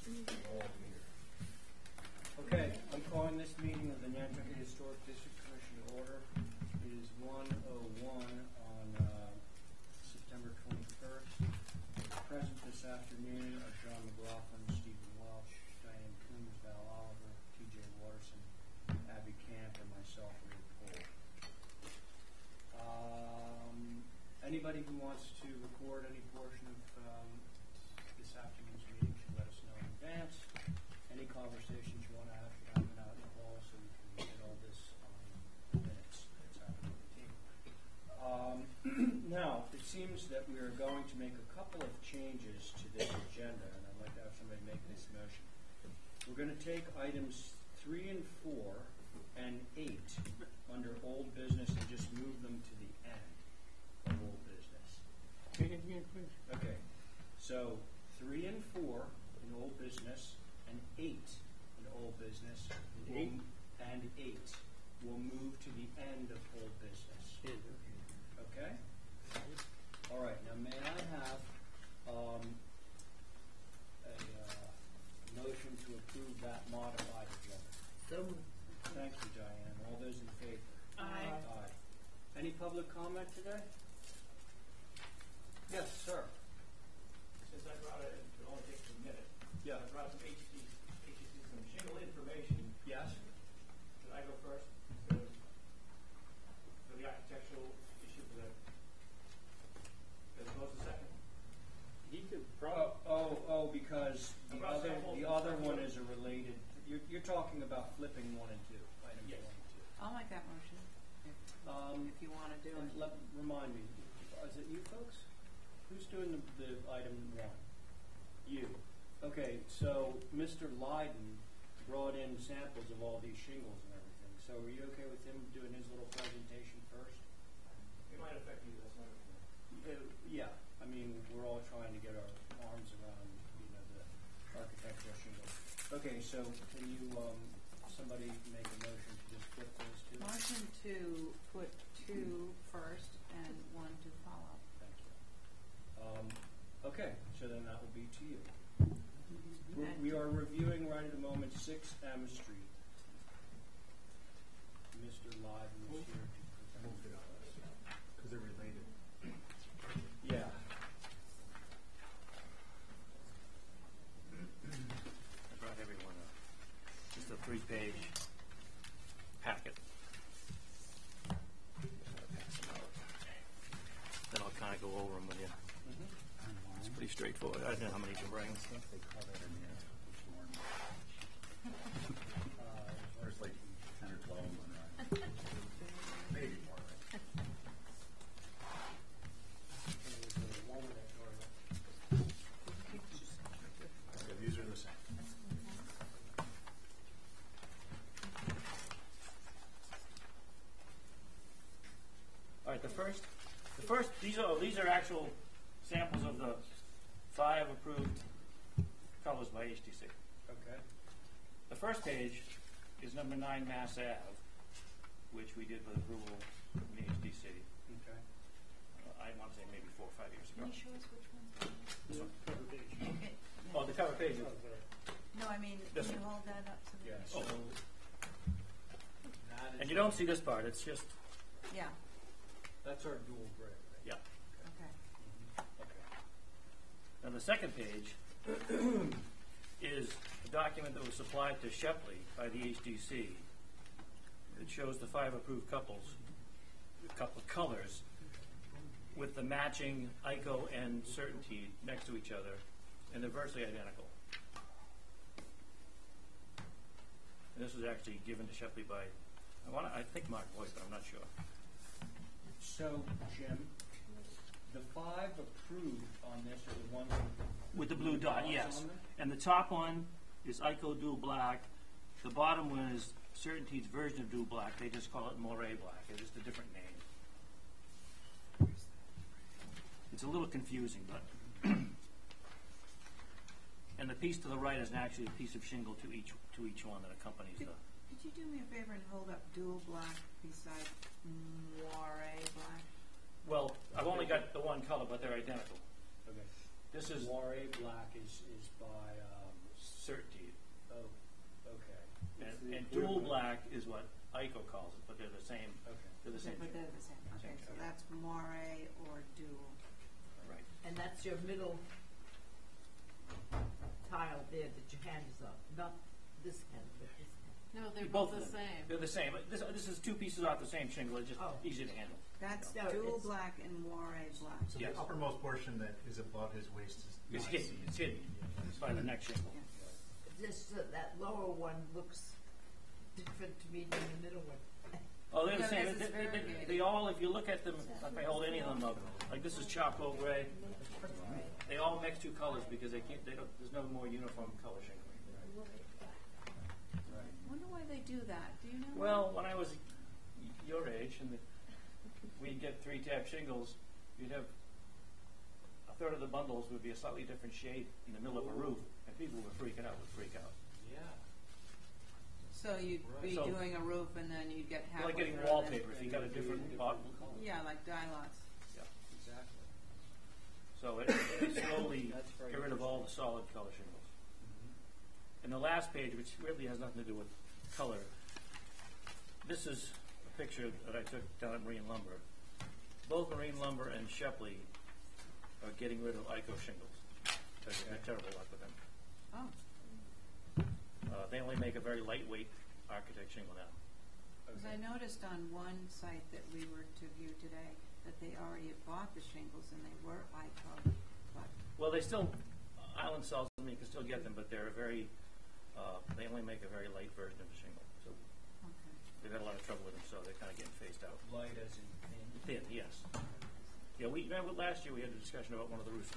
Okay, I'm calling this meeting of the Nantucket Historic District Commission to order. It is 1:01 on September 21st. Present this afternoon are John McLaughlin, Stephen Welsh, Diane Coombs, Val Oliver, T.J. Watterson, Abby Camp, and myself, Ray Pohl. Anybody who wants to record any portion of this afternoon's meeting should let us know in advance. Any conversations you want to have, you have them out in the hall so we can get all this on the minutes that's happening with the team. Now, it seems that we are going to make a couple of changes to this agenda, and I'd like to have somebody make this motion. We're going to take items 3 and 4 and 8 under old business and just move them to the end of old business. Take it again, please. Okay, so 3 and 4 in old business and 8 in old business and 8 will move to the end of old business. Okay? All right, now may I have a motion to approve that modified agenda? So, Thank you, Diane. All those in favor? Aye. Aye. Any public comment today? Yes, sir. Since I brought it only takes a minute. Yeah. I brought some some shingle information. Yes? Should I go first? For the architectural issue for the, as opposed to second? He could because the other one is a related. You're talking about flipping 1 and 2, items Yes. 1 and I'll make that motion if you want to do 2. it. Remind me, is it you folks? Who's doing the item 1? You. Okay, so Mr. Lydon brought in samples of all these shingles and everything. So are you okay with him doing his little presentation first? It might affect you, that's not. Yeah, I mean, we're all trying to get our arms around, the architectural shingles. Okay, so can you, somebody make a motion to just flip those two? Motion to put 2 first and 1 to follow. Thank you. Okay, so then that will be to you. We are reviewing right at the moment 6M Street. Mr. Lydon is here to present. Because they're related. Yeah. I brought everyone just a 3-page packet. Then I'll kind of go over them with you. It's pretty straightforward. I don't know how many you can bring. They call that in the there's like 10 or 12 on that. Maybe more. Okay, these are the same. All right, the first, these are actual samples of the 5 approved colors by HTC. Okay. The first page is number 9 Mass Ave, which we did with approval from the HTC. Okay. I want to say maybe 4 or 5 years ago. Can you show us which one? This one. cover page. Okay. Oh, the cover page. No, I mean, This can you one. hold that up to the... Yeah, so that is, And you don't see this part. It's just, Yeah, that's our dual grid, right? yeah. okay. Okay. Now the second page is a document that was supplied to Shepley by the HDC. It shows the 5 approved couples, a couple of colors, with the matching ICO and certainty next to each other, and they're virtually identical. And this was actually given to Shepley by, I think Mark Boyd, but I'm not sure. So, Jim, the 5 approved on this are the ones With the blue dot, dots yes. on there? And the top one is ICO Dual Black. The bottom one is Certainty's version of Dual Black. They just call it Moray Black. It's just a different name. It's a little confusing, but... And the piece to the right is actually a piece of shingle to each one that accompanies the... Could you do me a favor and hold up dual black beside moire black? Well, I've only got the one color, but they're identical. Okay. This is... Moiré Black is by ICO calls it, but they're the same. Okay. They're the same. But they're the same, okay, so that's moire or dual. Right. And that's your middle tile there that your hand is up, not this hand, but this hand. No, they're Both both of the them. same. They're the same. This is two pieces off the same shingle. It's just Oh. easier to handle. That's No, dual it's- black and moire black. So Yes. the uppermost portion that is above his waist is It's not hidden. seen. It's hidden by the next shingle. Yeah. This, that lower one looks different to me than the middle one. Oh, they're the No, same. this is They variegated. all, if you look at them, if I hold any of them up, like this is charcoal gray. They all mix two colors because they can't. They don't. There's no more uniform color shingling. Wonder why they do that, do you know? Well, when I was your age and we'd get 3-tab shingles, you'd have a third of the bundles would be a slightly different shade in the middle of a roof, and people would freak out. Yeah. So you'd be So- doing a roof and then you'd get halfway Like getting through wallpaper. If And you got a it'd be different different bottom. color. Yeah, like dye lots. Yeah. Exactly. So it slowly That's very get rid of all the solid color shingles. And the last page, which really has nothing to do with color, this is a picture that I took down at Marine Lumber. Both Marine Lumber and Shepley are getting rid of ICO shingles. They're having terrible luck with them. Oh, They only make a very lightweight architect shingle now. because I noticed on one site that we were to view today that they already had bought the shingles and they were ICO, but, Well, they still, Island sells them, you can still get them, but they're very, they only make a very light version of the shingle. So okay. they've had a lot of trouble with them, so they're kind of getting phased out. Light as in thin. Thin, yes. Yeah, we remember last year we had a discussion about one of the roofs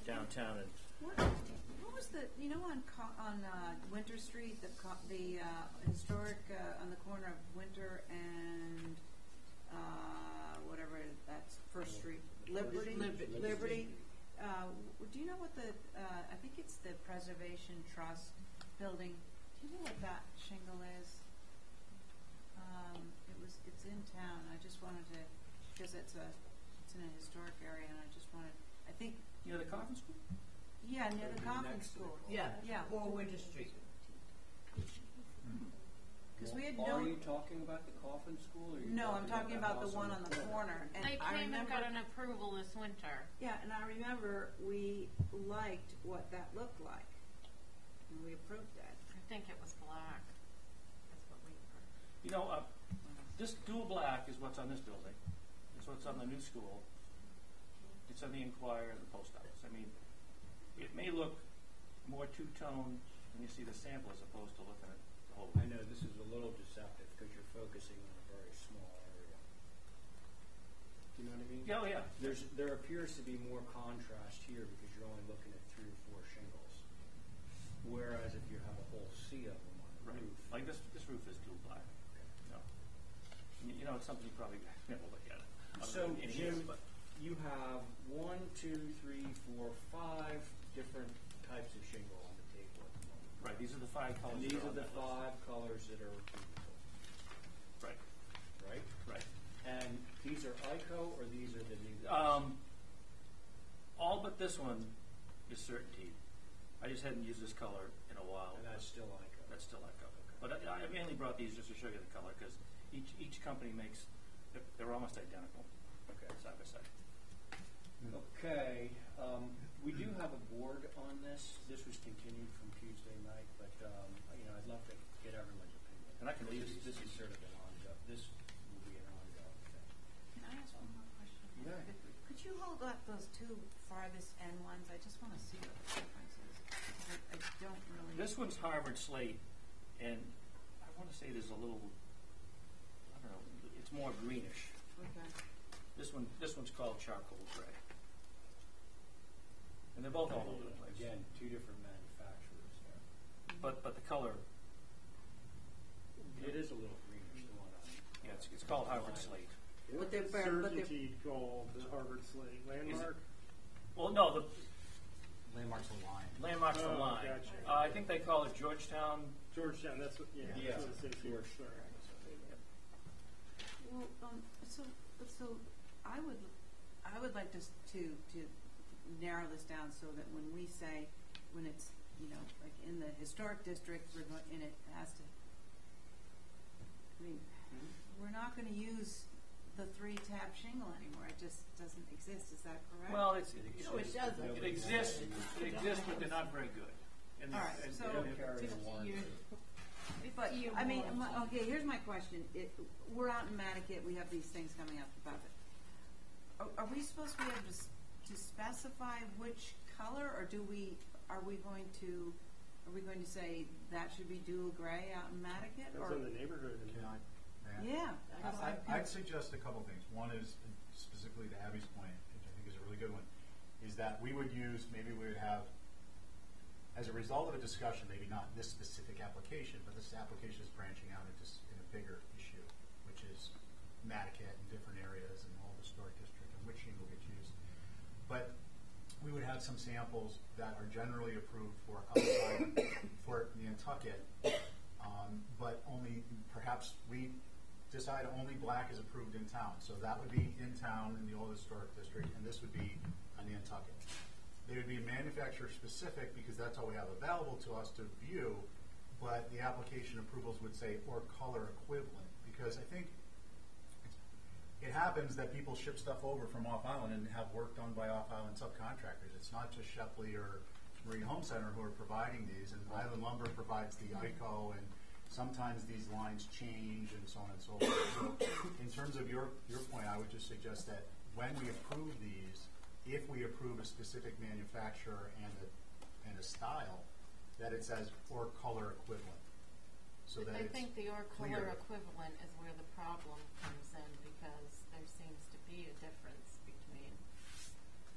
downtown, and What was the, you know, on Winter Street, the historic, on the corner of Winter and, whatever, that's First Street, Liberty? Liberty. Do you know what the, I think it's the Preservation Trust building, do you know what that shingle is? It's in town, I just wanted to, because it's in a historic area, and I just wanted, I think, you know the coffin school? yeah, near the It'd be coffin next to the school. Yeah, Yeah. or Winter Street. Because we had Are no, you talking about the coffin school, or are you no, I'm talking about the house one on the corner. And They I came and remember, got an approval this winter. yeah, and I remember we liked what that looked like, and we approved that. I think it was black. That's what we heard. You know, this dual black is what's on this building. It's what's on the new school. It's on the Inquirer and the post office. I mean, it may look more two-tone when you see the sample as opposed to looking at the whole. I know this is a little deceptive because you're focusing on a very small area. Do you know what I mean? Yeah, oh, yeah. There appears to be more contrast here because you're only looking at 3 or 4 shingles. Whereas if you have a whole sea of them on the Right. roof. Like this roof is dual black. No. You know, it's something you probably never look at it. other So, than in here, Jim, but- you have 1, 2, 3, 4, 5 different types of shingle on the table at the moment. Right, these are the 5 colors. And that these are are on the that list. 5 colors that are repeatable, Right, right? right. And these are ICO or these are the new ones? All but this one is Certainty. I just hadn't used this color in a while. And that's still ICO. That's still Echo. But I mainly brought these just to show you the color because each company makes, they're almost identical. Okay. Side by side. Okay, we do have a board on this. This was continued from Tuesday night, but, I'd love to get everyone's opinion. And I can leave these. This is sort of an ongoing, this will be an ongoing thing. Can I ask one more question? Yeah. Could you hold up those 2 farthest end ones? I just want to see what the difference is. 'Cause I don't really. This one's Harvard Slate, and I want to say there's a little, I don't know, it's more greenish. Okay. This one's called Charcoal Gray. And they're both all over the place. Again, 2 different manufacturers there. But the color, It is a little greenish, the one on. yeah, it's called Harvard Slate. But they're Certainty called the Harvard Slate landmark. Well, no, the Landmarks a line. landmark's the Oh, line. gotcha. I think they call it Georgetown. Georgetown, that's what, yeah, Yeah. that's what it says here. Georgetown. Well, so I would like to narrow this down so that when we say, when it's, like in the historic district, and it has to, I mean, we're not gonna use the 3-tab shingle anymore, it just doesn't exist, is that correct? Well, it No, it doesn't. exists, but they're not very good. And All right, and so- They don't carry a 50 warranty. years. But, 50-year I mean, warranty. okay, here's my question. We're out in Nantucket, we have these things coming up above it. Are we supposed to be able to specify which color, or are we going to say that should be dual gray out in Nantucket? Depends on the neighborhood. And Can I? Yeah. that's like- I'd suggest a couple things. One is, specifically to Abby's point, which I think is a really good one, is that we would use, maybe we would have, as a result of a discussion, maybe not this specific application, but this application is branching out into in a bigger issue, which is Nantucket and different areas and all the historic district and which shingle gets used. But we would have some samples that are generally approved for outside for Nantucket, but only perhaps we decide only black is approved in town. So that would be in town in the old historic district, and this would be a Nantucket. They would be manufacturer specific because that's all we have available to us to view, but the application approvals would say or color equivalent, because I think it happens that people ship stuff over from off-island and have work done by off-island subcontractors. It's not just Shepley or Marine Home Center who are providing these, and Island Lumber provides the ICO, and sometimes these lines change and so on and so forth. So in terms of your point, I would just suggest that when we approve these, if we approve a specific manufacturer and a style, that it says or color equivalent, so that I it's think the or clear. color equivalent is where the problem comes in, because there seems to be a difference between.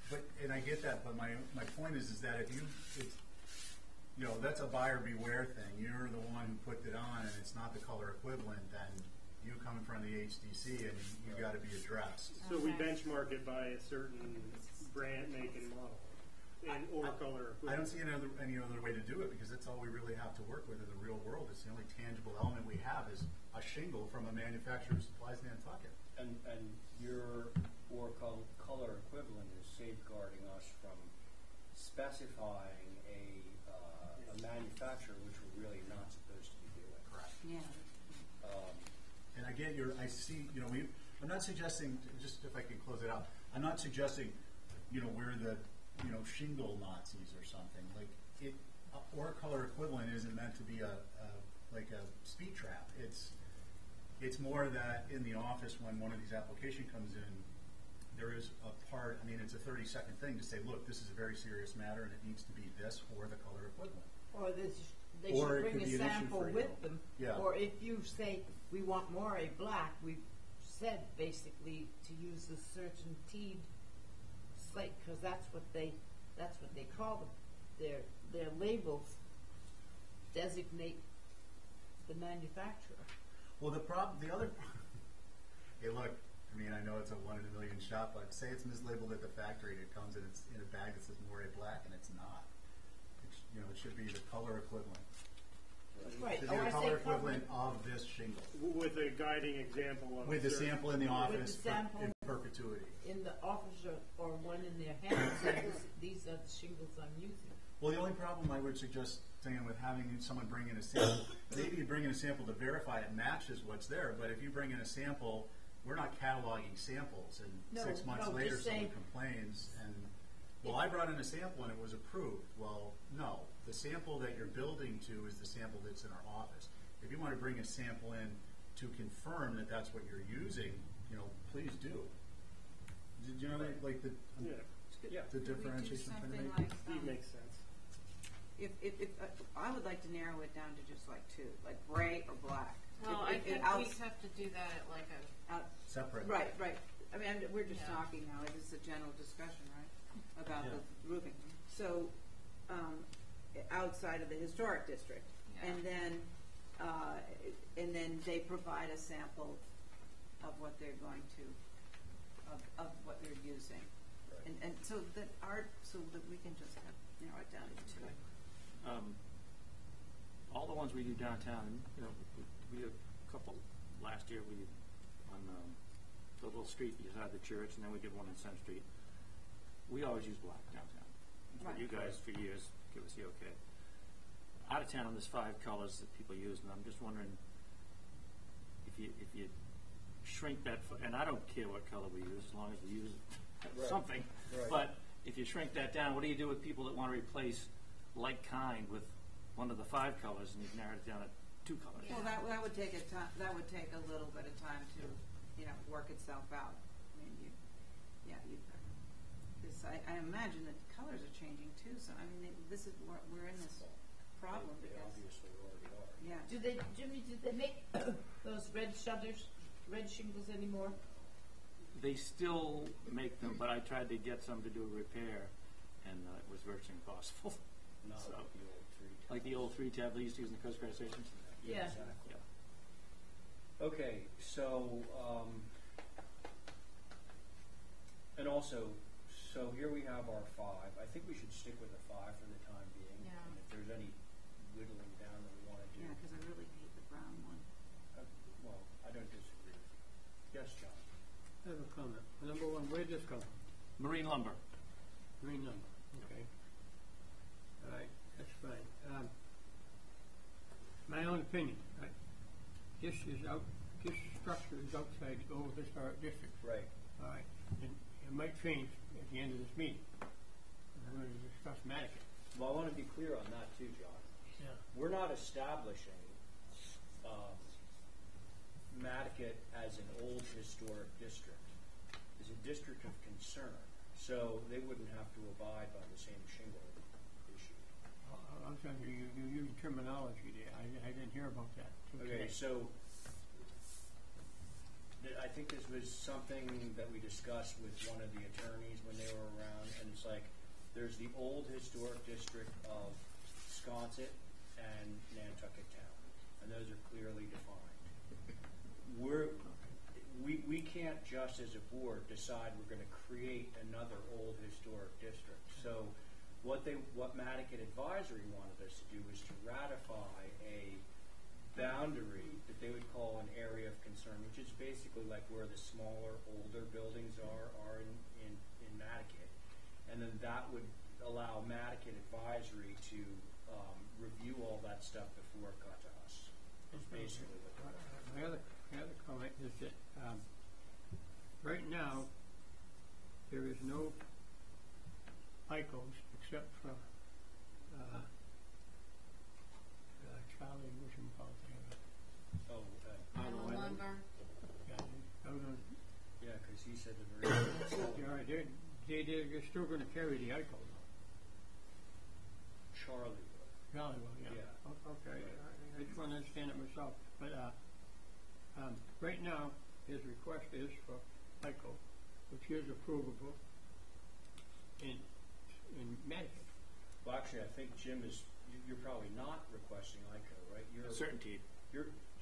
But, and I get that, but my point is that if it's, that's a buyer beware thing. You're the one who put it on and it's not the color equivalent, then you come in front of the HDC and you got to be addressed. so we Okay. benchmark it by a certain brand, make, and model, and or color. I don't see any other way to do it, because that's all we really have to work with in the real world. It's the only tangible element we have is a shingle from a manufacturer who supplies Nantucket. And your or color equivalent is safeguarding us from specifying a manufacturer which we're really not supposed to be doing. Correct. Yeah. And I get I see, I'm not suggesting, just if I can close it out, I'm not suggesting, we're the, shingle Nazis or something. Like, or color equivalent isn't meant to be like a speed trap. It's more that in the office when one of these application comes in, there is a part, it's a 30-second thing to say, look, this is a very serious matter and it needs to be this or the color equivalent. Or they Or it should bring could a be an issue sample for you. with them. Yeah. Or if you say, we want more a black, we've said basically to use the certainteed slate, because that's what they call them. Their labels designate the manufacturer. Well, the other, hey, look, I know it's a 1 in a million shot, but say it's mislabeled at the factory and it comes and it's in a bag that says Moray Black and it's not. It should be the color equivalent. Right. It should Oh, be I the say color color. equivalent of this shingle. With a guiding example of With the certain- sample in the office the sample. in perpetuity. In the office or one in their hands, saying, these are the shingles I'm using. Well, the only problem I would suggest, Dan, with having someone bring in a sample, maybe you bring in a sample to verify it matches what's there, but if you bring in a sample, we're not cataloging samples, and No, 6 months no, later just someone say- complains, and, well, I brought in a sample and it was approved. Well, no, the sample that you're building to is the sample that's in our office. If you want to bring a sample in to confirm that that's what you're using, please do. Did you know, like the Yeah, the Could we do differentiation I'm trying to something make? like, it makes sense. if I would like to narrow it down to just like 2, like gray or black. Well, I think we have to do that at like a, Separate. Right. We're just Yeah. talking now. It is a general discussion, right, about the roofing. So, outside of the historic district, Yeah. and then they provide a sample of what they're going to, of what they're using, and so that we can just narrow it down to 2. All the ones we do downtown, we did a couple last year. We on the little street beside the church, and then we did one on Center Street. We always use black downtown. But Right. you guys for years give us the okay. Out of town, there's 5 colors that people use, and I'm just wondering if if you shrink that, and I don't care what color we use, as long as we use Right. something. Right. But if you shrink that down, what do you do with people that want to replace like kind with one of the 5 colors, and you've narrowed it down to 2 colors? Well, that would take that would take a little bit of time to, work itself out. I mean, because I imagine that the colors are changing too, so I mean, this is, we're in this problem They because, obviously already are. yeah. Jimmy, did they make those red shutters, red shingles anymore? They still make them, but I tried to get some to do a repair, and it was virtually impossible. Not So, like the old 3 tabs. like the old 3-tab they used to use in the Coast Guard stations. Yeah. Exactly. Yeah. Okay, so, and also, so here we have our 5. I think we should stick with the 5 for the time being. Yeah. And if there's any whittling down that we want to do, Yeah, because I really hate the brown one. well, I don't disagree with you. Yes, John? I have a comment. Number one, where did this come from? Marine lumber. Green number, okay. All right, that's fine. My own opinion, right? This structure is outside the old historic district, Right. all right? And it might change at the end of this meeting. We're going to discuss Mattocket. Well, I want to be clear on that too, John. Yeah. We're not establishing Nantucket as an old historic district. It's a district of concern, so they wouldn't have to abide by the same shingle issue. I'm sorry, you used terminology there. I didn't hear about that. Okay, so I think this was something that we discussed with one of the attorneys when they were around, and it's like, there's the old historic district of Sconset and Nantucket Town, and those are clearly defined. We can't just as a board decide we're going to create another old historic district. So what Mattocket Advisory wanted us to do was to ratify a boundary that they would call an area of concern, which is basically like where the smaller, older buildings are in Nantucket. And then that would allow Mattocket Advisory to review all that stuff before it got to us. It's basically what My other comment is that right now there is no ICOs except for Charlie, Island lumber. yeah, because he said the very all right, they're still going to carry the ICO. Charlie would. Charlie will, yeah. Yeah. Okay, I just want to understand it myself. But right now, his request is for ICO, which is approvable in Mattocket. Well, actually, I think Jim you're probably not requesting ICO, right? Certainty.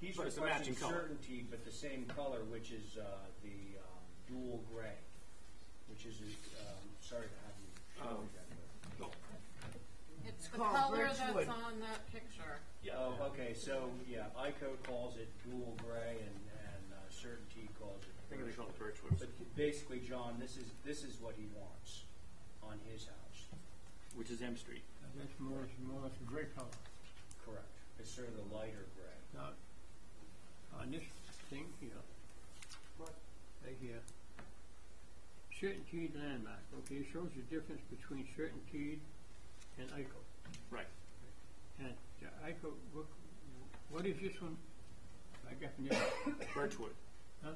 He's But it's a requesting matching color. certainty, but the same color, which is the dual gray, which is, sorry to have you show Oh. that. It's the called color birchwood. that's on that picture. Yeah. Oh, okay, so, yeah, ICO calls it dual gray and certainty calls it I think they birch. call it birchwood. But basically, John, this is what he wants on his house. Which is M Street. That's more or less a gray color. Correct. It's sort of the lighter gray. Now, on this thing here, right here, certainty landmark, okay, it shows the difference between certainty and ICO. Right. And the ICO, what is this one? By definition, Birchwood. huh?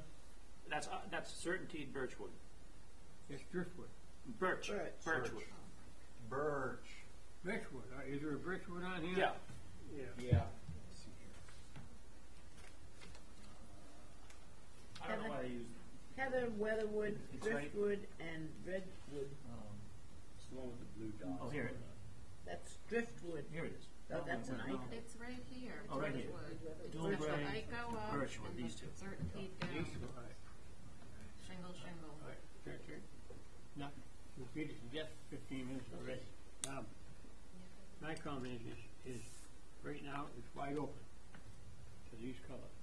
That's certainty birchwood. It's driftwood. Birch. Birch. Birchwood. Birch. Birchwood, is there a birchwood on here? Yeah. Yeah. Yeah. I don't know why they use. Heather, weatherwood, It's right- driftwood, and redwood. It's the one with the blue dots. Oh, here it is. That's driftwood. Here it is. Oh, that's an ICO. It's right here. Oh, right here. Birchwood. It's Dual got the gray, ICO up birchwood, and these the two. certainty down. These two, all right. Shingle. All right, sure. Not repeated to death 15 minutes already. My comment is right now it's wide open to these colors.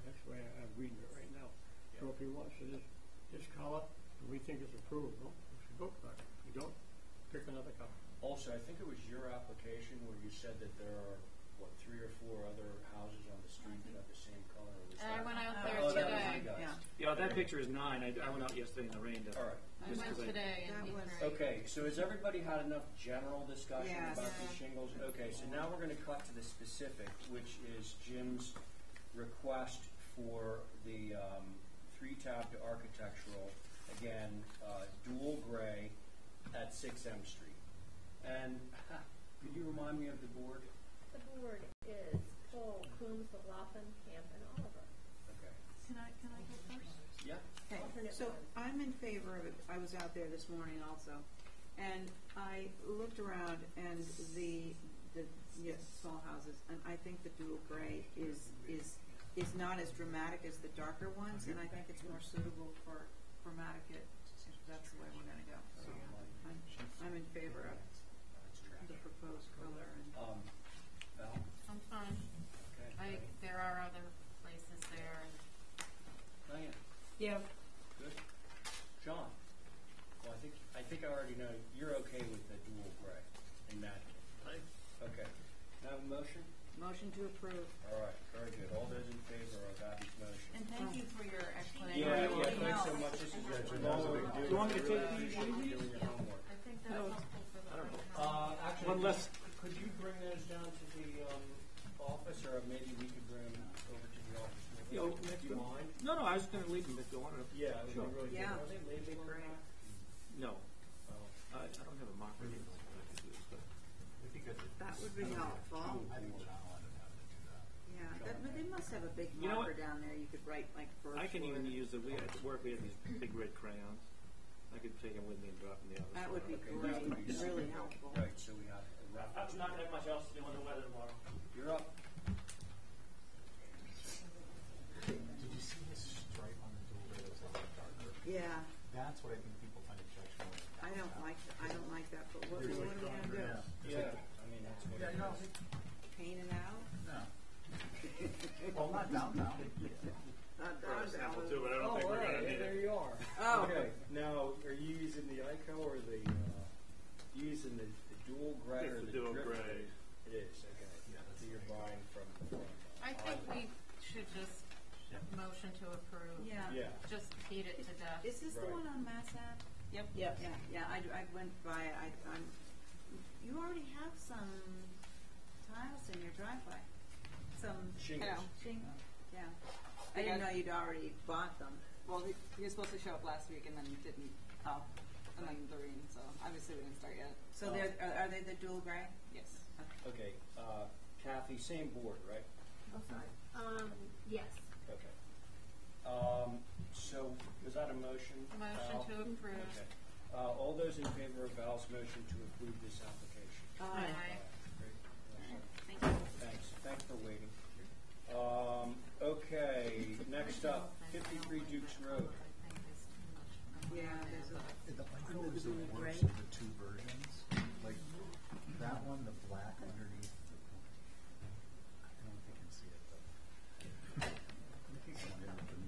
That's the way I'm reading it right now. So if he wants to this color, and we think it's approvable, we should go for it. If we don't, pick another color. Also, I think it was your application where you said that there are, 3 or 4 other houses on the street that have the same color. Or was Yeah, that picture is 9. I went out yesterday in the rain to. All right. I just went 'cause today and That he was- cried. Okay, so has everybody had enough general discussion Yes. about these shingles? Okay, so now we're gonna cut to the specific, which is Jim's request for the, 3-tab to architectural, again, dual gray at 6M Street. And, could you remind me of the board? The board is Cole, Coombs, McLaughlin, Camp, and Oliver. Okay. Can I go first? Yeah? Okay, Alternate so one. I'm in favor of it. I was out there this morning also. And I looked around and the yes, small houses, and I think the dual gray is not as dramatic as the darker ones, and I think it's more suitable for Nantucket, if that's the way we're gonna go. So I'm in favor of the proposed color and. Val? I'm fine. Okay. There are other places there and Diane? Yeah. Good. John? Well, I think I already know, you're okay with the dual gray in that. Okay. Now a motion? Motion to approve. All right, very good. All those in favor of Abby's motion? And thank you for your explanation. Yeah, It really thanks so helps. much. This is Yeah, good. that was a big deal. Do you want me to take these? Doing your homework. I think that's helpful for the. Actually, One less. could you bring those down to the office, or maybe we could bring them over to the office? You know, Do you mind? No, I was going to leave them if you wanted. Yeah, it would Sure. be really good. Yeah. Are they labeled on Great. that? No, Oh. I don't have a marker. Really? It'd be good to- That would be helpful. I think John will end up having to do that. Yeah, but they must have a big You know marker what? down there. You could write like first. I can even word. use we at work. We have these big red crayons. I could take them with me and drop them in the office. That would be Okay, great. that would be Really super. helpful. Right, so we have a reference. not have much else to do on the weather tomorrow. You're up. Did you see his stripe on the dual gray that's a little darker? Yeah, That's what I think people find objectionable. I don't like that. But what are we gonna do? Yeah, I mean, that's what it is. Paint it out? No. Well, not downtown. Not down, Too, down. but I don't Oh, think we're right, going to need there it. you are. Oh. Okay, now, are you using the ICO or the, using the dual gray or It's the the dual drip? gray. It is, okay. Yeah, that's So you're the- buying from. I think we should just motion to approve. Yeah. Yeah. Just beat it to death. Is this the Right. one on Mass Ave? Yep. Yeah, I went by it. You already have some tiles in your driveway. Some Shingles. Yeah. I didn't know you'd already bought them. Well, he was supposed to show up last week and then didn't. Oh. And then the rain, so obviously we didn't start yet. So are they the dual gray? Yes. Okay, Kathy, same board, right? Oh, sorry. Yes. Okay. So, was that a motion? Motion Val? to approve. Okay. All those in favor of Val's motion to approve this application? Aye. Great. Thank you. Thanks for waiting. Okay, next up, 53 Dukes Road. I think it's too much. Yeah, there's a. The ICO is the Dual gray? worst of the two versions. Like, that one, the black underneath. I don't know if you can see it, but.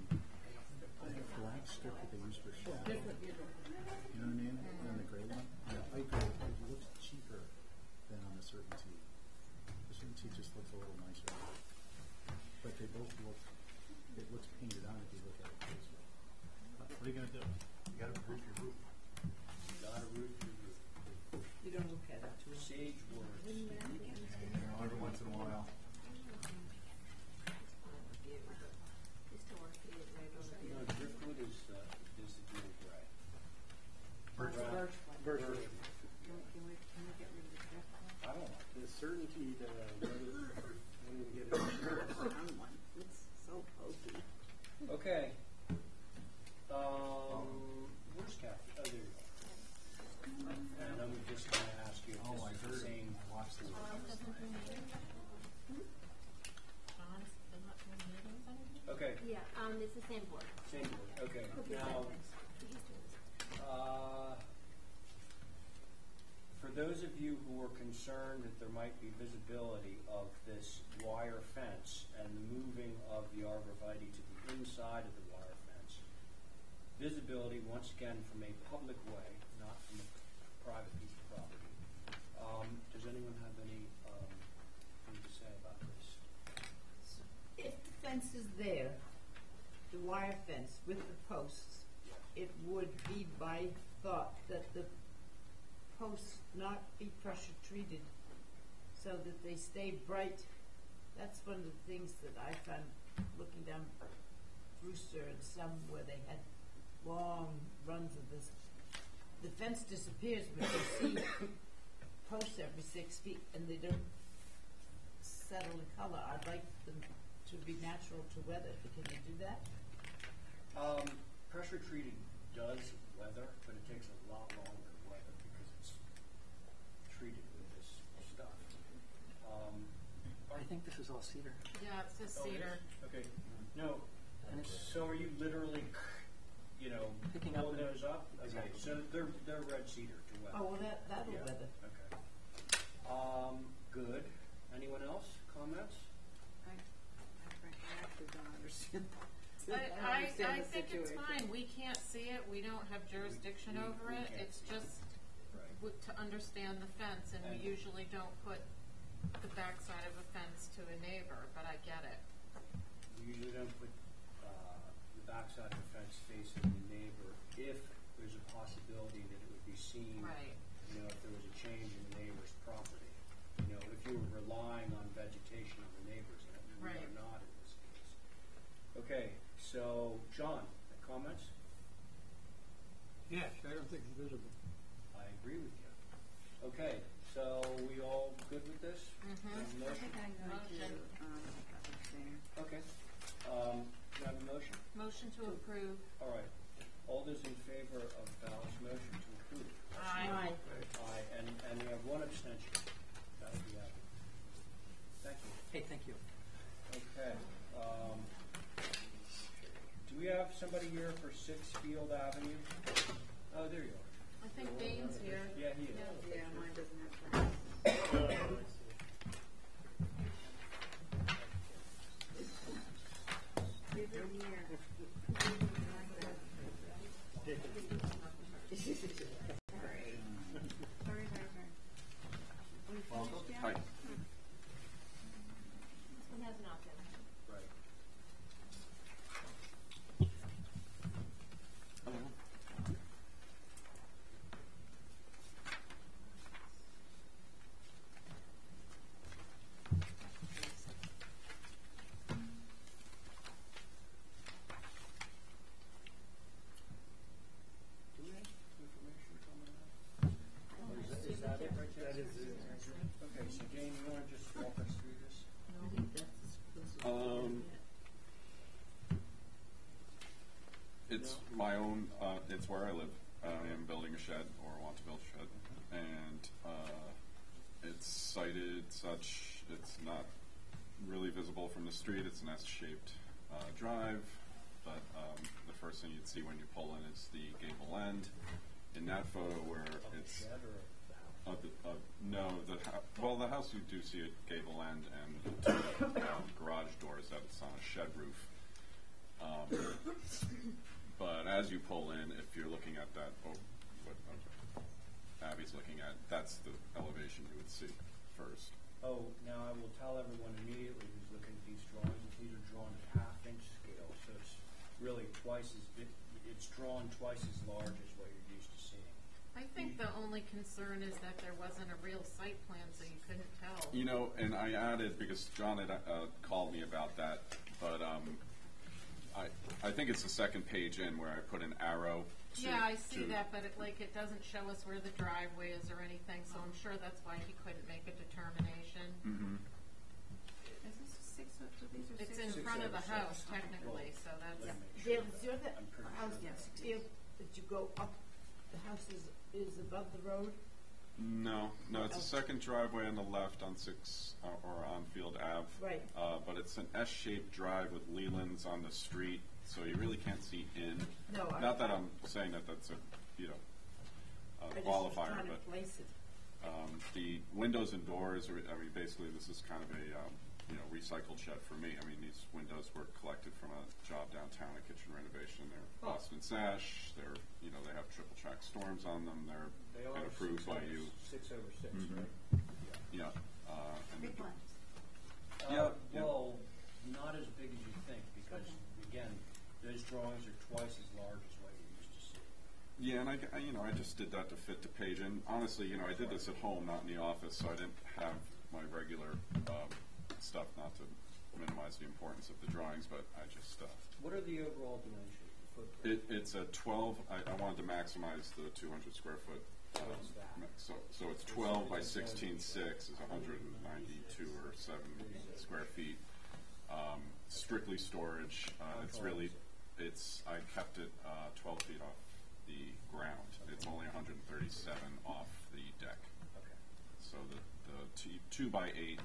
The black strip that they use for shadow. You know what I mean? And the gray one. The ICO, it looks cheaper than on the Certainty. The Certainty just looks a little nicer. But they both look, it looks painted on if you look at it closely. What are you gonna do? You gotta roof your roof. Gotta root your roof. You don't look at it too much. Sage words. You know, every once in a while. No, driftwood is the dual gray. Birch Brown. Birch. Can we get rid of the drift one? I don't know. The certainty that when we get it. Brown one. It's so pokey. Okay. Where's Kathy? Oh, there you are. And I'm just going to ask you if Oh, I this is heard the it. same. I watched it. John's still not doing meetings anymore? Okay, Yeah, it's the same board. same board. Okay, now, for those of you who are concerned that there might be visibility of this wire fence and the moving of the arborvitae to the inside of the wire fence, visibility, once again, from a public way, not from a private piece of property. Does anyone have any thing to say about this? If the fence is there, the wire fence with the posts, it would be my thought that the posts not be pressure treated so that they stay bright. That's one of the things that I found looking down Brewster and some where they had long runs of this. The fence disappears, but you see posts every 6 feet and they don't settle in color. I'd like them to be natural to weather. Can they do that? Pressure treating does weather, but it takes a lot longer to weather because it's treated with this stuff. I think this is all cedar. Yeah, it says Oh, it cedar. is? Okay. No. And it's- So are you literally, Picking up pulling the- those up? Okay. Exactly. So they're red cedar to weather. Oh, well, that'll Yeah. weather. Okay. Good. Anyone else? Comments? I actually don't understand. I understand the think it's situation. fine, we can't see it, we don't have jurisdiction We- over we it, can't it's see it. just Right. to understand the fence, and we And- usually don't put the backside of a fence to a neighbor, but I get it. We usually don't put the backside of the fence facing the neighbor if there's a possibility that it would be seen. Right. If there was a change in the neighbor's property. If you were relying on vegetation of the neighbors, and we Right. are not in this case. Okay, so John, comments? Yes, I don't think it's visible. I agree with you. Okay, so we all good with this? Mhm. Have a I motion? think I'm going to, Motion. abstain. Okay. Do I have a motion? Motion to approve. All right. All those in favor of Val's motion to approve? Aye. Aye, and we have one abstention. That would be happy. Thank you. Hey, thank you. Okay. Do we have somebody here for 6 Field Avenue? Oh, there you are. I think Dane's here. Yeah, he is. Yeah, mine doesn't have to. Give it here. Sorry. We finished yet? This one has not been. Right. Do we have information coming out? Is that it right there? That is it. Okay, so Jane, you want to just walk us through this? I think that's as close as we Um, can get. It's my own, it's where I live. I am building a shed, or want to build a shed, and it's sited such, it's not really visible from the street. It's an S-shaped drive, but the first thing you'd see when you pull in is the gable end. In that photo where Of the it's shed or of the house? well, the house you do see a gable end and two garage doors that it's on a shed roof. But as you pull in, if you're looking at that, what Abby's looking at, that's the elevation you would see first. Oh, now I will tell everyone immediately who's looking at these drawings, that these are drawn at half-inch scale, so it's really twice as big, it's drawn twice as large as what you're used to seeing. I think the only concern is that there wasn't a real site plan, so you couldn't tell. And I added, because John had called me about that, but I think it's the second page in where I put an arrow to. Yeah, I see to- that, but it doesn't show us where the driveway is or anything, so I'm sure that's why he couldn't make a determination. Mhm. Is this 6 foot, so these are 6 It's in Six front of the over house six. technically, so Let that's, me make sure. Dale, is your I'm pretty house, sure that's- Dale, that you go up, the house is above the road? No, it's a second driveway on the left on or on Field Ave. Right. But it's an S-shaped drive with Leland's on the street, so you really can't see in. No, Not that I'm saying that that's a, I just was qualifier, trying to but place it. the windows and doors, basically this is kind of a, recycled shed for me. These windows were collected from a job downtown, a kitchen renovation. They're Boston Sash, they have triple track storms on them. They're They are been approved by you. 6 over 6, Mhm. right? Yeah. And big the- ones. Yeah, yeah. Well, not as big as you think, because, again, the Yeah, and I just did that to fit the page. And honestly, I did this at home, not in the office, so I didn't have my regular stuff, not to minimize the importance of the drawings, but I just. What are the overall dimensions? It's a 12. I wanted to maximize the 200 square foot. What's that? So it's 12 by 16.6 is 192 or 7 square feet. Strictly storage. I kept it 12 feet off the ground. It's only 137 off the deck. Okay. So the 2 by 8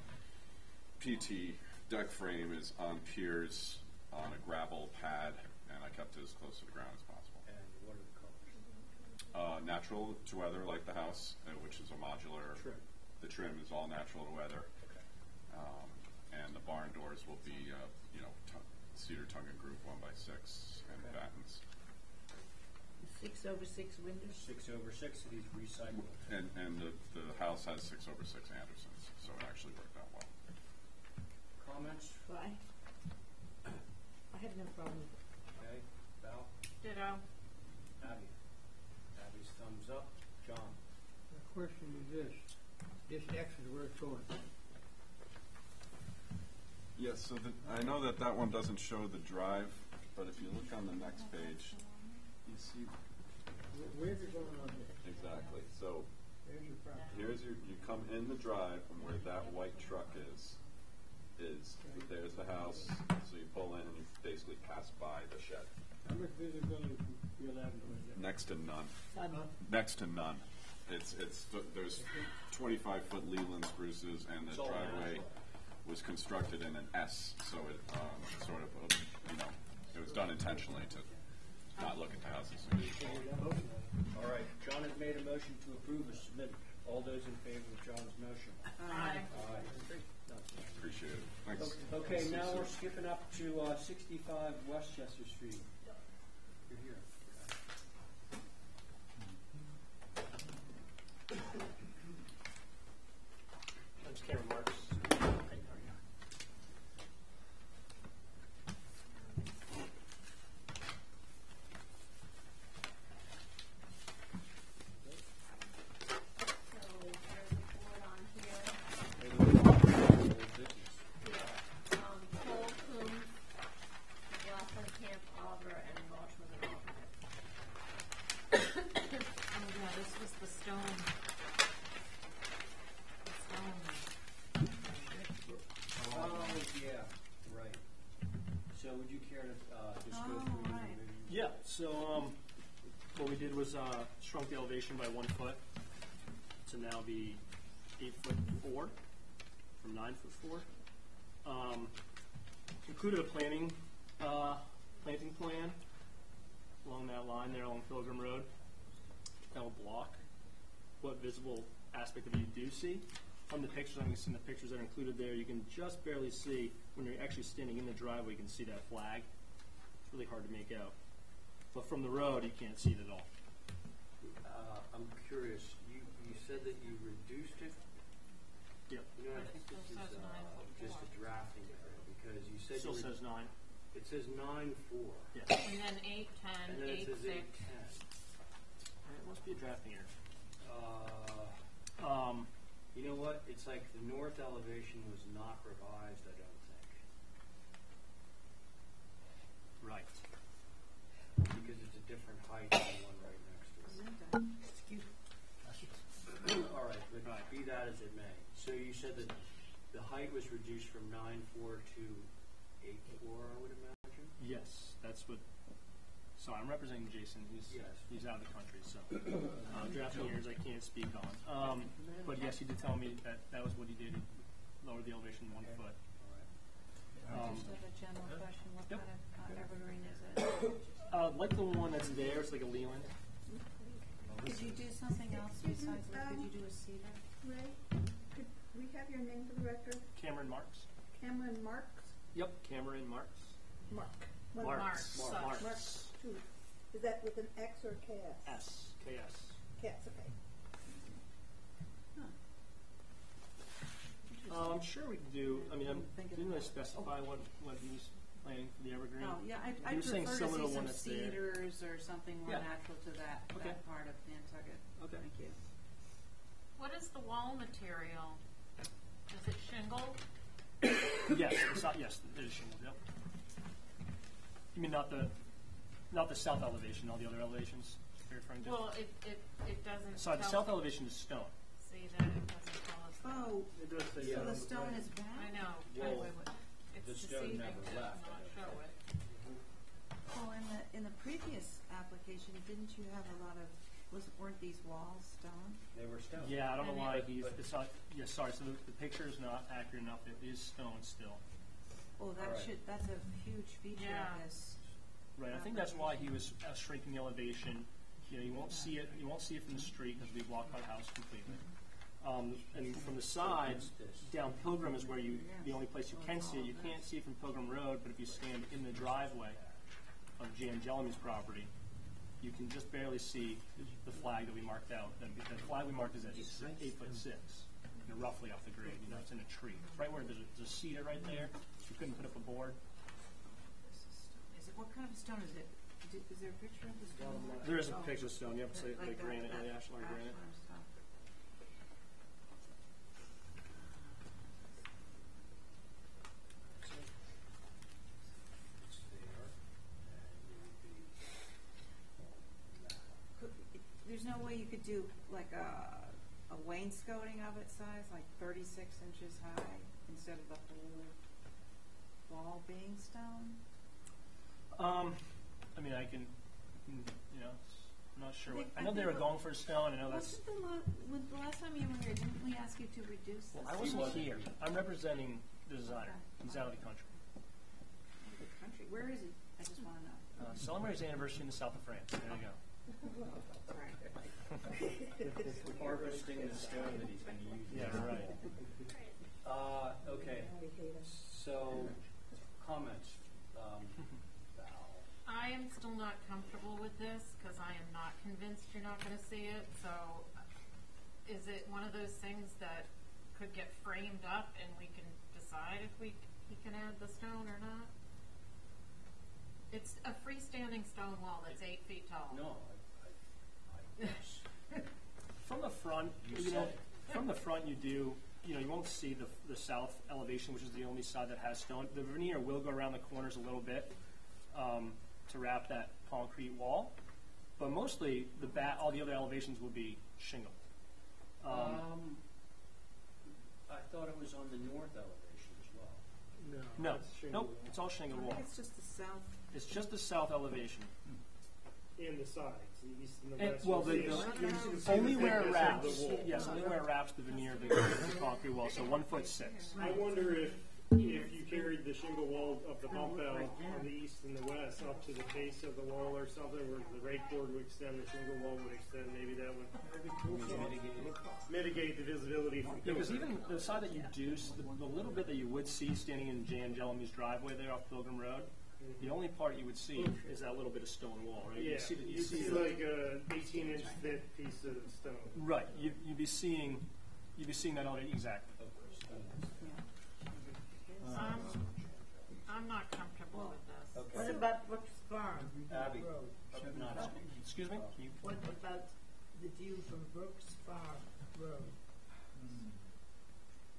PT deck frame is on piers on a gravel pad, and I kept it as close to the ground as possible. And what are the colors? Natural to weather, like the house, which is a modular. Trim. The trim is all natural to weather. Okay. And the barn doors will be, cedar tongue and groove 1 by 6 and Okay. battens. 6/6 windows. 6/6 of these recycled. And the house has 6/6 Andersons, so it actually worked out well. Comments? Why? I have no problem. Okay. Val? Ditto. Abby? Abby's thumbs up. John? The question is this X is where it's going. Yes, so I know that one doesn't show the drive, but if you look on the next page, you see Where's it going on here? exactly. So There's your property. you come in the drive, and where that white truck is there's the house. So you pull in and you basically pass by the shed. How much visibility from Field Avenue is there? Next to none. None. Next to none. There's 25-foot Leland spruces, and the It's all driveway natural. was constructed in an S, so it sort of it was done intentionally to not look at the houses. All right. John has made a motion to approve as submitted. All those in favor of John's motion? Aye. Aye. Appreciate it. Thanks. Okay, now we're skipping up to 65 Westchester Street. You're here. I'm just Cameron Marks. So there's a board on here. Cole, Coombs, Laughlin, Camp, Auger, and Welch with an alternate. Oh yeah, this was the stone. Oh, yeah, right. So would you care to just go Oh, through the right. revisions? Yeah, so what we did was shrunk the elevation by 1 foot to now be 8'4" from 9'4". Included a planting plan along that line there along Pilgrim Road. That will block what visible aspect of it you do see. From the pictures, I'm seeing the pictures that are included there, you can just barely see, when you're actually standing in the driveway, you can see that flag. It's really hard to make out. But from the road, you can't see it at all. I'm curious. You said that you reduced it. Yep. You know, I think It this still is says 9'4". just a drafting error because you said Still says 9. it says 9'4". Yes. And then 8, 10, And then it 8, says 6. 8'10". It must be a drafting error. You know what? It's like the north elevation was not revised, I don't think. Right. Because it's a different height than the one right next to it. Excuse All right, but be that as it may. So you said that the height was reduced from 9'4" to 8'4", I would imagine? Yes, that's what. So I'm representing Jason. He's out of the country, so drafting errors I can't speak on. But yes, he did tell me that was what he did. He lowered the elevation 1 foot. All right. Just have a general question, what Yep. kind of evergreen is it? Like the one that's there, it's like a Leland. Could you do something else besides, could you do a cedar? Ray, could we have your name for the record? Cameron Marks. Cameron Marks? Yep, Cameron Marks. Mark. Marks. Marks. Two. Is that with an X or KS? S. KS. KS, okay. I'm sure we could do. I mean, I didn't really specify what he's planting for the evergreen. Oh, yeah, You I'd were saying prefer to similar to see one some that's there. cedars or something more Yeah. natural to that, Okay. that part of Nantucket. Okay. Thank you. What is the wall material? Is it shingle? Yes, yes, there's shingle. Yep. You mean not the south elevation, all the other elevations you're referring to? Well, it doesn't Sorry, the tell- south elevation is stone. See that, it doesn't tell us that. Oh, It does say Yeah. so that. the stone is back? I know. Well, It's the stone deceiving never to left, not I don't show think. it. Oh, in the previous application, didn't you have a lot of, weren't these walls stone? They were stone. Yeah, I don't know And why it- he's. but- It's not. Yeah, sorry. So the picture is not accurate enough. It is stone still. Oh, that Alright. that's a huge feature Yeah. of this. Right. I think that's why he was shrinking the elevation. You know, you won't see it. You won't see it from the street because we blocked our house completely. And from the side, down Pilgrim is where the only place you can see it. You can't see it from Pilgrim Road, but if you stand in the driveway of Jan Jellamy's property, you can just barely see the flag that we marked out. The flag we marked is at 8'6", roughly off the grade. You know, it's in a tree. It's right where there's a cedar right there. You couldn't put up a board. Is it, what kind of stone is it? Is there a picture of the stone? There is a Oh. picture of stone. Yep, it's like Like that- granite, that ashlar granite. stuff. It's there, and it would be There's no way you could do like a wainscoting of its size, like 36 inches high, instead of the whole wall being stone? I mean, I can, you know, I'm not sure. I know they were going for stone. I know that's. Wasn't the last time you were here, didn't we ask you to reduce Well, this? I wasn't here. I'm representing the designer. He's out of the country. The country, where is he? I just want to know. Celebrating his anniversary in the south of France. There you go. harvesting the stone that he's going to use. Yeah, right. Okay, so, comments. Val. I am still not comfortable with this because I am not convinced you're not going to see it. So, is it one of those things that could get framed up and we can decide if he can add the stone or not? It's a freestanding stone wall that's 8 feet tall. No, I guess. From the front, You know, said it. from the front you do, you know, you won't see the south elevation, which is the only side that has stone. The veneer will go around the corners a little bit to wrap that concrete wall, but mostly all the other elevations will be shingle. I thought it was on the north elevation as well. No, that's shingle nope, it's all shingle I wall. think it's just the south. It's just the south elevation. And the sides, the east and the And, west. well, you the, see it. You can see only the where it thickness of wraps. the wall. Yes, only where it wraps the veneer of the concrete wall. So 1'6". I wonder if you carried the shingle wall of the bump out on the east and the west up to the base of the wall or something, where the rake board would extend, the shingle wall would extend, maybe that would mitigate the visibility from Because Pilgrim. even the side that you do, the little bit that you would see standing in Jan Jellamy's driveway there off Pilgrim Road, the only part you would see is that little bit of stone wall, right? Yeah, You see, you see like a 18-inch thick piece of stone. right. You'd be seeing that all exactly. I'm not comfortable with this. Okay. What about Brooks Farm Abby. Road? Not Excuse me. What about the view from Brooks Farm Road?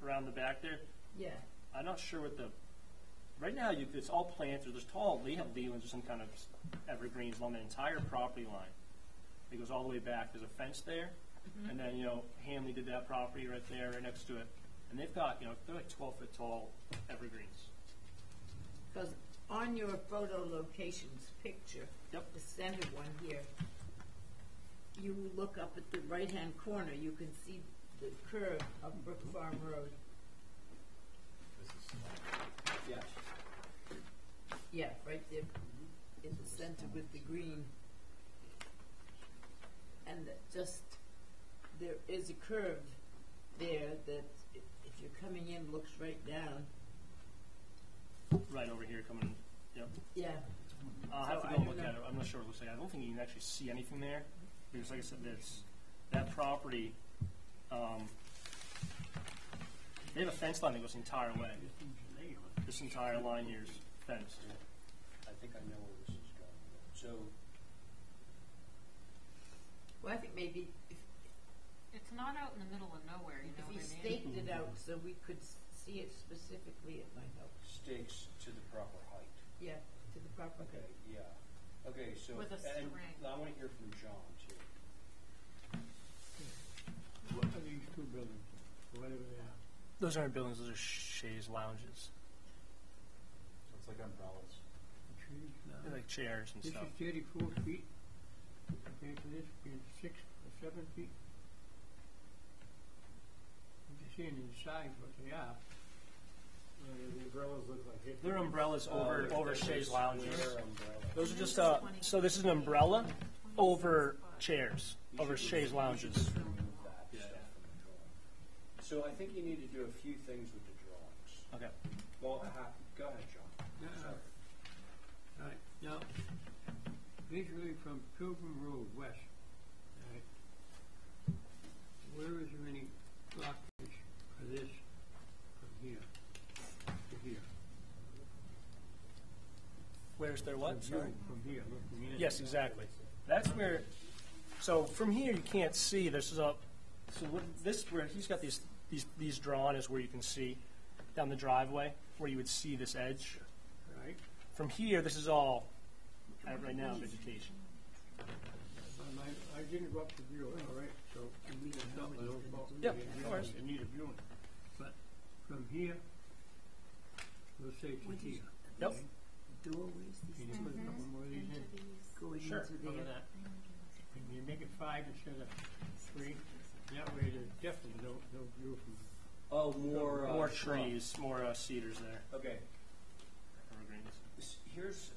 Around the back there, Yeah. I'm not sure what the. Right now, it's all planted. There's tall leaves or some kind of evergreens along the entire property line. It goes all the way back. There's a fence there, and then Hanley did that property right there, right next to it, and they've got they're like 12-foot tall evergreens. Because on your photo locations picture, Yep. the center one here, you look up at the right-hand corner, you can see the curve of Brook Farm Road. Yes. Yeah, right there in the center with the green. And there is a curve there that if you're coming in, looks right down. Right over here, coming. Yep. Yeah. I'll have So to I go don't look know. at it. I'm not sure what it looks like. I don't think you can actually see anything there because, like I said, that property. They have a fence line that goes the entire way. This entire line here is fenced. I think I know where this is going. So, Well, I think maybe It's not out in the middle of nowhere, you know if what he I mean? staked it out so we could see it specifically, it might help. stakes to the proper height. Yeah, to the proper. Okay, yeah. Okay, so, With a and string. I want to hear from John too. What are these two buildings, whatever they are? Those aren't buildings, those are chaise lounges. So it's like umbrellas. The trees now? They're like chairs and This stuff. is 34 feet, compared to this being 6 or 7 feet. I'm just seeing in size what they are. The umbrellas look like it. They're umbrellas over chaise lounges. Their umbrella. Those are just, so this is an umbrella over chairs, over chaise lounges. Just remove that stuff from the drawing. So I think you need to do a few things with the drawings. Okay. Well, go ahead, John. Sorry. All right, now, visually from Pilgrim Road west, all right, where is there any blockage for this from here to here? Where's their what? View Sorry. from here, looking in. Yes, exactly. That's where, so from here you can't see, this is a, so where he's got these drawn is where you can see down the driveway, where you would see this edge. Right, From here, this is all, right now, vegetation. I didn't go up to view, all right, so you need a double, Yep, of course. You need a viewing, but from here, we'll say to here. Yep. okay? Doorways, Can you put a couple more of these in? going Sure. into Look there. at that. Can you make it 5 instead of 3? That way there's definitely no view from. Oh, more More shrub. trees, more cedars there. Okay. Evergreens. Here's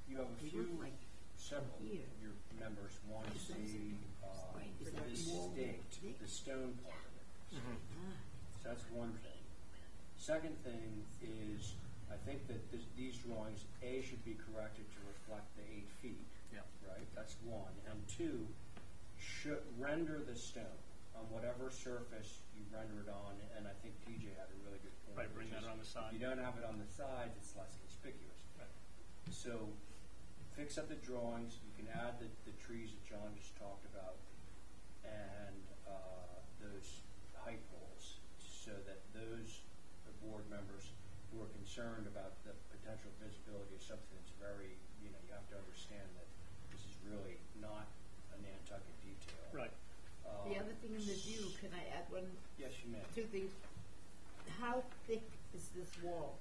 you have a They few, look like several of here. your members want to see Right, is that this wall staked, thick? the stone part of it. Ah, So that's one thing. Second thing is, I think that these drawings, A, should be corrected to reflect the 8 feet. Yeah. Right, that's one. And two, should render the stone on whatever surface you render it on, and I think TJ had a really good point. Right, bring which that is on the side. If you don't have it on the sides, it's less conspicuous. Right. So, fix up the drawings, you can add the trees that John just talked about, and those height poles, so that those board members who are concerned about the potential visibility of something that's very, you have to understand that this is really not a Nantucket detail. Right. The other thing in the view, can I add one, Yes, you may. 2 things? How thick is this wall?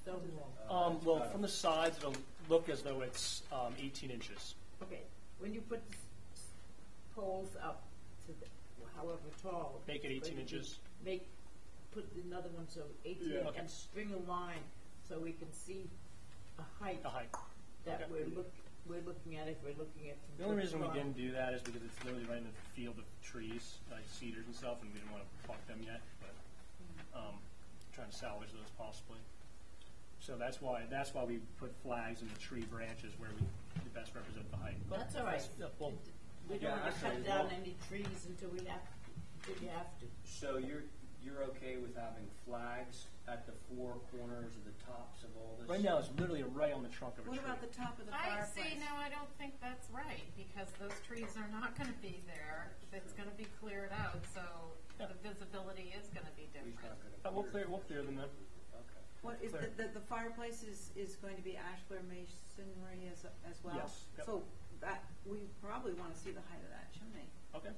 Stone wall? Well, from the sides, it'll look as though it's 18 inches. Okay, when you put the poles up to the, however tall. Make it it's 18 going to be- inches. Put another one, so 18, Yeah. Okay. and string a line, so we can see a height The height. that Okay. we're looking at if we're looking at. The only reason we didn't do that is because it's literally right in the field of trees, like cedars and stuff, and we didn't want to pluck them yet, but trying to salvage those possibly. So that's why we put flags in the tree branches where we best represent the height. But That's all right. yeah, well, We Yeah, don't want to actually, cut down well- any trees until we have to. So you're okay with having flags at the 4 corners of the tops of all this? right now it's literally right on the trunk of a What tree. about the top of the I fireplace? see, no, I don't think that's right, because those trees are not gonna be there. It's gonna be cleared out, so Yeah. the visibility is gonna be He's not different. gonna We'll clear them then. Okay. What is Clear. the fireplace is going to be ashlar masonry as well? Yes, yep. So that, we probably wanna see the height of that chimney, Okay.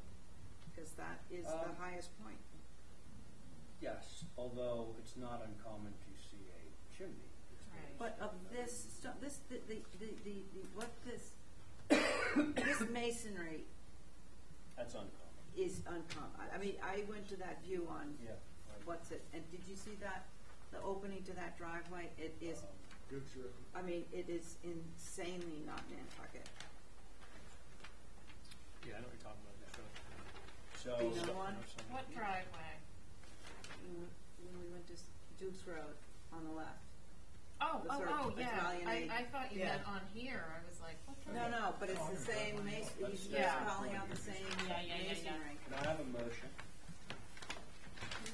because that is the highest point. Yes, although it's not uncommon to see a chimney. Right. But of this, so this, the what this, this masonry That's uncommon. is uncommon. I mean, I went to that view on, Yeah. what's it, and did you see that, the opening to that driveway? It is, Duke's Road. I mean, it is insanely not Nantucket. Yeah, I know what you're talking about. So, Do you know one? What driveway? When we went to Duke's Road on the left. Oh, The sort of yeah, Italian-y. I thought you Yeah. meant on here, I was like, what No, driveway? no, but it's the same he's Yeah. calling out the same Yeah, yeah, yeah. masonry. can I have a motion?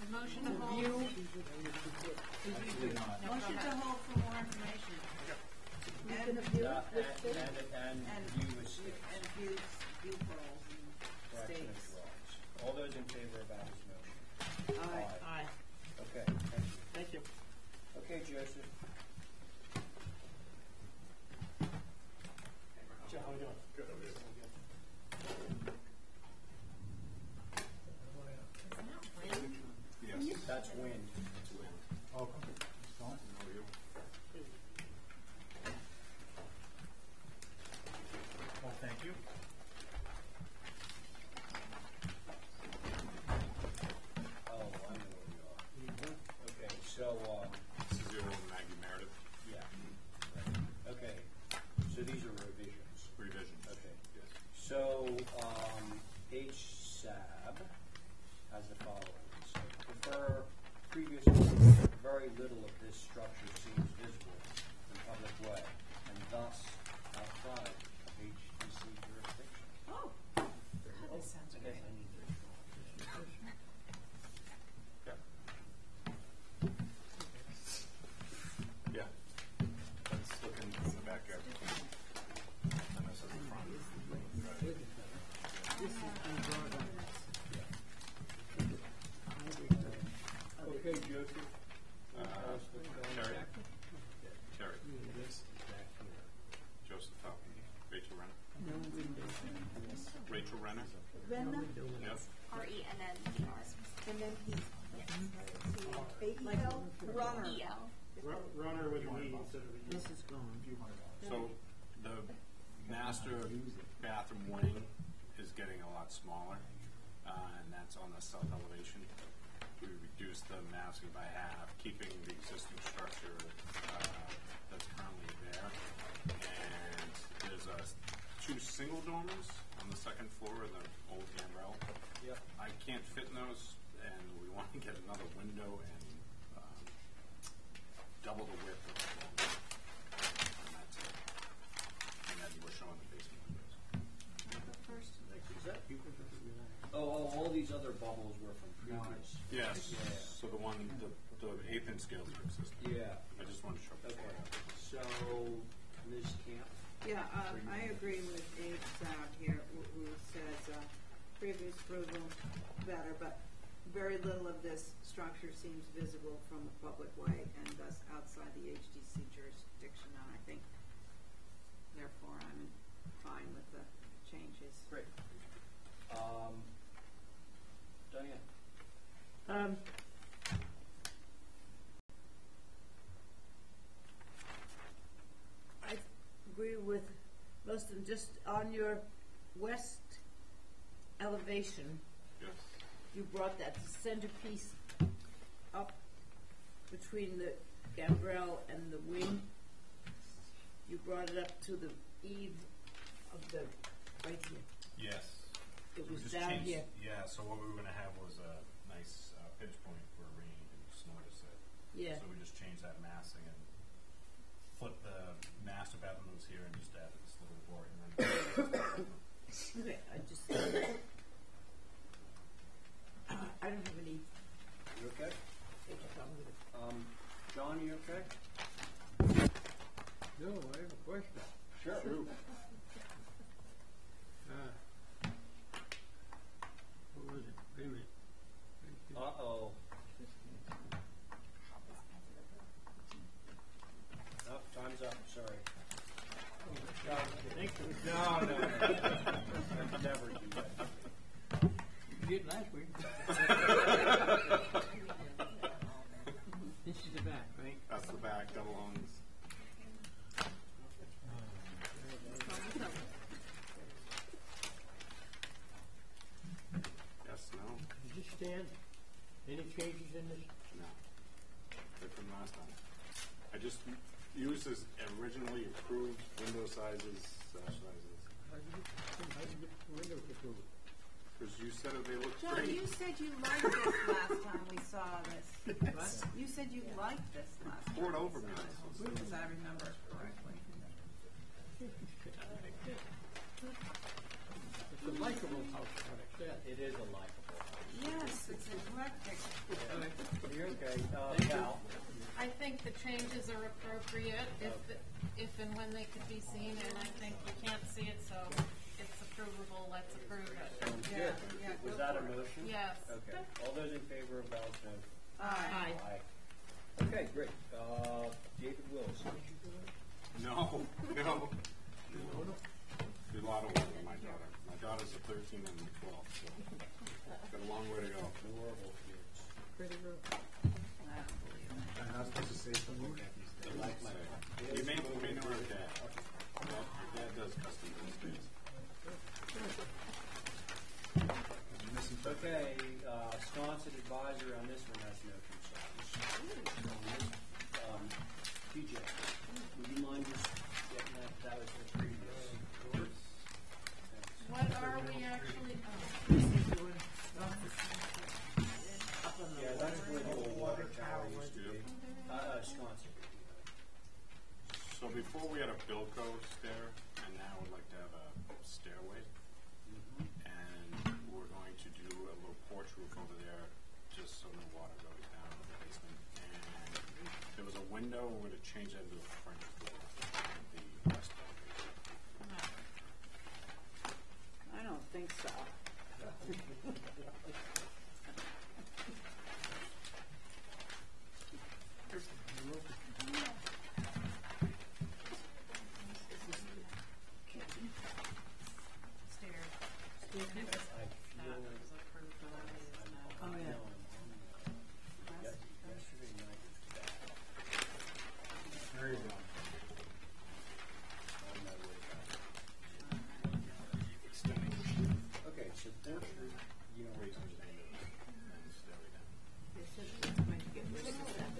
Motion to hold? Actually not. No, Motion go to ahead. hold for more information. You And- can view Uh, with and, stakes? and view with stakes. And view balls and Correction of stakes. drawings. All those in favor of Abby's motion? Aye. Okay, thank you. Thank you. Okay, Joseph. Jeff, how we doing? Good. Yes. That's wind. Oh, okay. Going? Well, thank you. Oh, I know where we are. Okay, so, This is the old Maggie Meredith yeah. Okay, so these are revisions. revisions. Okay. Yes. So, HSAB has the following. So, prefer previous, very little of this structure seems visible in public way, and thus outside of HDC jurisdiction. Oh, God, this sounds I guess great. I need to. Yeah. Let's look in the backyard. And this is the front. Right. This has been brought up. Okay, Joseph. Terry. Terry. Joseph Falcon. Rachel Renner. No windows. Rachel Renner. Renner, Yep. RENNER. and then he. Like A-E-L? runner. EL. Runner with an E instead of a U. This is gone. So the master bathroom wing is getting a lot smaller, and that's on the south elevation. We reduced the massing by half, keeping the existing structure that's currently there. And there's two single dormers on the second floor in the old gambrel. Yep. I can't fit in those, and we want to get another window and double the width of the dormer. And that's it. And then we're showing the basement windows. Is that? Oh, all these other bubbles were from previous. Yes. Yeah. So the one, the eighth inch scales are consistent. Yeah. I just wanted to show that. Okay. So, Ms. Camp. Yeah, I agree with Abe Stout here, who says, previous approval better, but very little of this structure seems visible from a public way and thus outside the HDC jurisdiction, and I think, therefore, I'm fine with the changes. Great. Diane. I agree with most of them. Just on your west elevation, Yes. you brought that centerpiece up between the gambrel and the wing. You brought it up to the eave of the, right here. Yes. It We was just down changed- here. Yeah, so what we were gonna have was a nice pinch point for rain and snow to sit. Yeah. So we just changed that massing and flipped the master bathroom was here and just added this little door and then. Okay, I just, I don't have any You okay? problem with it. John, you okay? No, I have a question. Sure. What was it? Wait a minute. Uh-oh. Oh, time's up, sorry. Thank you. No. Never do that. You did last week. This is the back, right? That's the back, double hungs. Yes, no? Does this stand? Any changes in this? No. They're from last time. I just used as originally approved window sizes, sash sizes. How did you get the windows approved? Because you said they looked John, great. you said you liked this last time we saw this. You said you liked this last time. Poured we over me. saw this, as I remember correctly. It's a likable house, what I said. It is a likable house. Yes, it's eclectic. You're okay. Cal? I think the changes are appropriate if and when they could be seen, and I think we can't see it, so it's approvable, let's approve it. Sounds Yeah, good. yeah, Was go that a for it. motion? Yes. Okay. All those in favor of Val's motion? Aye. Okay, great. David Wills. No. Did a lot of work on my daughter. My daughter's a 13 and a 12, so got a long way to go. Adorable kids. Pretty rude. I'm not supposed to say something. You may know her dad. Her dad does custom things. Okay, sponsored advisor on this one has no concerns. TJ, would you mind just getting that was the previous? What are we actually, Yeah, that's where the old water tower used to be. Sconset. So before we had a Bilko stair, and now we'd like to have a stairway. And we're going to do a little porch roof over there, just so no water goes down in the basement. And there was a window, we're going to change that into a French door at the west elevation. I don't think so. stairs? I feel That was approved already, isn't it? Oh, yeah. Yesterday night was bad. There you go. On my way back. Okay, so Portrait, you know, Raise those windows and stairway down. They said they were going to get rid of that.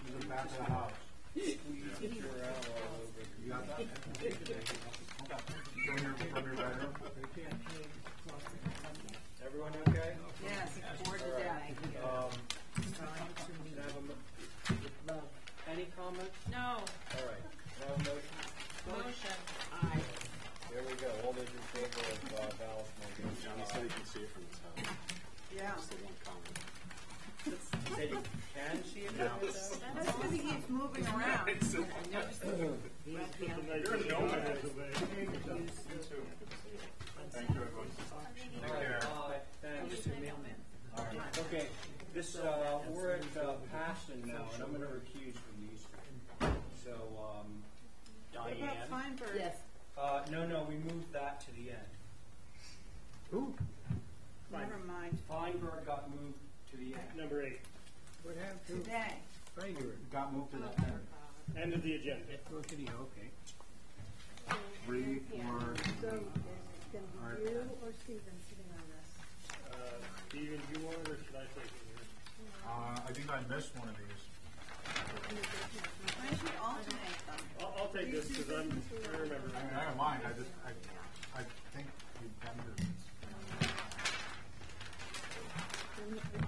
To the back of the house. squeeze your out all over. You got that? Okay. From your bedroom? Everyone okay? Yes, bored to All death. right. Can I have a any comments? No, All right. Can I have a motion? motion. Aye. There we go. All those in favor of Val's motion? Johnny said he can see it from his house. Yeah. That's the one comment. Said you can see it now? That's because he keeps moving around. You're a nomad over there. Thank you, everyone. All right. Thanks. All right. Okay. This we're at Paston now, and I'm going to recuse from these three. So, What about Diane. Feinberg? Yes. No, we moved that to the end. Who? Never mind. Feinberg got moved to the end. Number 8, What happened to Today. Frager? Got moved to that end. end of the agenda. Go to the, okay. 3, 4, So, is it gonna be you or Stephen sitting on this? Steven, do you want it, or should I take it here? I think I missed one of these. Why don't you alternate them? I'll take this, because I remember. I don't mind, I think you've done this.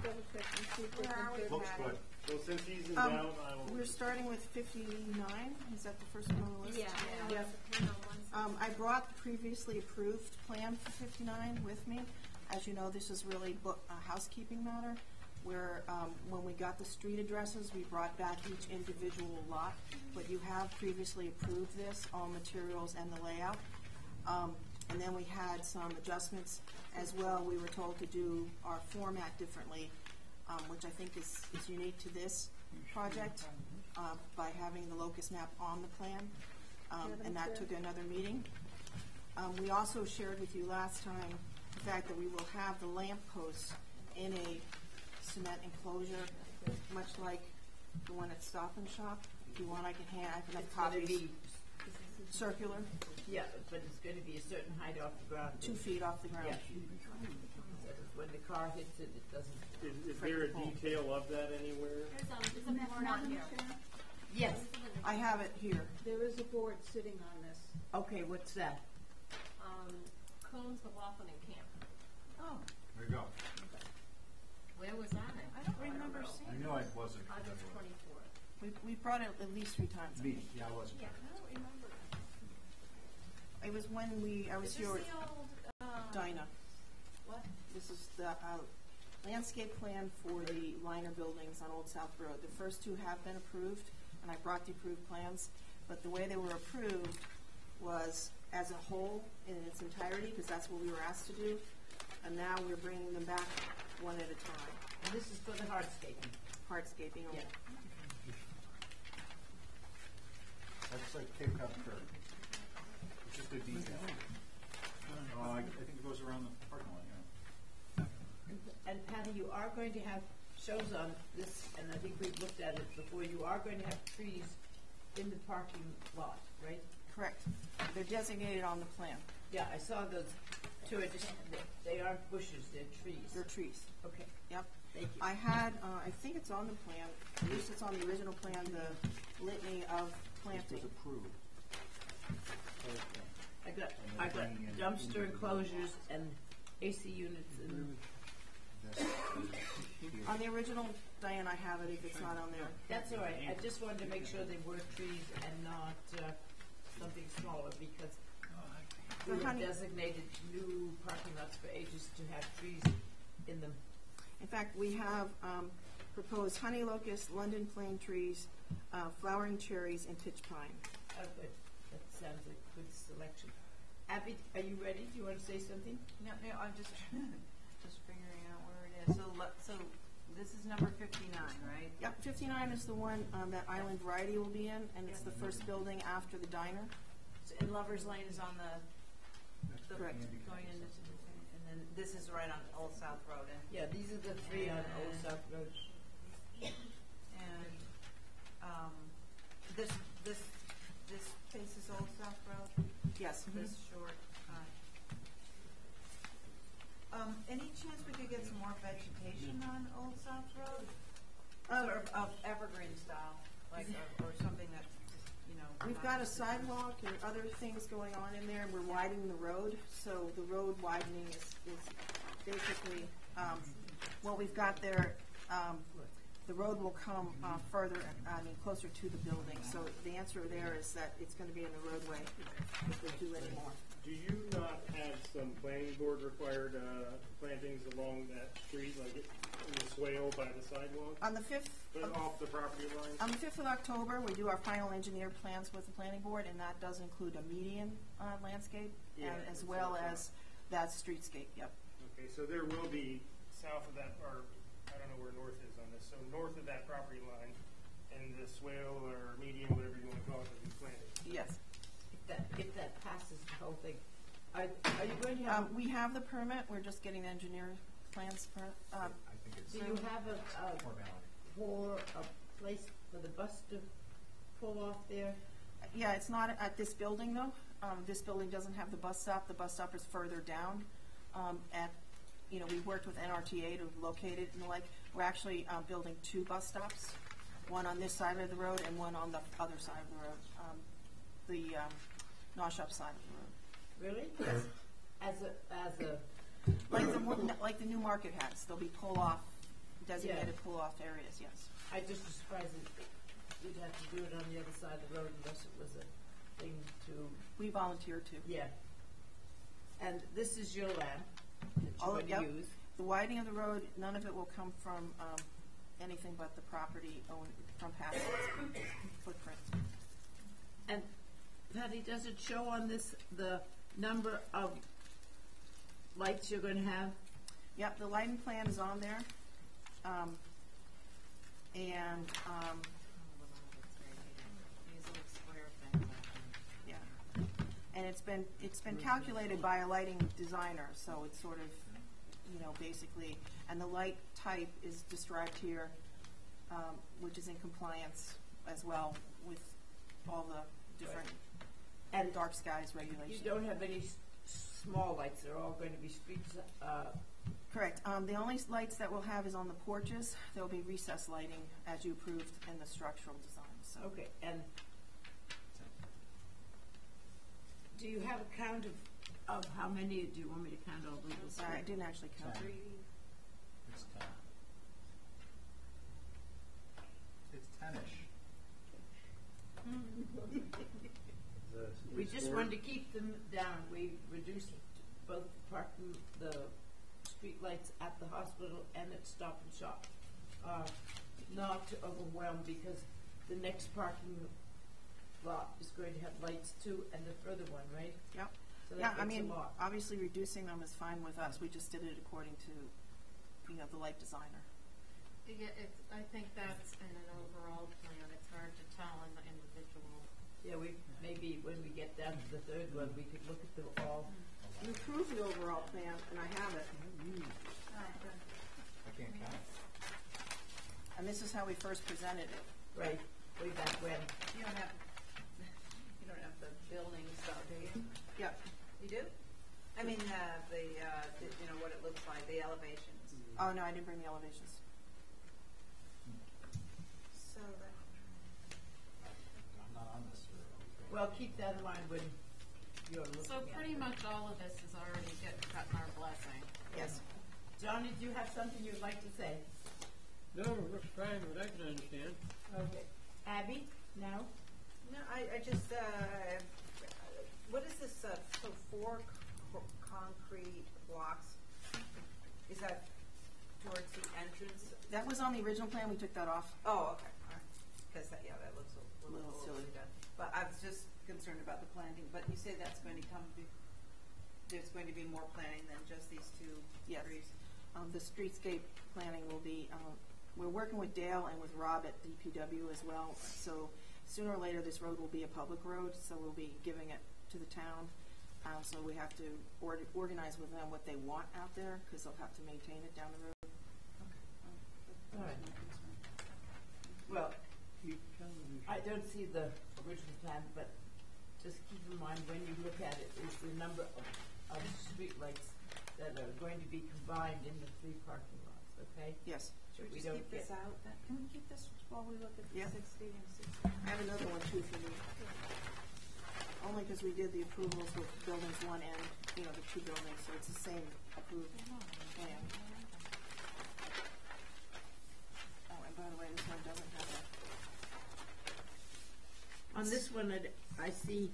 Double check and see if they Where are we, can Looks Patty? good. Well, since he's in Um, doubt, I will. We're starting with 59. Is that the first one on the list? Yeah. I brought the previously approved plan for 59 with me. As you know, this is really a housekeeping matter, where when we got the street addresses, we brought back each individual lot. But you have previously approved this, all materials and the layout. And then we had some adjustments as well. We were told to do our format differently, which I think is unique to this project, by having the locus map on the plan. And that took another meeting. We also shared with you last time the fact that we will have the lamp posts in a cement enclosure, much like the one at Stop and Shop. If you want, I can have It's going to copies. be, Circular, yeah, but it's going to be a certain height off the ground. 2 feet off the ground. Yeah. So that when the car hits it, it doesn't. Is there a detail of that anywhere? There's a board on here. Yes, I have it here. There is a board sitting on this. Okay, what's that? Coombs, McLaughlin, and Camp. Oh, There you go. Where was that? I don't remember I seeing knew I wasn't. August 24th. We brought it at least 3 times. Me, yeah, I wasn't. Yeah, I don't remember. It was when I was Is here this with the old, Dinah. what? This is the landscape plan for the liner buildings on Old South Road. The first two have been approved, and I brought the approved plans, but the way they were approved was as a whole in its entirety, because that's what we were asked to do, and now we're bringing them back one at a time. And this is for the hardscaping. Hardscaping only. Yeah. That's like Cape Cod curve. It's just a detail. I think it goes around the parking lot, yeah. And Patty, you are going to have shows on this, and I think we've looked at it before, you are going to have trees in the parking lot, right? Correct. They're designated on the plan. Yeah, I saw those two, they aren't bushes, they're trees. They're trees. Okay, Yep. thank you. I had, I think it's on the plan, at least it's on the original plan, the litany of planting. This was approved. I got dumpster enclosures and AC units and, On the original, Diane, I have it if it's not on there. that's all right. I just wanted to make sure they were trees and not, something smaller, because we The have honey- designated new parking lots for ages to have trees in them. In fact, we have proposed honey locust, London plane trees, flowering cherries, and pitch pine. Oh, good. That sounds like a good selection. Abby, are you ready? Do you want to say something? No, I'm just figuring out where it is. So this is number 59, right? Yep, 59 is the one that Island Variety will be in, and it's the first building after the diner. So, and Lover's Lane is on the Correct. going into the thing, and then this is right on Old South Road, and Yeah, these are the three on Old South Road. and this faces Old South Road. Yes. This short. Any chance we could get some more vegetation on Old South Road? Sort of evergreen style, like or something that you know. We've got a sidewalk and other things going on in there, and we're widening the road, so the road widening is basically, what we've got there, the road will come further, closer to the building. So the answer there is that it's gonna be in the roadway if we do any more. Do you not have some planning board required plantings along that street, like in the swale by the sidewalk, On the 5th, but off the property line? on the 5th of October, we do our final engineered plans with the planning board, and that does include a median landscape, Yeah, and as that's well what I as that streetscape, yep. Okay, so there will be south of that, or I don't know where north is on this, so north of that property line, in the swale or median, whatever you want to call it, will be planted. Yes. If that passes the whole thing. Are you going to have, We have the permit, we're just getting the engineer plans for, I think it's do you have formality. a place for the bus to pull off there? yeah, it's not at this building though. This building doesn't have the bus stop is further down. We worked with NRTA to locate it and the like. We're actually building two bus stops, one on this side of the road and one on the other side of the road, the Noshop side of the road. Really? As a, Like the new market has, there'll be designated pull-off areas, yes. I just was surprised that you'd have to do it on the other side of the road unless it was a thing to, We volunteer to. yeah. And this is your land that All you're of- going yep. to use. The widening of the road, none of it will come from anything but the property owned from past footprint. And Patty, does it show on this the number of lights you're going to have? Yep, the lighting plan is on there. These little square things. Yeah. And it's been calculated by a lighting designer, so it's sort of, basically, and the light type is described here, which is in compliance as well with all the different And dark skies You regulations. don't have any small lights, they're all going to be streets, Correct. The only lights that we'll have is on the porches. There'll be recessed lighting as you approved in the structural design, so. okay, and do you have a count of how many, do you want me to count all the Sorry, I didn't actually count. 10. It's 10. It's 10-ish. We just wanted to keep them down. We reduced both the streetlights at the hospital and at Stop and Shop. Not to overwhelm, because the next parking lot is going to have lights too, and the further one, right? Yep. So Yeah, that I makes mean, a lot. obviously reducing them is fine with us. We just did it according to, the light designer. Yeah, I think that's in an overall plan, it's hard to tell in the individual. Yeah, maybe when we get down to the third one, we could look at them all. You approved the overall plan, and I have it. I can't count. And this is how we first presented it. Right, way back when. You don't have the buildings though, do you? Yep. You do? I mean, what it looks like, the elevations. Oh, no, I didn't bring the elevations. So that, I'm not on this. Well, keep that in mind when you're looking So at pretty it. much all of this is already gotten our blessing. Yes. Johnny, do you have something you'd like to say? No, it looks fine, what I can understand. Okay. Abby, now? no, I just, what is this, so 4 concrete blocks? Is that towards the entrance? That was on the original plan. We took that off. Oh, okay, all right. Because that looks a Little silly. done. But I was just concerned about the planting, but you say that's going to there's going to be more planting than just these 2 Yes. trees? The streetscape planning will be, we're working with Dale and with Rob at DPW as well. So sooner or later, this road will be a public road, so we'll be giving it to the town. So we have to organize with them what they want out there, because they'll have to maintain it down the road. All right. Well, Keep telling me. I don't see the original plan, but just keep in mind when you look at it, is the number of streetlights that are going to be combined in the 3 parking lots, okay? Yes. Should we We just don't keep this get- out? Can we keep this while we look at the Yeah. 60 and 60? I have another one too for you. Only because we did the approvals with buildings 1 and, the 2 buildings, so it's the same approved plan. Oh, and by the way, this one doesn't have On this one, I see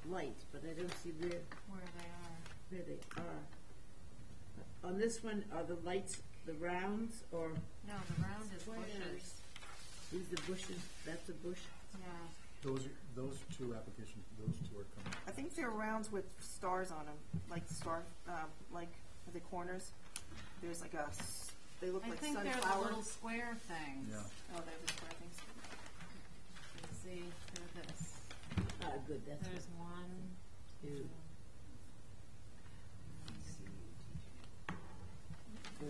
lights, but I don't see Where they are. where they are. On this one, are the lights the rounds, or No, the round is bushes. these the bushes? That's a bush? Yeah. Those 2 applications, those 2 are coming. I think they're rounds with stars on them, like like the corners. There's like they look I like think they're the sunflower. little square things. Yeah. Oh, they're the square things. You see, they're this. Ah, good, that's There's what. 1, 2, 4.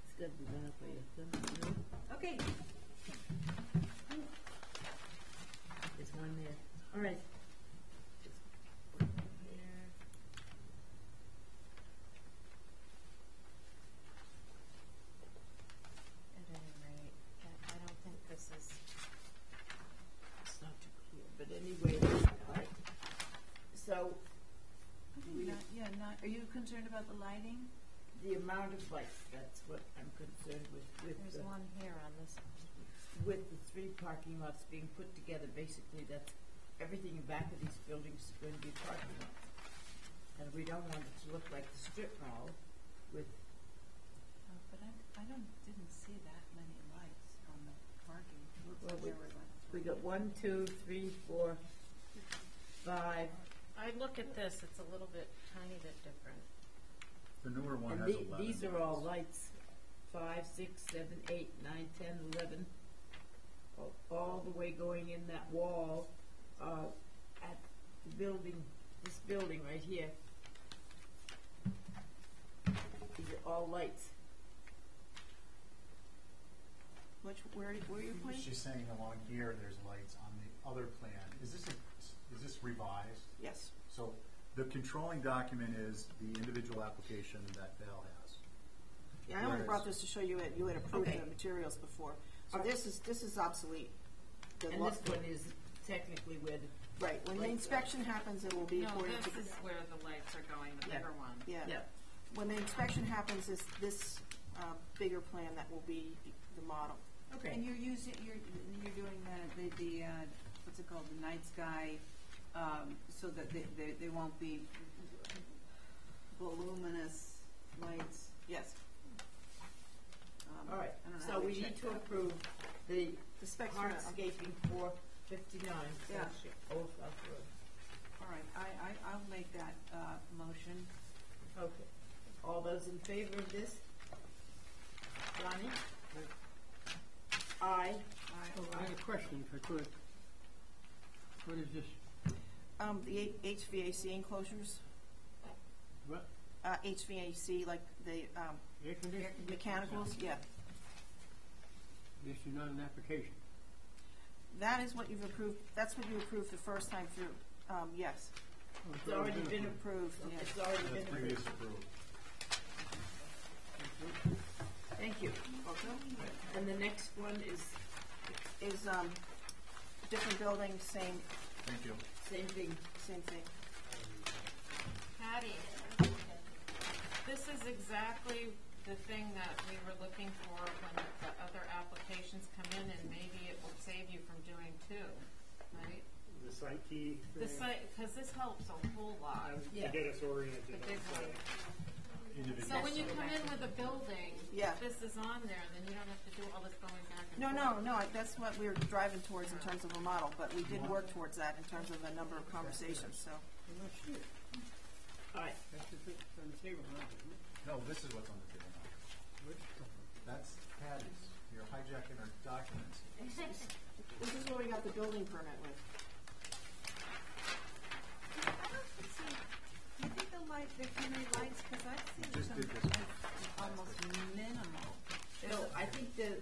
It's got to be done up by your thumb, right? Okay. There's one there. All right. here. At any rate, I don't think this is. It's not too clear, but anyway, all right. So, Are you concerned about the lighting? the amount of lights, that's what I'm concerned with There's the, one here on this one. with the 3 parking lots being put together. Basically, that's everything in back of these buildings is going to be parking lots. And we don't want it to look like the strip mall with, But I didn't see that many lights on the parking. Looks Well, like there were like we got 1, 2, 3, 4, 5. I look at this, it's a little bit, tiny bit different. The newer one And has 11. these are all lights, 5, 6, 7, 8, 9, 10, 11, all the way going in that wall, at the building, this building right here. These are all lights. Where are you pointing? She's saying along here, there's lights on the other plan. Is this revised? Yes. So the controlling document is the individual application that Val has. Yeah, I only Whereas- brought this to show you you had approved Okay. the materials before. So Alright. this is obsolete. The And lo- this one is technically where the, Right, when the Like- inspection happens, it will be No, according to. this is where the lights are going, the Yeah. bigger one. Yeah. yeah. When the inspection happens, this bigger plan that will be the model. Okay. And you're doing the what's it called, the night sky so that they won't be voluminous lights. Yes. All right, I don't know so how we we need check to that. approve the The specs are up. hardscaping for 59 Yeah. Old South Road. All right, I'll make that, motion. Okay. All those in favor of this? Johnny? Aye. Oh, I had a question, if I could. What is this? The HVAC enclosures, What? HVAC, like the, Air conditioning? mechanicals, yeah. This is not an application. That is what you've approved, that's what you approved the first time through, yes. Oh, It's already been Approved, yeah. It's already The been previous approved. approved. Thank you. And the next one is Is, different building, same, Thank you. same thing. same thing. Patty, this is exactly the thing that we were looking for when the other applications come in, and maybe it will save you from doing two, right? The site key The thing, site, because this helps a whole lot. Yeah. to get us oriented. The big on one. site. So when you come in with a building, Yeah. if this is on there, then you don't have to do all this going back and No, forth. no, that's what we were driving towards in terms of a model, but we did work towards that in terms of a number of conversations, so. Well, let's see it. All right. That's just what's on the table now, isn't it? No, this is what's on the table now. Which? That's Patty's. You're hijacking our documents. This is what we got the building permit with. You think the light, the Henry lights, because I've seen Just some did this one. almost minimal. So I think that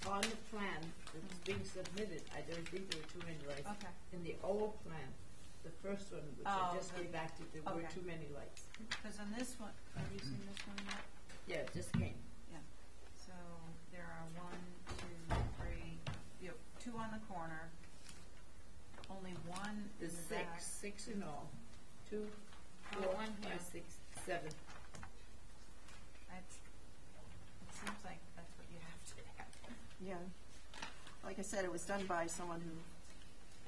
on the plan that's being submitted, I don't think there were too many lights. Okay. In the old plan, the first one, which Oh, I just gave back to you, there were okay. too many lights. Because on this one, have you seen this one yet? Yeah, it just came. Yeah. So there are 1, 2, 3, you have 2 on the corner, only 1 in There's the six, back. 6 in all. 2, Oh, 4, one 5, here. 6, 7. It seems like that's what you have to have. Yeah. Like I said, it was done by someone who,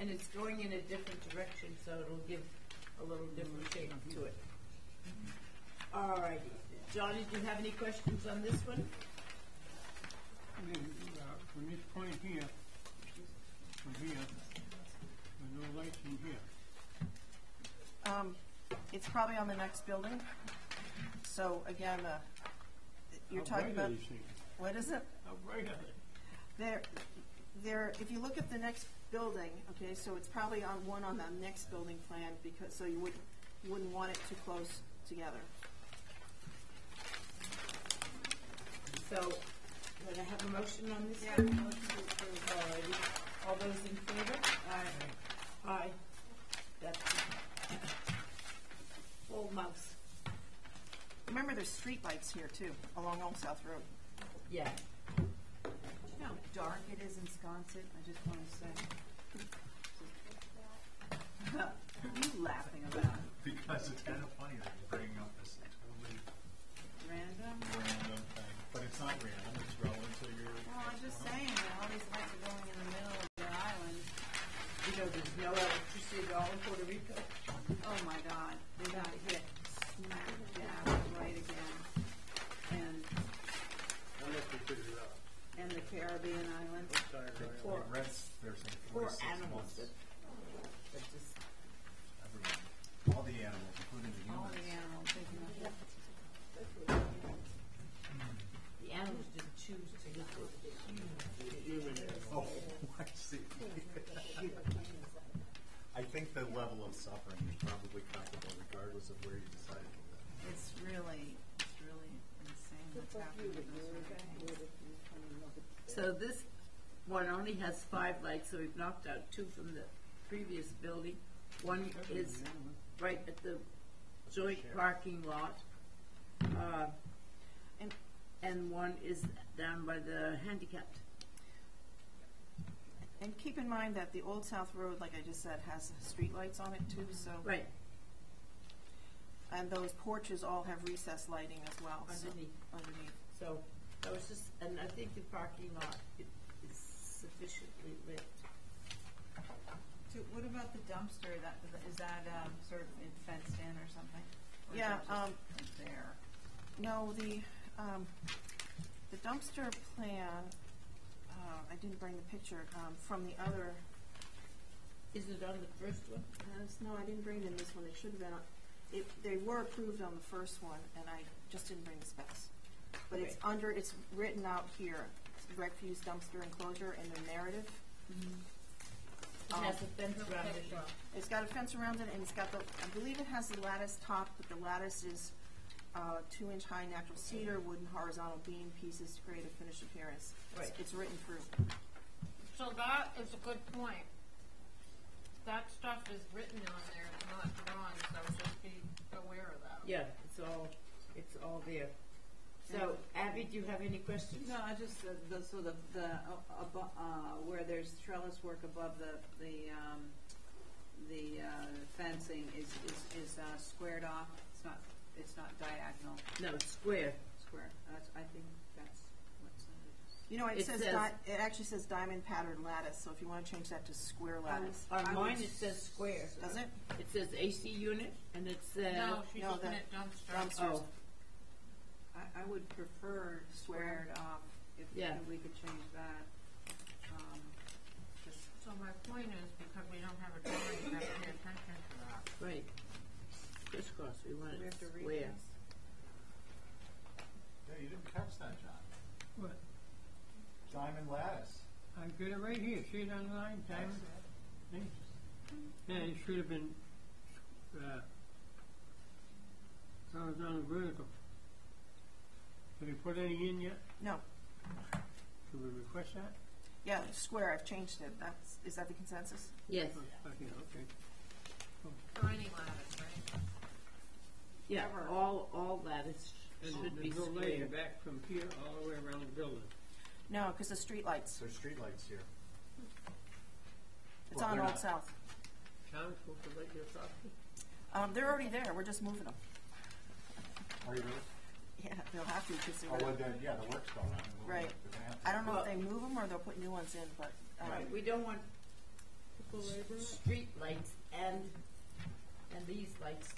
And it's going in a different direction, so it'll give a little different shape to it. All righty. Johnny, do you have any questions on this one? I mean, from this point here, from here, there's no lights in here. it's probably on the next building. So again, you're How talking bright are about, these things? what is it? How bright are they? There, if you look at the next building, okay, so it's probably on one on the next building plan because, so you wouldn't want it too close together. So, would I have a motion on this? Yeah, one? motion to approve. Alrighty. All those in favor? Aye. Aye. That's full mouse. Remember, there's street lights here too, along Old South Road. Yeah. You know how dark it is in Sconset? I just want to say. What are you laughing about? Because it's kind of funny that you're bringing up this totally Random? random thing. But it's not random, it's relevant to your. Well, I'm just saying, all these lights are going in the middle of the island. You know, there's no electricity at all in Puerto Rico. Oh my God, they got hit smack dab right again. And That must be figured out. the Caribbean islands. Sorry, right. Poor- Rents, they're saying 4 Poor to 6 animals months. that just, Everyone. All the animals, including the humans. All the animals, isn't it? the animals didn't choose to live there. Oh, I see. I think the level of suffering is probably comparable regardless of where you decide to live. It's really insane what's happening with those hurricanes. So this one only has 5 lights, so we've knocked out 2 from the previous building. One is right at the joint parking lot, and one is down by the handicapped. And keep in mind that the Old South Road, like I just said, has street lights on it too, so. Right, And those porches all have recessed lighting as well. so- underneath. Underneath. So that was just, and I think the parking lot is sufficiently lit. To What about the dumpster? Is that sort of fenced in or something? Or is Yeah, that just there. No, the dumpster plan, I didn't bring the picture, from the other, Is it on the first one? no, I didn't bring it in this one, it should have been, they were approved on the first one, and I just didn't bring the specs. But it's Okay. it's written out here, refuse dumpster enclosure in the narrative. It has a fence around it. It's got a fence around it, and it's got I believe it has the lattice top, but the lattice is 2-inch high natural cedar, wooden horizontal beam pieces to create a finished appearance. Right. It's written through. So that is a good point. That stuff is written on there, it's not drawn, so just be aware of that. Yeah, it's all there. So, Abby, do you have any questions? No, I just where there's trellis work above the fencing is squared off. It's not diagonal. No, it's square. Square. I think that's what's. You know, it It says, says- it actually says diamond patterned lattice, so if you want to change that to square lattice. On mine, it says square. Does it? It says AC unit, and it says. No, she's no, looking the at dumpster. dumpsters. Oh, I would prefer squared off if Yeah. we could change that. Just So my point is, because we don't have a drawing, you have to pay attention to that. right. Crisscross, we want we it have to read square. this. Yeah, you didn't catch that, John. What? Diamond lattice. I got it right here, see it on the line, diamond? Thanks. Yeah, it should have been, horizontal vertical. Have you put any in yet? No. Should we request that? Yeah, square, I've changed it. Is that the consensus? Yes, Okay. For any lattice, right? yeah, all that is, should be And there's no square. lighting back from here all the way around the building. No, because the street lights. There's streetlights here. It's Well, on they're Old not. South. Town's supposed to light your property? They're already there, we're just moving them. Are you really? Yeah, they'll have to, because Oh, well, then, yeah, the work's going on. Right. They're gonna have to. I don't know if they move them or they'll put new ones in, but, Right, we don't want street lights and these lights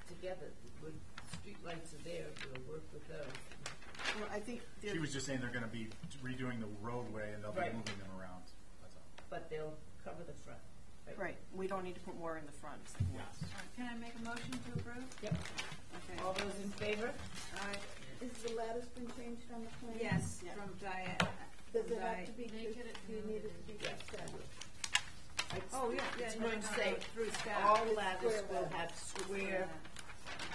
together. When street lights are there, we'll work with those. well, I think She was just saying they're gonna be redoing the roadway and they'll be Right. moving them around. That's all. But they'll cover the front. right, we don't need to put more in the front. Yes. Can I make a motion to approve? Yep. Okay. All those in favor? Is the lattice been changed on the plan? Yes, Yeah. from Diane. Does it have to be, Make it do you need it to be established? Oh, yeah, yeah. It's going to say, through staff. all ladders Square will lattice. have square,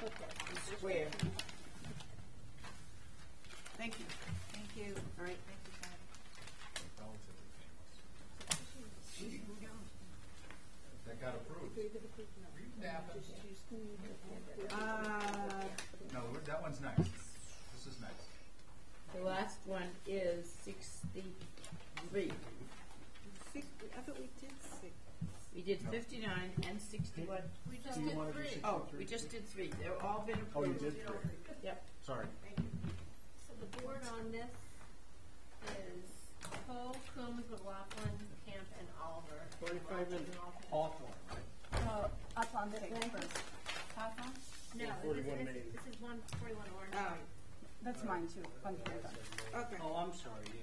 Okay. square. Thank you. Thank you. All right. Thank you, Patty. Relatively painless. That got approved. No, that one's next. This is next. The last one is 63. I thought we did 6. We did 59 and 61. We just you did wanna do 3. Oh, we just did 3. They're all been Oh, you approved. did three. Yep. Sorry. So the board on this is Cole, Coombs, McLaughlin, Camp, and Oliver. 45 minutes. Hawthorne, right? Up on the first. No, this 41 Main. is 141 Orange. Oh. That's mine too. Okay. Oh, I'm sorry, yeah.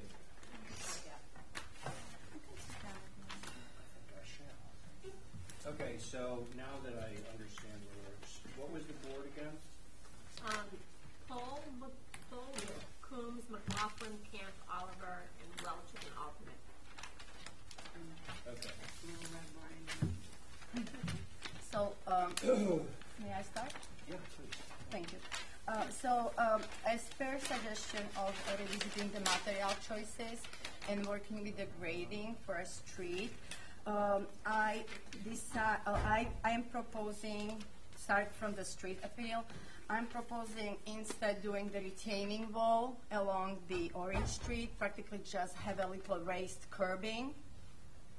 Okay, so now that I understand the words, what was the board again? Cole, Coombs, McLaughlin, Camp, Oliver, and Welch is an alternate. Okay. So, may I start? Yeah, please. Thank you. As per suggestion of revisiting the material choices and working with the grading for a street, I am proposing, start from the street appeal, I'm proposing instead doing the retaining wall along the Orange Street, practically just have a little raised curbing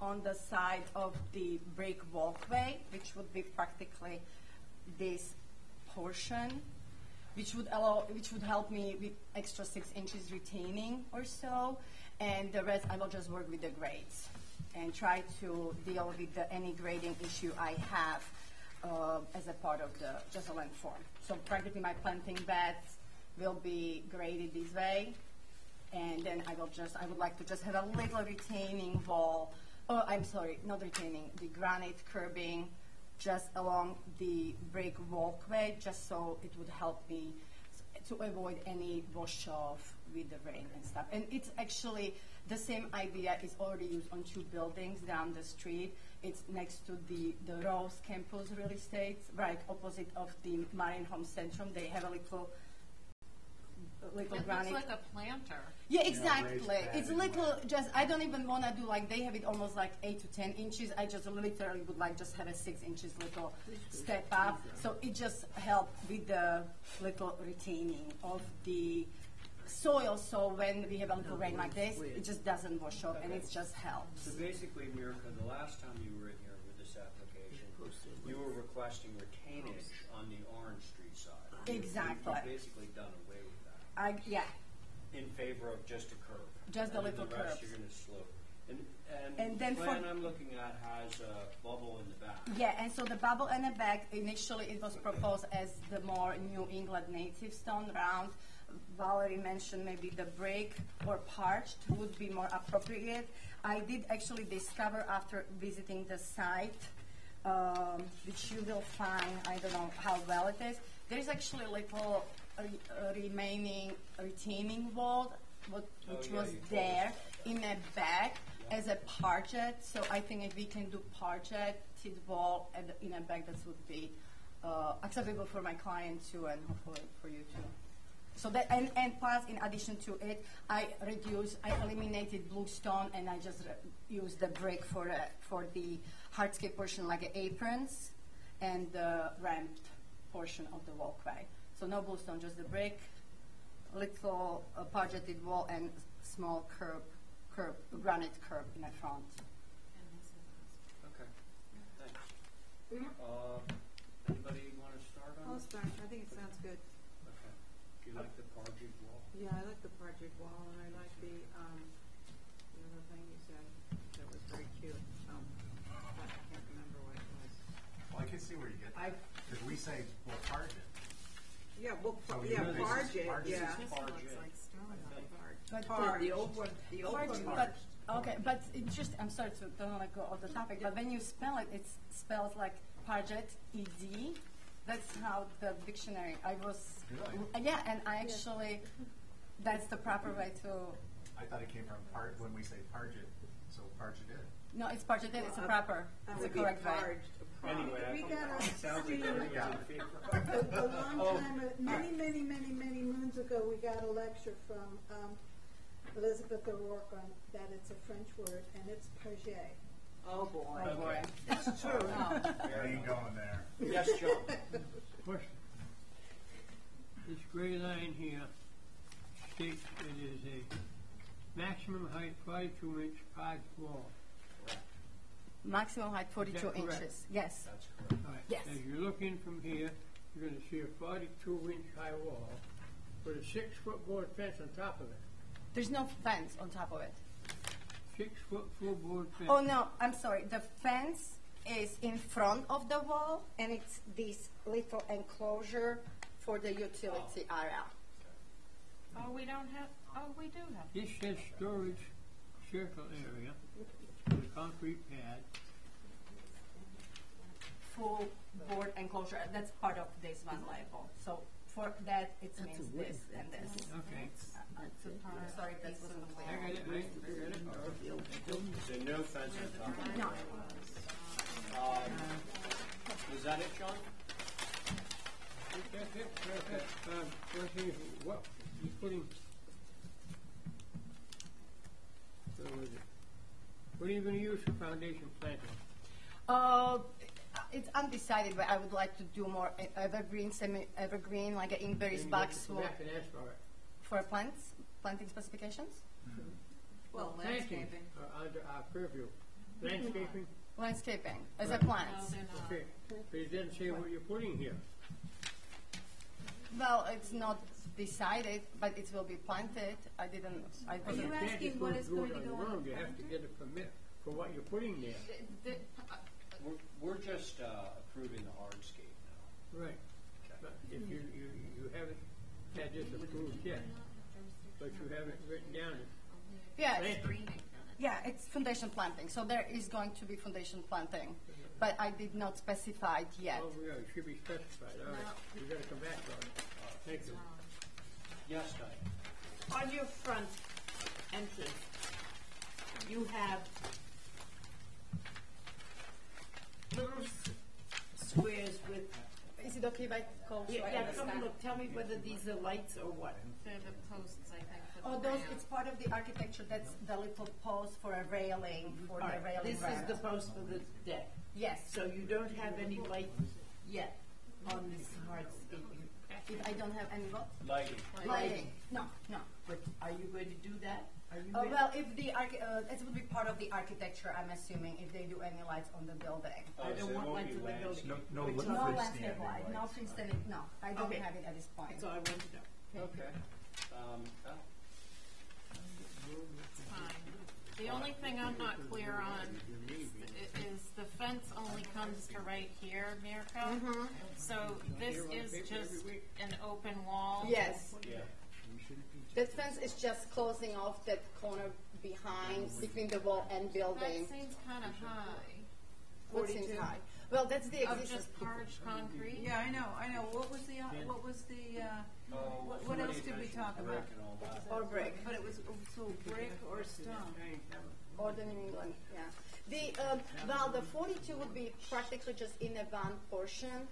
on the side of the brick walkway, which would be practically this portion, which would help me with extra 6 inches retaining or so, and the rest I will just work with the grades. and try to deal with any grading issue I have as a part of the just a land form. So practically my planting beds will be graded this way, and then I would like to just have a little retaining wall. Oh, I'm sorry, not retaining, the granite curbing just along the brick walkway, just so it would help me to avoid any wash off with the rain and stuff. And it's actually the same idea is already used on 2 buildings down the street. It's next to the Rose Campus Real Estate, right opposite of the Marine Home Centrum. They have a little It granite. looks like a planter. Yeah, exactly. raised It's bed. little, just, I don't even want to do like, they have it almost like 8 to 10 inches. I just literally would like just have a 6 inches little step up. So it just helped with the little retaining of the soil. So when we have a little rain like this, it just doesn't wash off and it just helps. So basically, Mirka, the last time you were in here with this application, you were requesting retainage on the Orange Street side. Exactly. You've basically done away with that Yeah, in favor of just a curve. Just a And then little the rest curve. you're going to slope. And then the plan for- I'm looking at has a bubble in the back. yeah, and so the bubble and the back, initially it was proposed as the more New England native stone round. Valerie mentioned maybe the brick or parched would be more appropriate. I did actually discover after visiting the site, which you will find, I don't know how well it is, there's actually a little remaining retaining wall, which yeah, was you told us there about in a bag as a parget. So I think if we can do parget, tin wall, and in a bag, that would be acceptable for my client too, and hopefully for you too. So that, and plus, in addition to it, I eliminated bluestone, and I just used the brick for the hardscape portion, like aprons, and the ramped portion of the walkway. So no bluestone, just the brick, little pargeted wall, and small granite curb in the front. Okay, thanks. Anybody want to start on I'll this? start. I think it sounds good. Okay. Do you like the Parjik wall? Yeah, I like the partridge wall, and I like the other thing you said that was very cute. I can't remember what it was. Well, I can see where you get that, because we say, well, parge it. Yeah, well, So we yeah, know this is barge it, parge it. yeah. This one looks like stone. But Parge. The old one, but okay, but it just, I'm sorry to don't want to go off the topic, but when you spell it, it spells like parget, ed. That's how the dictionary. I was, Really? yeah, and I actually, that's the proper way to. I thought it came from when we say parge it, so parge it in. No, it's parget. It's a proper. That It's a would be correct way. parged. Anyway, We got a sounds like Steve, everybody's Yeah. in favor. a long Oh. time, many moons ago, we got a lecture from Elizabeth O'Rourke on that it's a French word, and it's parget. Oh, boy. Oh boy. It's true. I ain't going there. Yes, John. Question. This gray line here states it is a maximum height 42-inch parged wall. Maximum height 42 Is that correct? inches. Yes. That's correct. All right. Yes. As you look in from here, you're going to see a 42-inch high wall with a 6-foot board fence on top of it. There's no fence on top of it. 6-foot full board fence. Oh no, I'm sorry. The fence is in front of the wall, and it's this little enclosure for the utility area. Oh, we don't have, oh, we do have. This says storage circle area with a concrete pad. Full board enclosure. That's part of this one label. So for that, it means this and this. Okay. Sorry, this wasn't I clear. got it. I got it. So no fence on top. No. Was that it, John? That's it. That's it. One thing is, what you putting? Where was it? What are you going to use for foundation planting? It's undecided, but I would like to do more evergreen, semi-evergreen, like an Ingberry's Then you box come back and ask for it. for planting specifications. Well, Planting landscaping. under our purview. Landscaping. Landscaping as a plant. No, they're not. Okay. But it doesn't say what you're putting here. Well, it's not decided, but it will be planted. I Are wasn't. you can't asking just what go is do going it to on go your on own. the You have to planter? get a permit for what you're putting there. We're just approving the hardscape now. Right. But if you haven't had this approved yet, but you haven't written down it. Yeah, planting. yeah, it's foundation planting, so there is going to be foundation planting, but I did not specify it yet. Oh, yeah, it should be specified, all right. You gotta come back on it. Thank you. Yes, Diane? On your front entrance, you have little squares with, Is it okay if I call? so I yeah, come understand? and look, tell me whether these are lights or what. They're the posts, I think. for Oh, the those, ramp. it's part of the architecture, that's the little post for a railing, for All the right, railing this is ramp. the post for the deck. Yes, So you don't have any light yet on this hardscaping. if I don't have any what? Lighting. Lighting, no, no. But are you going to do that? Are you? Oh, well, if the, it would be part of the architecture, I'm assuming, if they do any lights on the building. Oh, I don't so it want won't lights be on the building. landscape. No, Which no No is- landscape light, no freestanding, no, I don't Okay. have it at this point. That's all I wanted to know. Okay. Al? Fine. The only thing I'm not clear on is the fence only comes to right here, Mirko. So this is just an open wall. Yes, Yeah. that fence is just closing off that corner behind, between the wall and That building. seems kind of high. What seems 42. high? Well, that's the Of existing. just parched concrete. Yeah, I know. What was the, Oh, what else somebody did we mentioned talk brick about? and all that. Or brick, But it was, so brick or stone? or the New England, yeah. The, well, the 42 would be practically just in a one portion.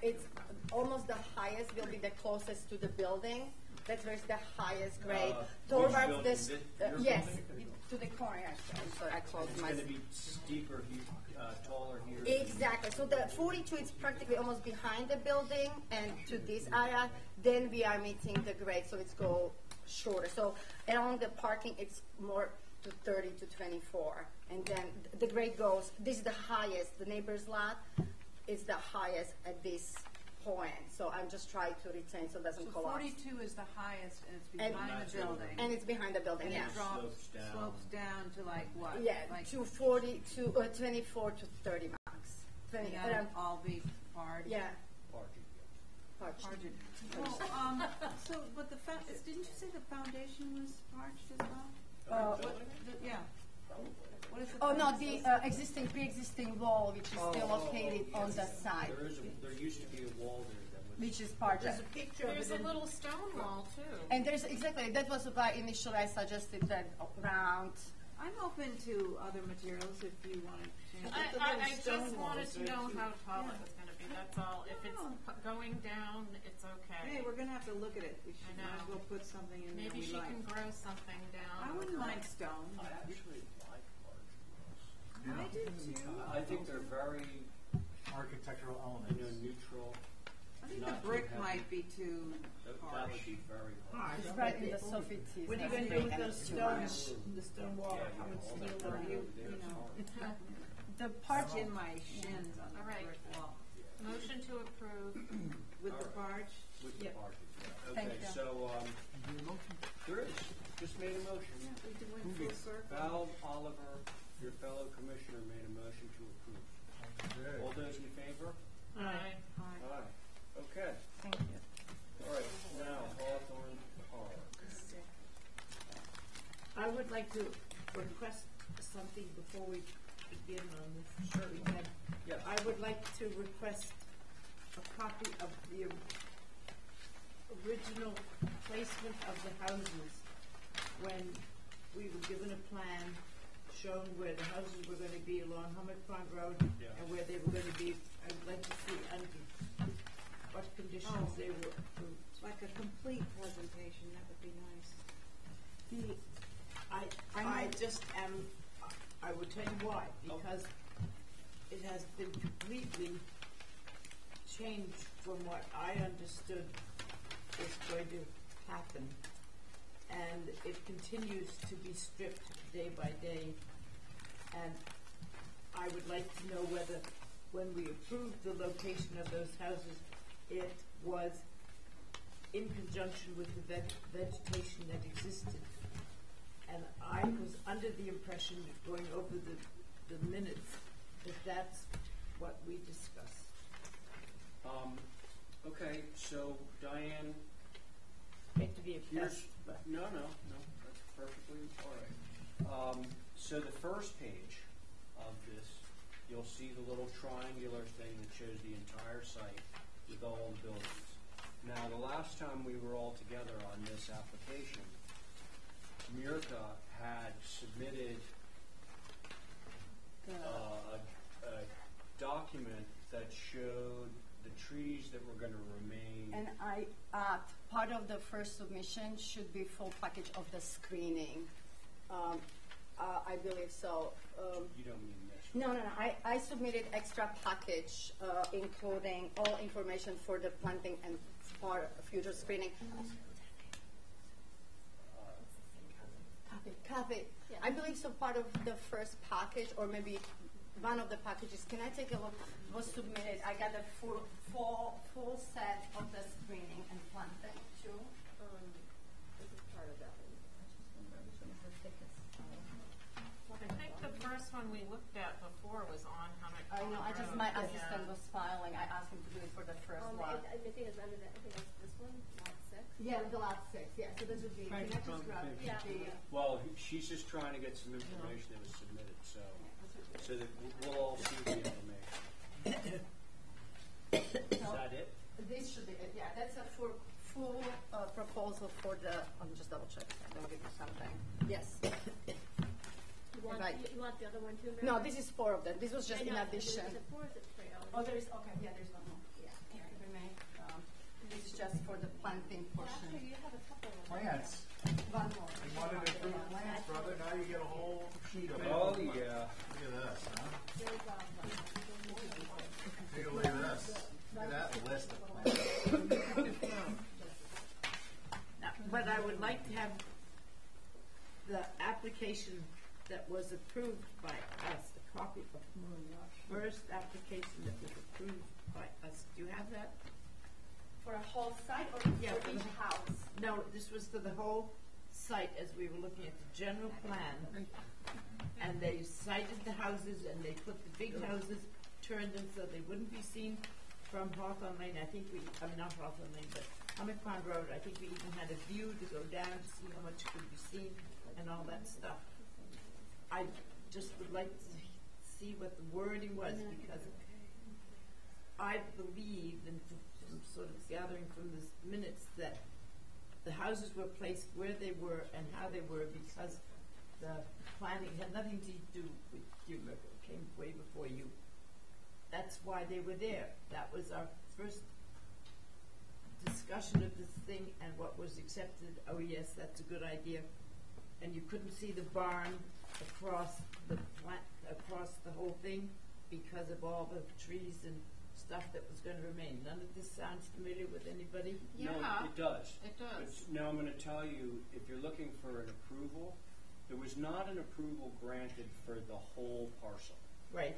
It's almost the highest, will be the closest to the building. That's where it's the highest grade. Which Towards building? this, Your yes, building? to the corner, actually. I'm sorry, I closed It's my. gonna be steeper, taller here. Exactly. So the 42 is practically almost behind the building and to this area. Then we are meeting the grade, so it's go shorter. So along the parking, it's more to 30 to 24, and then the grade goes. This is the highest. The neighbor's lot is the highest at this point. So I'm just trying to retain so it doesn't So collapse. 42 is the highest, and it's And- behind the building. And it's behind the building. And Yeah. it drops, Slopes down. slopes down to like what? Yeah. Like, To 40 to 24 to 30 max. 20 and that'll all be hard? Yeah. Parking. Parched. Hard. Well, so, but didn't you say the foundation was parched as well? Yeah. What is the Oh, no, foundation? the pre-existing wall, which is still located on the side, There used to be a wall there that was. which is part of There's it. a picture of There's it a in. little stone wall too. And there's, exactly, that was why initially I suggested that round. I'm open to other materials if you want to change. it. I just wanted to know how tall Yeah. it was gonna be, that's all. If it's going down, it's okay. Hey, we're gonna have to look at it. We should, I might as know. well put something in there Maybe we she like. can grow something down. I wouldn't mind stone. I actually like large walls. I do too. I think they're very, Architectural you know, elements. neutral. I think Not the too brick heavy. might be too That harsh. would be very hard. It's right in the Sophie teeth. What are you That's gonna do great, with and those it's too stones, much. the stone wall? Yeah, How much all steel that are brick you? over there is hard. The part, It's in my shins on the All right. brick wall. Motion to approve. With the All right. barge? With the Yep. parking, yeah. Thank Okay, you. so, there is, just made a motion. Yeah, we can went full circle. Val Oliver, your fellow commissioner, made a motion to approve. All those in favor? Aye. Aye. Okay, thank you. all right, now Hawthorne Park. I would like to request something before we begin on this. Sure. Yes. I would like to request a copy of the original placement of the houses when we were given a plan showing where the houses were gonna be along Hummock Pond Road Yeah. and where they were gonna be. I'd like to see under what conditions they were approved. Like a complete presentation, that would be nice. I just am, I would tell you why, because it has been completely changed from what I understood is going to happen. And it continues to be stripped day by day. And I would like to know whether, when we approved the location of those houses, it was in conjunction with the vegetation that existed. And I was under the impression, going over the minutes, that that's what we discussed. Okay, so Diane, Hate to be a here's, pest, but no, that's perfectly all right. So the first page of this, you'll see the little triangular thing that shows the entire site with all the buildings. Now, the last time we were all together on this application, Mirka had submitted a document that showed the trees that were going to remain. And part of the first submission should be full package of the screening. I believe so. You don't mean this. No. I submitted extra package, including all information for the planting and for future screening. Copy. Yeah. I believe so. Part of the first package, or maybe one of the packages. Can I take a look? Was submitted. I got a full set of the screening and planting too. This is part of that one. I think the first one we looked at before was on Hammock I know. Road. My Yeah. assistant was filing. I asked him to do it for the first one. I think it's under that. I think it's this one, lot 6. Yeah, the last 6. Yeah, so this would be. Can I just grab Yeah. the? Well, she's just trying to get some information that was submitted, so that we'll all see the information. Is that it? This should be it. Yeah, that's a full proposal for the. I'm just double check. I'm gonna give you something. Yes. Right. You want the other one too, Mary? No, this is 4 of them. This was just in addition. Is it 4 or is it 3? Oh, there is. Okay. Yeah, there's one more. Yeah. Here, if I may. This is just for the planting portion. Actually, you have a couple of Plants. One more. You wanted to approve plants, brother, now you get a whole sheet of them. Oh, yeah. Look at this, huh? There's, Take a look at this. Look at that list of plants. Now, but I would like to have the application that was approved by us, a copy of the first application that was approved by us. Do you have that? For a whole site or Yeah, for each house? No, this was for the whole site as we were looking at the general plan. And they cited the houses and they put the big houses, turned them so they wouldn't be seen from Hawthorne Lane. Not Hawthorne Lane, but Hammock Pond Road. I think we even had a view to go down to see how much could be seen and all that stuff. I just would like to see what the wording was because I believe, and from sort of gathering from the minutes, that the houses were placed where they were and how they were because the planning had nothing to do with you. It came way before you. That's why they were there. That was our first discussion of this thing and what was accepted. Oh yes, that's a good idea. And you couldn't see the barn across across the whole thing because of all the trees and stuff that was going to remain. None of this sounds familiar with anybody? Yeah. No, it does. It does. But now I'm going to tell you, if you're looking for an approval, there was not an approval granted for the whole parcel. Right.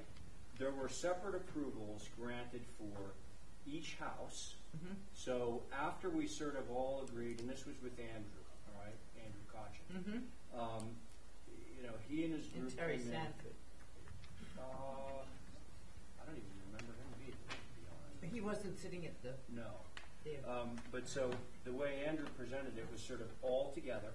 There were separate approvals granted for each house. Mm-hmm. So after we sort of all agreed, and this was with Andrew, all right, Andrew Kotchin. Mm-hmm. He and his group And Terry came in. Sanford. I don't even remember him being there, to be honest. He wasn't sitting at the No. there. But so the way Andrew presented it was sort of all together,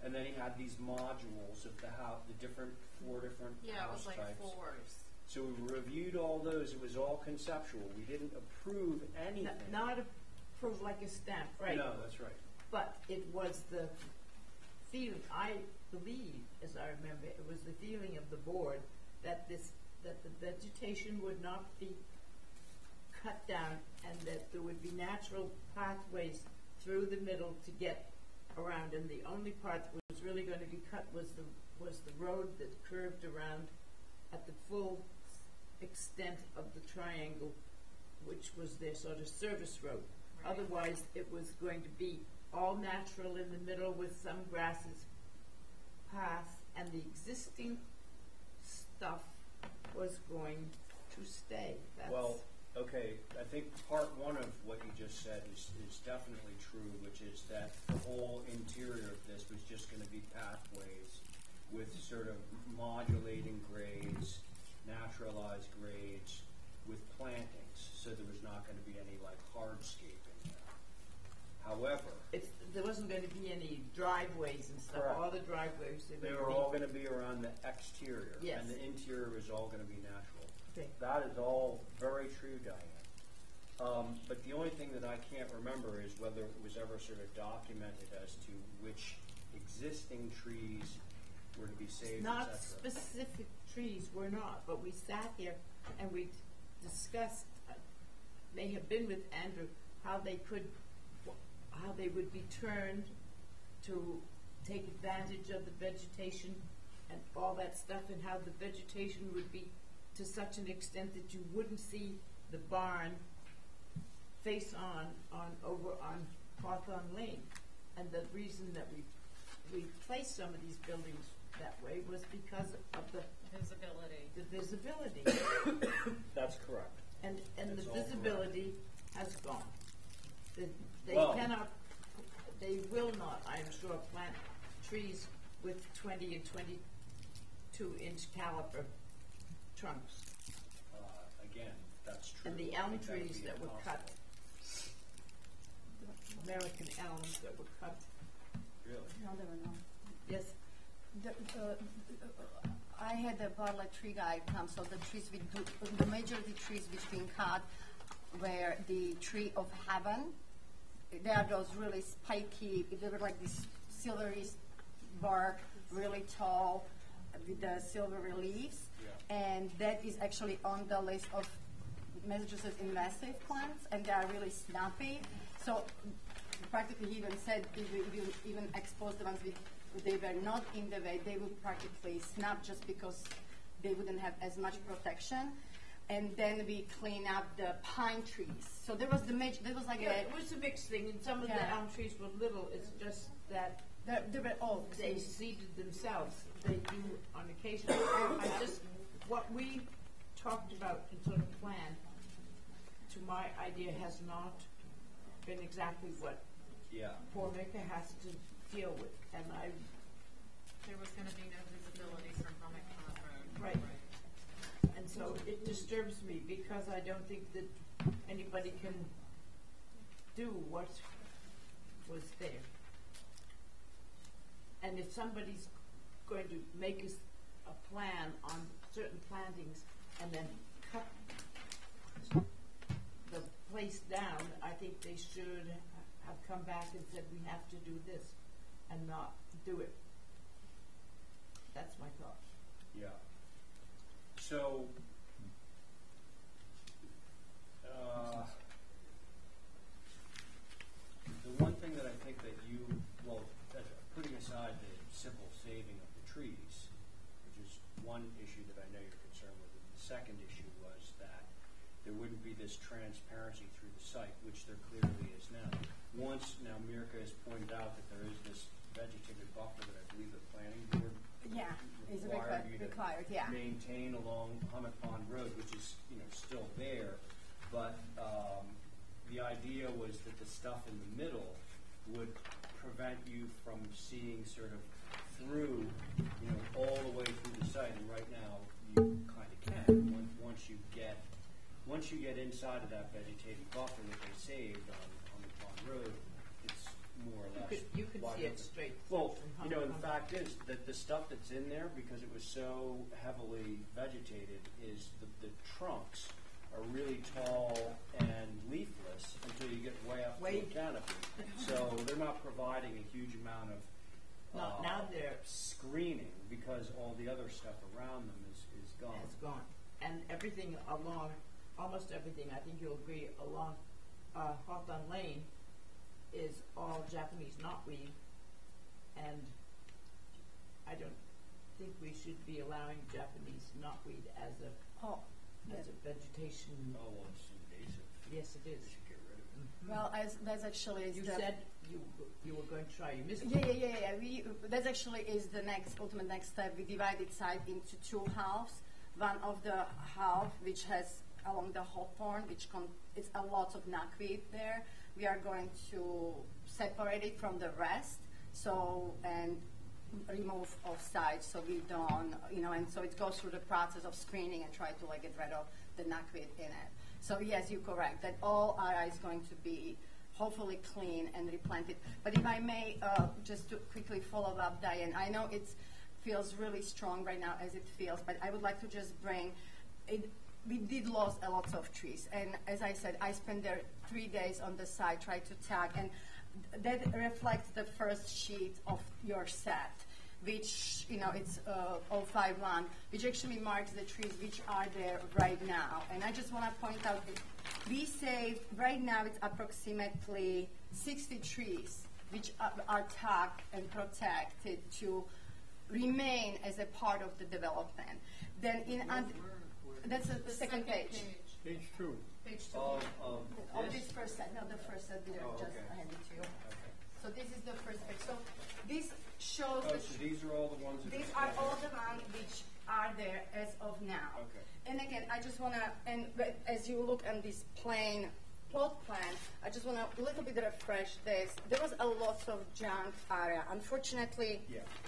and then he had these modules of the house, the different 4 different Yeah, it house was like types. 4s. So we reviewed all those. It was all conceptual. We didn't approve anything. Not approved like a stamp, right? No, that's right. But it was the feeling, I believe, as I remember, it was the feeling of the board that the vegetation would not be cut down and that there would be natural pathways through the middle to get around. And the only part that was really going to be cut was the road that curved around at the full extent of the triangle, which was their sort of service road. Right. Otherwise, it was going to be all natural in the middle with some grasses pass, and the existing stuff was going to stay. Well, okay, I think part 1 of what you just said is definitely true, which is that the whole interior of this was just going to be pathways with sort of modulating grades, naturalized grades, with plantings, so there was not going to be any like hardscaping there. However, There wasn't going to be any driveways and stuff. Correct. All the driveways. they were all going to be around the exterior, Yes. and the interior is all going to be natural. Okay. That is all very true, Diane. But the only thing that I can't remember is whether it was ever sort of documented as to which existing trees were to be saved, Not et cetera. specific trees were not, but we sat here and we discussed, may have been with Andrew, how they would be turned to take advantage of the vegetation and all that stuff, and how the vegetation would be to such an extent that you wouldn't see the barn face over on Hawthorne Lane. And the reason that we placed some of these buildings that way was because of the visibility. That's correct. And the That's all correct. visibility has gone. They Well- cannot, they will not, I'm sure, plant trees with 20 and 22-inch caliper trunks. Again, that's true. And the I elm think that would trees be that were cut, impossible. American elms that were cut. Really? No, there were no. Yes, I had a barley tree guy come, so the majority trees which been cut were the tree of heaven. They are those really spiky, they were like this silvery bark, really tall, with the silvery leaves. Yeah. And that is actually on the list of Massachusetts invasive plants, and they are really snappy. So practically he even said if we even expose the ones they were not in the way, they would practically snap just because they wouldn't have as much protection. And then we clean up the pine trees. So there was like yeah, it was a mixed thing, and some of the Yeah. elm trees were little, it's just that they were all they seeded themselves. They do on occasion. What we talked about and sort of planned, to my idea, has not been exactly what Yeah. poor Mecca has to deal with. And There was gonna be no visibility from Hummock Pond Road. right. And so it disturbs me because I don't think that anybody can do what was there. And if somebody's going to make us a plan on certain plantings and then cut the place down, I think they should have come back and said, we have to do this and not do it. That's my thought. Yeah. So, the one thing that I think that putting aside the simple saving of the trees, which is one issue that I know you're concerned with, and the second issue was that there wouldn't be this transparency through the site, which there clearly is now. Now Mirka has pointed out that there is this vegetative buffer that I believe the planning board is required you to required, yeah. maintain along Hummock Pond Road, which is, still there. But the idea was that the stuff in the middle would prevent you from seeing sort of through, all the way through the site. And right now, you kind of can. Once you get inside of that vegetative buffer that they saved on Hummock Pond Road, it's more or less. You could wide see it open. straight. Well, from the Hummock Pond. fact is that the stuff that's in there, because it was so heavily vegetated, is the trunks are really tall and leafless until you get way up to the canopy. So they're not providing a huge amount of Now they're screening because all the other stuff around them is gone. It's gone. And everything along, almost everything, I think you'll agree, along Hawthorne Lane is all Japanese knotweed. And I don't think we should be allowing Japanese knotweed as a vegetation. Oh, well, it's invasive. Yes, it is. We should get rid of it. Well, that's actually You said you were going to try. You missed it. Yeah. That actually is the ultimate next step. We divided site into two halves. One of the half which has along the Hawthorne, it's a lot of knotweed there. We are going to separate it from the rest. So, and remove off-site, so we don't, and so it goes through the process of screening and try to like get rid of the knackwit in it. So yes, you're correct, that all area is going to be hopefully clean and replanted. But if I may, just to quickly follow up, Diane, I know it feels really strong right now as it feels, but I would like to just bring it. We did lose a lot of trees, and as I said, I spent there 3 days on the site, tried to tag, and that reflects the first sheet of your set, which, it's 051, which actually marks the trees which are there right now. And I just want to point out that we saved, right now it's approximately 60 trees which are tagged and protected to remain as a part of the development. Then that's the second page. Page 2. Page 2. Of this first set, no, the first set we just handed to you. So this is the first page. So this shows. So these are all the ones. These are all the ones which are there as of now. Okay. And again, I just want to, and as you look at this plain plot plan, I just want to a little bit refresh this. There was a lot of junk area. Unfortunately,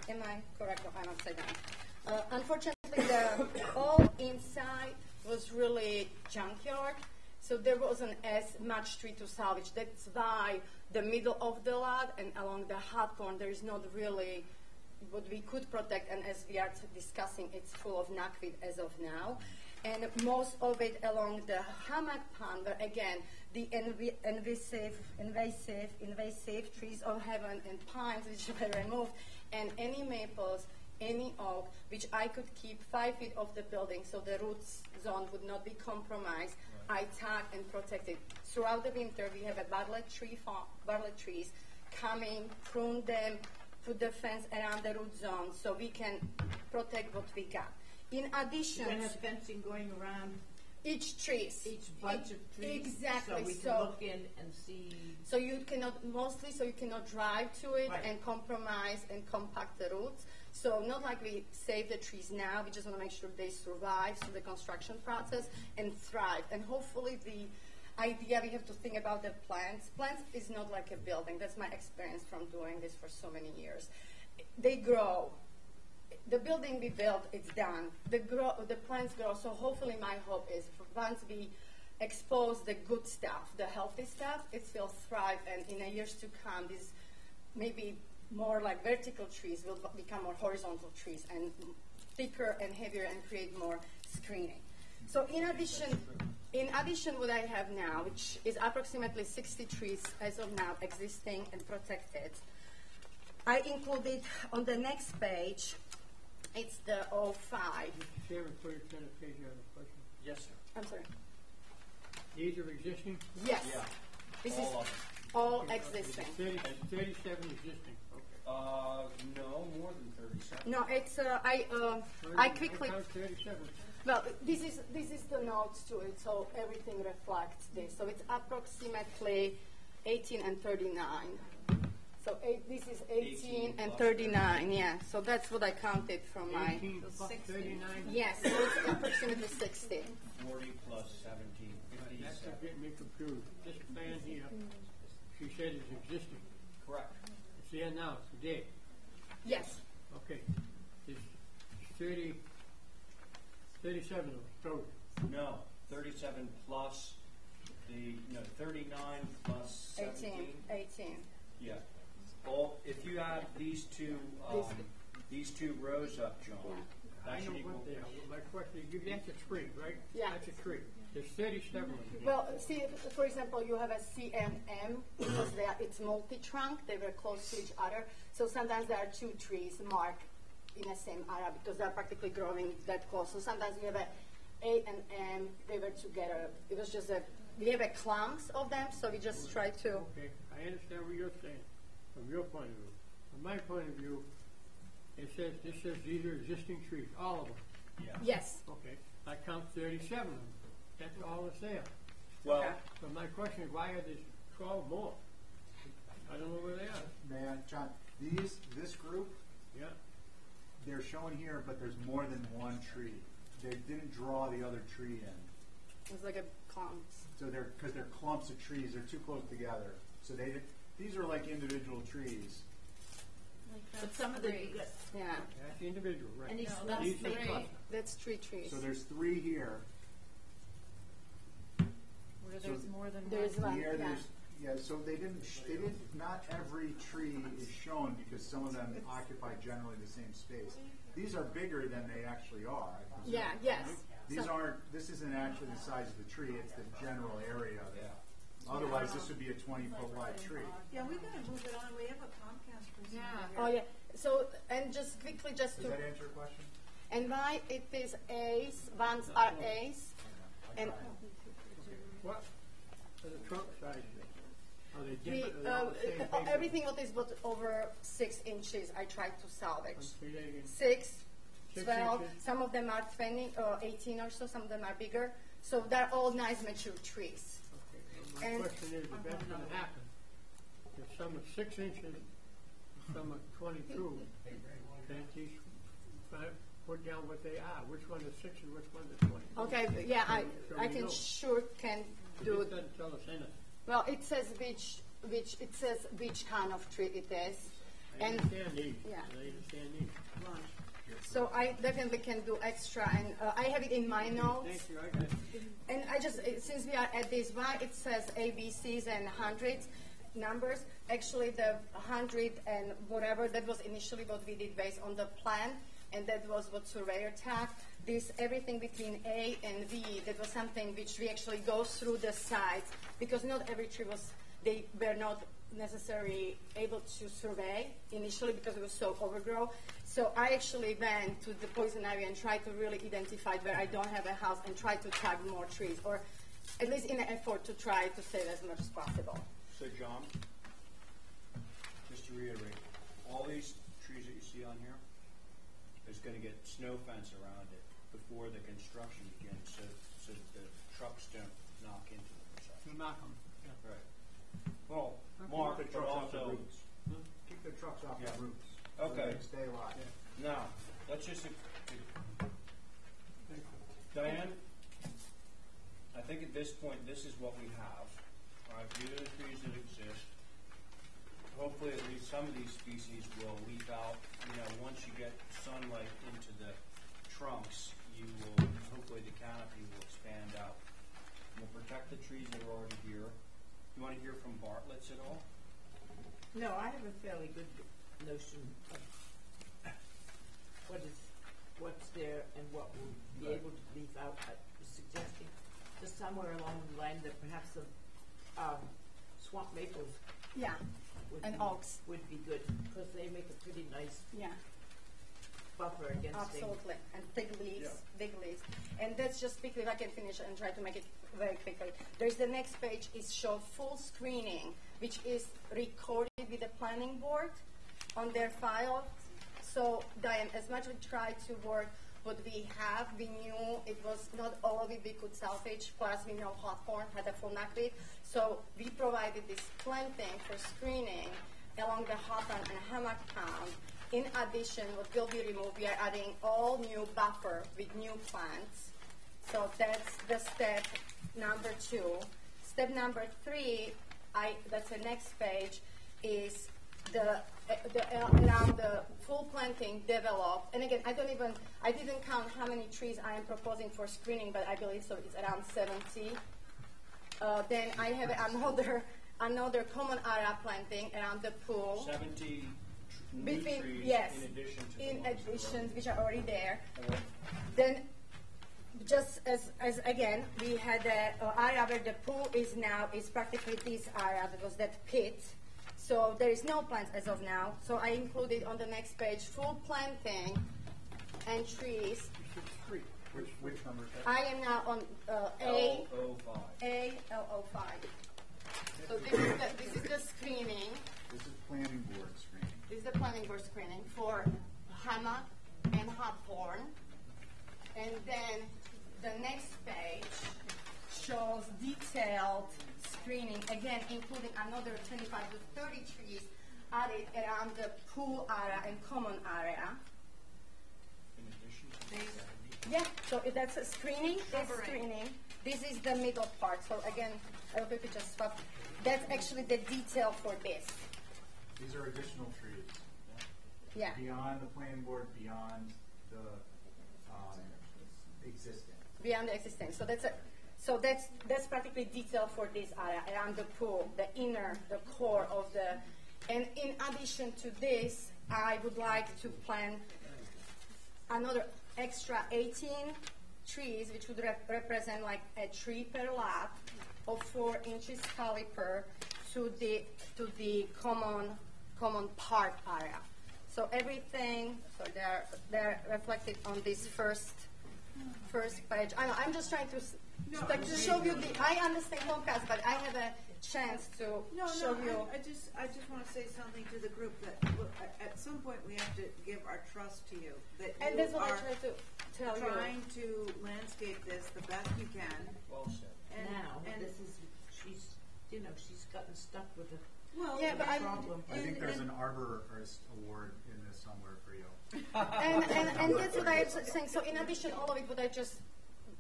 am I correct? I'm upside down. Unfortunately, the all inside was really junkyard, so there wasn't as much tree to salvage. That's why the middle of the lot and along the hot corner, there is not really what we could protect, and as we are discussing, it's full of knackwit as of now. And most of it along the hammock pond, where again, the invasive trees of heaven and pines which were removed, and any maples, any oak, which I could keep 5 feet off the building so the root zone would not be compromised. I tag and protect it. Throughout the winter, we have a bartlett trees coming, prune them, put the fence around the root zone so we can protect what we got. In addition, you have fencing going around each trees, each bunch of trees, exactly. So we can look in and see. So you cannot drive to it and compromise and compact the roots. So not like we save the trees now, we just want to make sure they survive through the construction process and thrive. And hopefully the idea we have to think about the plants. Plants is not like a building. That's my experience from doing this for so many years. They grow. The building we built, it's done. The plants grow. So hopefully my hope is once we expose the good stuff, the healthy stuff, it will thrive. And in the years to come, these maybe more like vertical trees will become more horizontal trees and thicker and heavier and create more screening. So in addition, what I have now, which is approximately 60 trees as of now existing and protected, I included on the next page, it's the 05. Chairman, before you turn the page, I have a question. Yes, sir. I'm sorry. These are existing? Yes. Yeah. This all is of them. all Okay, existing. 37 existing. No, more than 37. No, it's I quickly. I count 37. Well, this is the notes to it, so everything reflects this. So it's approximately 18 and 39. So this is 18 and 39. Yeah. So that's what I counted from my. 18 plus 39? Yes. So it's approximately 60. 40 plus 17, That's 57. what getting me confused. This plan here, she said is existing. Correct. It's there now, today. Yes. Okay. There's 37 of them total. No, 37 plus 39 plus 17. 18. Yeah. If you add these two rows up, John, I that know should equal. what they are. My question is, that's a tree, right? Yeah. That's a tree. There's 37 of them. Well, see, for example, you have a C and M because it's multi-trunk. They were close to each other. So sometimes there are two trees marked in the same area because they're practically growing that close. So sometimes we have A and M. They were together. It was just we have clumps of them. So we just try to. Okay, I understand what you're saying from your point of view. From my point of view, this says these are existing trees, all of them. Yeah. Yes. Okay, I count 37 of them. That's all that's there. Well, Okay. So my question is, why are there 12 more? I don't know where they are. Man, John, this group, Yeah. they're shown here, but there's more than one tree. They didn't draw the other tree in. It's like a clumps. So because they're clumps of trees, they're too close together. So these are like individual trees. Like But that's some of the, three. Yeah, That's individual, right? and these, No, that's that's big three. cluster. that's 3 trees. So there's 3 here. Where there's more than There's one. one, Here, yeah. so they didn't, not every tree is shown because some of them occupy generally the same space. These are bigger than they actually are, I presume. Yeah, yes. These So- aren't, this isn't actually the size of the tree, it's the general area of it. Otherwise, this would be a 20-foot wide tree. Yeah, we gotta move it on, we have a Comcast person. Yeah. Oh, yeah. So, and just quickly, just Does to, that answer your question? and why it is A's, ones are A's, and What are the trunk sizes? Are they the, different? Are they all the same big? everything what is but over 6 inches, I tried to salvage. Say that again. 6, 6 12, inches. some of them are 20 or 18 or so, some of them are bigger. So they're all nice mature trees. My And- question is, if that's gonna happen, if some are 6 inches, some are 22, can't these put down what they are? Which one is 6 and which one is 20? Okay, yeah, So I we can know. sure can do This it. doesn't tell us anything. Well, it says it says which kind of tree it is. I And understand these. yeah. I understand these. so I definitely can do extra, and I have it in my notes. Thank you, I got it. And I just, since we are at this, why it says ABCs and hundreds numbers, actually the 100 and whatever, that was initially what we did based on the plan, and that was what surveyor tagged. This, everything between A and V, that was something which we actually go through the sites, because not every tree was, they were not necessarily able to survey initially because it was so overgrown. So I actually went to the poison ivy and tried to really identify where I don't have a house and try to tag more trees, or at least in an effort to try to save as much as possible. So John, just to reiterate, all these trees that you see on here, there's gonna get snow fence around it before the construction begins, so that the trucks don't knock into them or something. You knock them. Right. Well, Mark, Keep the but trucks off the also, roots. Keep the trucks off Yeah. the roots. Okay. So they stay alive. now, let's just, Diane, I think at this point, this is what we have. All right, these are the trees that exist. Hopefully, at least some of these species will leaf out. You know, once you get sunlight into the trunks, you will, hopefully the canopy will expand out. We'll protect the trees that are already here. You want to hear from Bartlett's at all? No, I have a fairly good notion of what's there and what will be able to leave out. I was suggesting just somewhere along the line that perhaps the swamp maples Yeah, would and be, oaks. would be good because they make a pretty nice Yeah. buffer against things. Absolutely, and big leaves, big leaves. And that's just quickly, if I can finish and try to make it very quickly. There's the next page is show full screening, which is recorded with the planning board on their file. So Diane, as much we tried to work what we have, we knew it was not all of it we could salvage, plus we know Hawthorne had a full knotweed. So we provided this planting for screening along the Hawthorne and Hammock Pound. In addition, what will be removed, we are adding all new buffer with new plants. So that's the step number 2. Step number 3, that's the next page, is around the full planting developed. And again, I didn't count how many trees I am proposing for screening, but I believe so it's around 70. Then I have another common area planting around the pool. 70 new trees Yes, in addition to the in ones that are addition, already- which are already there. Okay. Then, just as again, we had the area where the pool is now is practically this area because that pit. So there is no plants as of now. So I included on the next page full planting and trees. Which number is that? I am now on L05. AL05. So this is the screening. This is planning board screening. This is the planning board screening for Hammock and Hawthorne. And then the next page shows detailed screening, again, including another 25 to 30 trees added around the pool area and common area. In addition to the 70. Yeah, so that's a screening, that's Covering. screening. This is the middle part. So again, I hope you could just stop. That's actually the detail for this. These are additional trees. Yeah. Beyond the planning board, beyond the existing. Beyond the existing. So that's practically detail for this area around the pool, the inner, the core of the. And in addition to this, I would like to plant another extra 18 trees, which would represent like a tree per lot of 4 inches caliper to the common park area. So everything, so they're reflected on this first page. I know, I'm just trying to to show you I understand Comcast, but I have a chance to show you. I just want to say something to the group that look, at some point we have to give our trust to you that And you that's what I are try to tell you. trying to landscape this the best you can. Well said. And This is, she's gotten stuck with the well, Yeah, but problem. I think there's an arborist award in this somewhere for you. And that's what I was saying. So in addition, all of it, what I just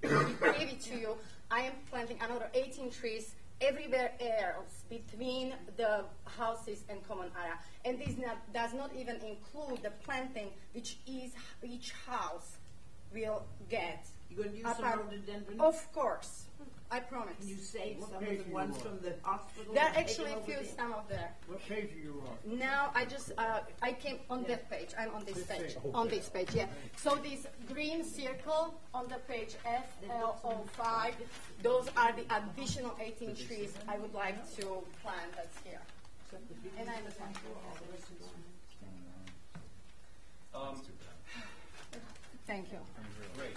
gave it to you, I am planting another 18 trees everywhere else between the houses and common area. And this does not even include the planting which each house will get. You're going to use some apart- rhododendron? Of course. I promise. Can you save What some page of the you ones on? from the hospital? There are and take actually them a over few, there? some of there. What page are you on? Now I just I came on that page. I'm on this page. On this page, yeah. So this green circle on the page FL05, those are the additional 18 trees I would like to plant. That's here. And I understand. Thank you. Great.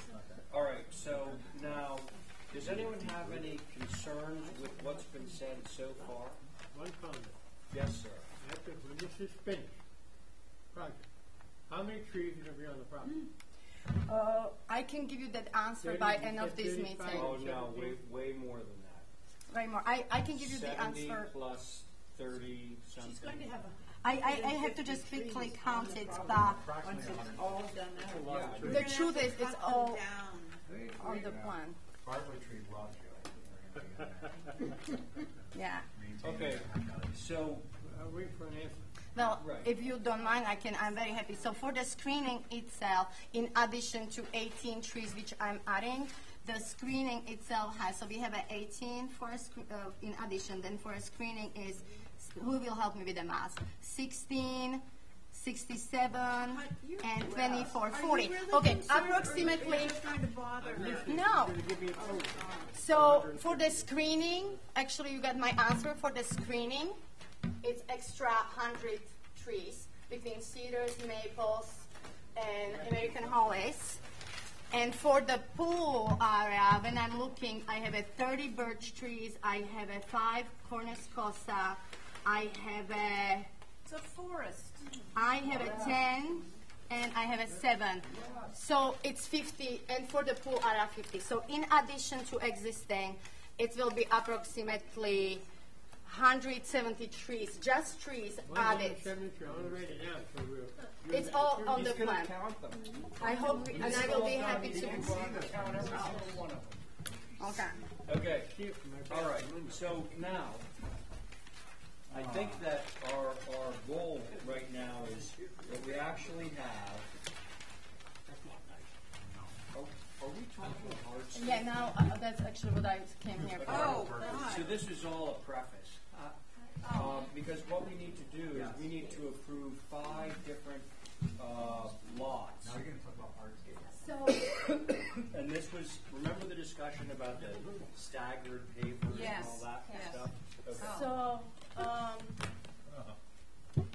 All right, so now, does anyone have any concerns with what's been said so far? One comment. Yes, sir. After, when this is finished, project, how many trees are going to be on the property? I can give you that answer 30, by you end said of this 35? meeting. Oh, no, way more than that. Right more. I can give you the 70 answer. plus 30 She's going something. to have a. I have to just quickly count it. Once it's all done out. Yeah, The truth is, it's all down. on the plan. Bartlett tree loves you. Yeah. Okay, so, I'll wait for an answer. Well, Right. if you don't mind, I'm very happy. So for the screening itself, in addition to 18 trees which I'm adding, the screening itself has, so we have an 18 for in addition, then for a screening is, who will help me with the math? 16, 67, and 24, 40. Okay, approximately. Trying to bother her. No. So for the screening, actually you got my answer for the screening. It's extra 100 trees between cedars, maples, and American hollies. And for the pool area, when I'm looking, I have a 30 birch trees, I have a 5 cornus cosa, I have a It's a forest. 10, and I have a 7. So it's 50, and for the pool area 50. So in addition to existing, it will be approximately 170 trees, just trees added. 173, I want to write it down. So It's all on the plan. count them. I hope, and I will be happy to. Count every single one of them. Okay. Okay, see it from my all right, so now, I think that our goal right now is that we actually have, are we talking arts? Yeah, now that's actually what I came here for. Oh, So this is all a preface. Because what we need to do is we need to approve 5 different lots. Now you're going to talk about hardscape. So, And this was, remember the discussion about the staggered pavers and Yes, all that yes. stuff? Okay. so,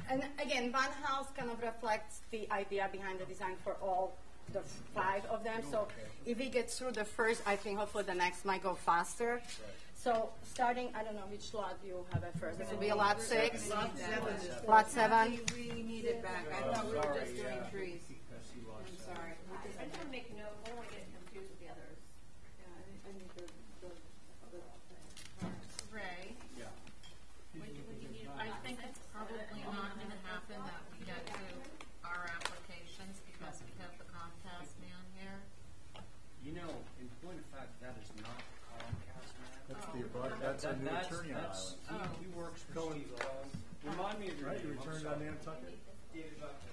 and again, one house kind of reflects the idea behind the design for all the 5 of them. So if we get through the first, I think hopefully the next might go faster. So starting, I don't know which lot you have at first. This will be a lot 6, lot 7. We need it back. I thought we were just doing trees. I'm sorry. I just want to make a note, I don't want to get confused with the others. Yeah, I need the Ray, Yeah. I think it's probably not going to happen that we get to our applications because we have the Comcast man here. You know, in point of fact, that is not Comcast man. That's a new attorney on island. He works for Steve. Remind me of your Right, you name. I'm returned sorry. on Nantucket? David Buckley.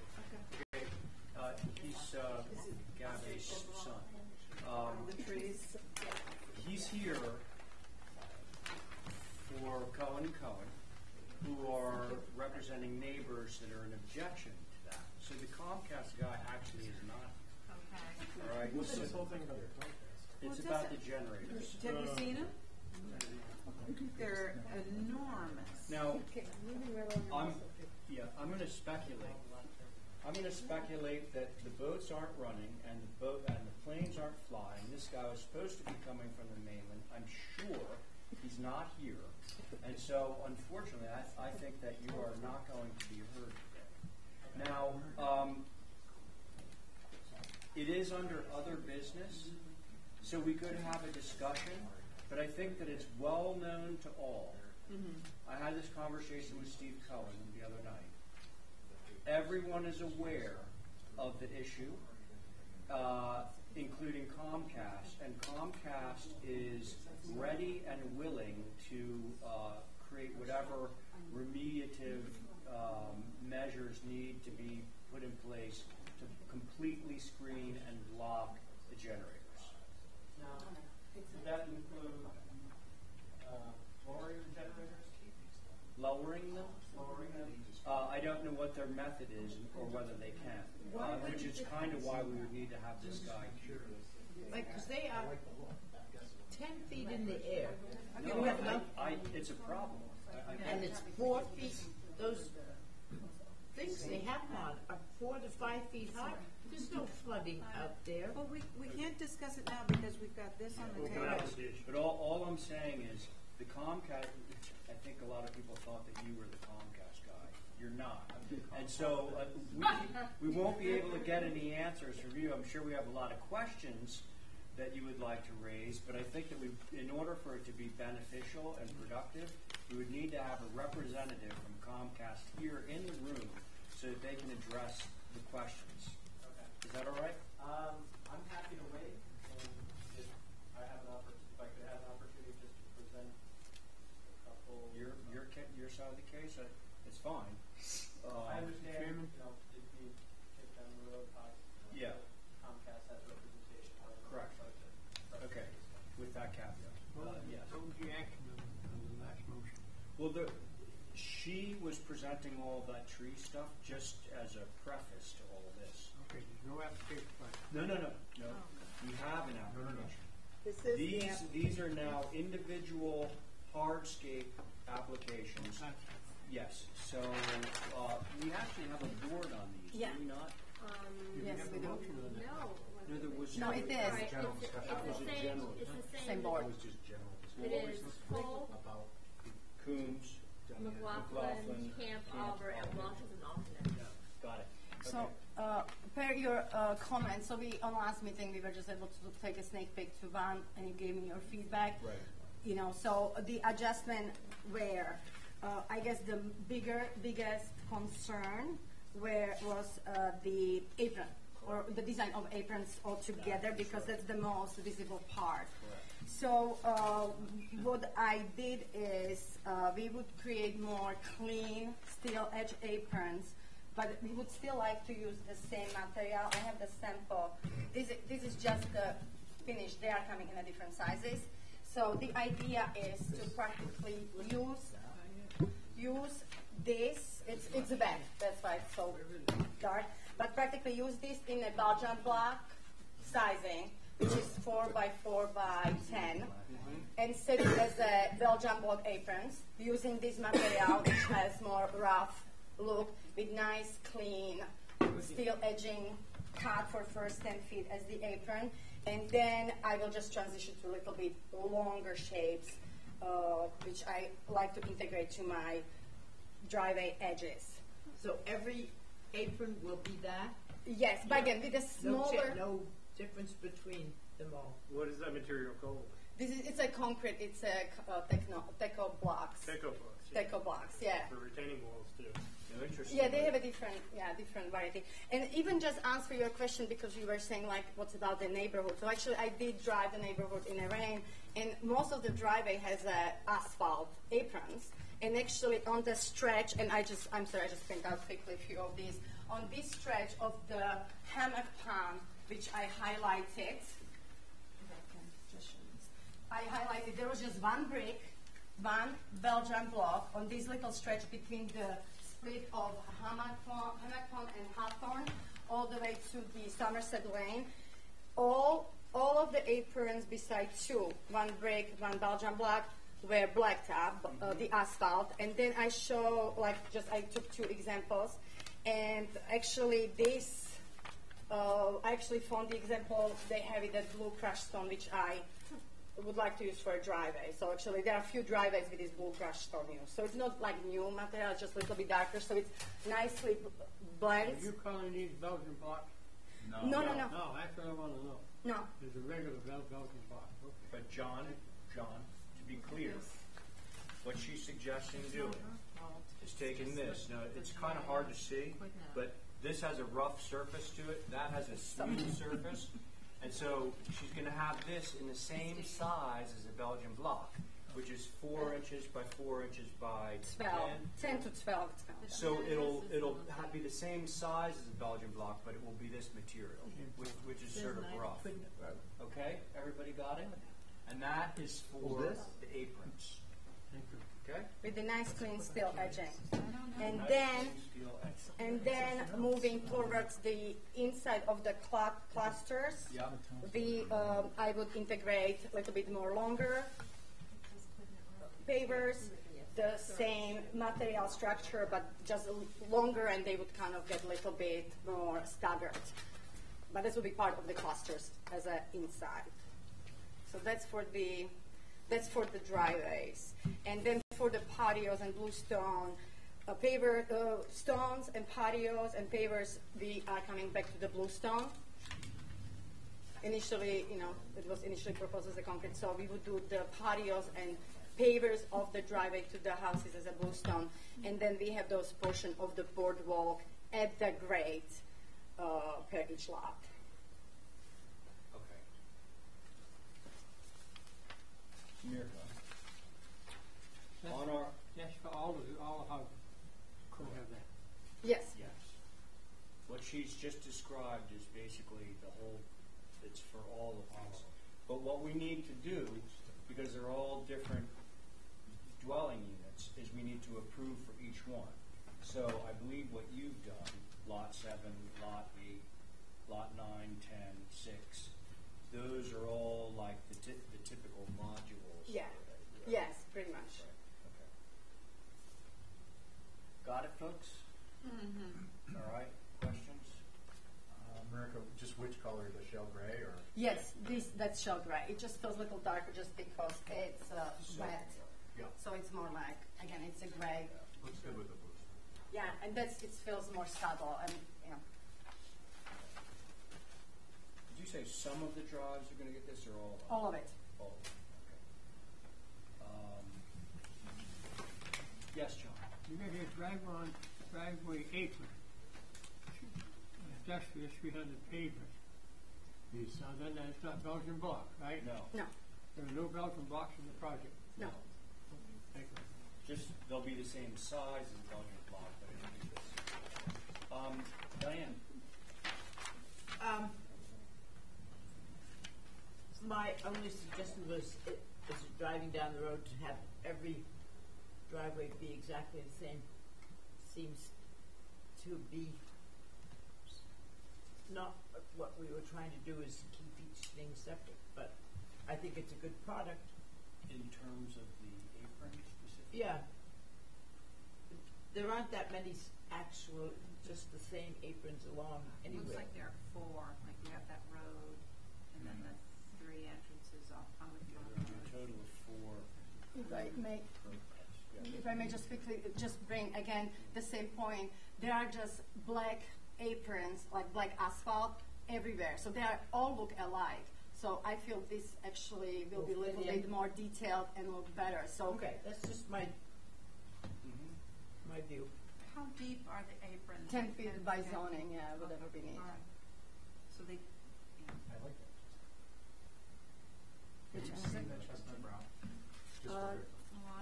here for Cohen and Cohen, who are representing neighbors that are in objection to that. So the Comcast guy actually is not. Okay. All right. What's this whole thing about the Comcast? It's What's about this? the generators. Have you seen them? They're enormous. Now, Okay, moving right along. I'm going to speculate. I'm going to speculate that the boats aren't running and the planes aren't flying. This guy was supposed to be coming from the mainland. I'm sure he's not here, and so unfortunately, I think that you are not going to be heard today. Now, it is under other business, so we could have a discussion, but I think that it's well known to all. I had this conversation with Steve Cohen the other night. Everyone is aware of the issue, including Comcast, and Comcast is ready and willing to create whatever remediative measures need to be put in place to completely screen and block the generators. Now, does that include lowering the generators? Lowering them? Lowering them? I don't know what their method is or whether they can, which is kind of why we would need to have this guy here. Like, because they are 10 feet in the air. No, You have no, it's a problem. and it's 4 feet, those things they have on are 4 to 5 feet high. There's no flooding out there. Well, we can't discuss it now because we've got this on the We'll come table. out with the issue. But all I'm saying is the Comcast. I think a lot of people thought that you were the Comcast guy. You're not, and so we won't be able to get any answers from you. I'm sure we have a lot of questions that you would like to raise, but I think that in order for it to be beneficial and productive, we would need to have a representative from Comcast here in the room so that they can address the questions. Okay. Is that all right? I'm happy to wait, and if I have if I could have an opportunity just to present a couple. Your side of the case, it's fine. I understand, it'd be kicked down the road, Yeah. Comcast has representation. Correct. Okay, with that caveat. Yes. What was the action on the last motion? Well, she was presenting all that tree stuff just as a preface to all this. Okay, there's no application, fine. No. You have an application. This is the These are now individual hardscape applications. Yes. So we actually have a board on these, Yeah. do we not? Yes, we do. No. No, there was No, it is. Right, General it's discussion. the Was it same, general? it's the same. Same board. It was just general It discussion is full, about Coombs. McLaughlin, Camp, Oliver, and Welch as an alternate. Got it. So, Okay. per your comment, so on last meeting, we were just able to take a sneak peek to Van, and you gave me your feedback. Right. You know, so the adjustment where, I guess the biggest concern was the apron, or the design of aprons altogether, because that's the most visible part. Correct. So what I did is we would create more clean steel edge aprons, but we would still like to use the same material. I have the sample. This is just the finish. They are coming in a different sizes. So the idea is to practically use this. It's a bag. That's why it's so dark. But practically use this in a Belgian block sizing, which is 4 by 4 by 10, and set it as a Belgian block aprons using this material, which has more rough look with nice, clean steel edging cut for first 10 feet as the apron. And then I will just transition to a little bit longer shapes, which I like to integrate to my driveway edges. So every apron will be that? Yes, but again, with a smaller... No difference between them all. What is that material called? It's a concrete, it's a teco blocks. Teco blocks. Yeah. Teco blocks, yeah. For retaining walls too. No, interesting. Yeah, they have a different variety. And even just answer your question, because you were saying like, what's about the neighborhood? So actually, I did drive the neighborhood in the rain, and most of the driveway has asphalt aprons. And actually, on the stretch, and I'm sorry, I just picked out quickly a few of these. On this stretch of the hammock pond, which I highlighted, I highlighted there was just one brick, one Belgian block on this little stretch between the split of Hammock Pond and Hawthorne, all the way to the Somerset Lane. All of the aprons besides two, one brick, one Belgian block, were blacktop, the asphalt. And then I show, I took two examples. And actually this, I actually found the example, they have it at blue crushed stone, which I would like to use for a driveway. So actually there are a few driveways with this blue crushed stone used. So it's not like new material, it's just a little bit darker, so it's nicely blends. Are you calling these Belgian blocks? No. No, that's what I want to know. No. There's a regular Belgian block. Okay. But John, to be clear, what she's suggesting doing is taking this. Now, it's kind of hard to see, but this has a rough surface to it. That has a smooth surface. And so she's going to have this in the same size as a Belgian block, which is 4 inches by 4 inches by 10 to 12. So it'll be the same size as a Belgian block, but it will be this material, which is sort of rough. Okay, everybody got it? And that is for the aprons. Okay? With the nice clean steel edging. And then moving towards the inside of the clusters, I would integrate a little bit more longer pavers, the same material structure, but just longer, and they would kind of get a little bit more staggered. But this will be part of the clusters as an inside. So that's for the driveways. And then for the patios and bluestone, stones and patios and pavers, we are coming back to the bluestone. Initially, it was initially proposed as a concrete, so we would do the patios and pavers of the driveway to the houses as a bluestone. And then we have those portion of the boardwalk at the grade per each lot. Okay. Mirka. On our That's for all the houses. Could have that. Yes. yes, what she's just described is basically the whole. It's for all of us. But what we need to do, because they're all different dwelling units, is we need to approve for each one. So I believe what you've done, lot 7, lot 8, lot 9, 10, 6, those are all like the typical modules. Yeah. Yes, pretty much. Right. Okay. Got it, folks? Mm-hmm. All right. Questions? Mirka, just which color, the shell gray or? Yes, that's shell gray. It just feels a little darker just because it's wet. Yeah. So it's more like, again, it's a gray. Looks good with the blue. Yeah, and it feels more subtle. And Did you say some of the drives are going to get this, or all of them? all of it. All of it. Okay. Yes, John. You got your driveway apron. Industrial 300 pavers. So then that's not Belgian block, right? No. No. There are no Belgian blocks in the project. No. Thank you. Just they'll be the same size as Belgian block, but it'll be this. Diane. My only suggestion was, as you're driving down the road, to have every driveway be exactly the same. Seems to be not what we were trying to do, is keep each thing separate. But I think it's a good product. In terms of the apron specifically? Yeah. There aren't that many actual, just the same aprons along anyway. Looks like there are 4. Like you have that road, and then the 3 entrances off on the A total of 4. If I may just quickly bring again the same point, there are just black aprons, like black asphalt everywhere. So they all look alike. So I feel this actually will be a little bit more detailed and look better. So Okay, that's just my view. How deep are the aprons? 10 feet by zoning, yeah, whatever we need. All right. So they, I like that. Which one is See it? that chestnut brown? Just Uh,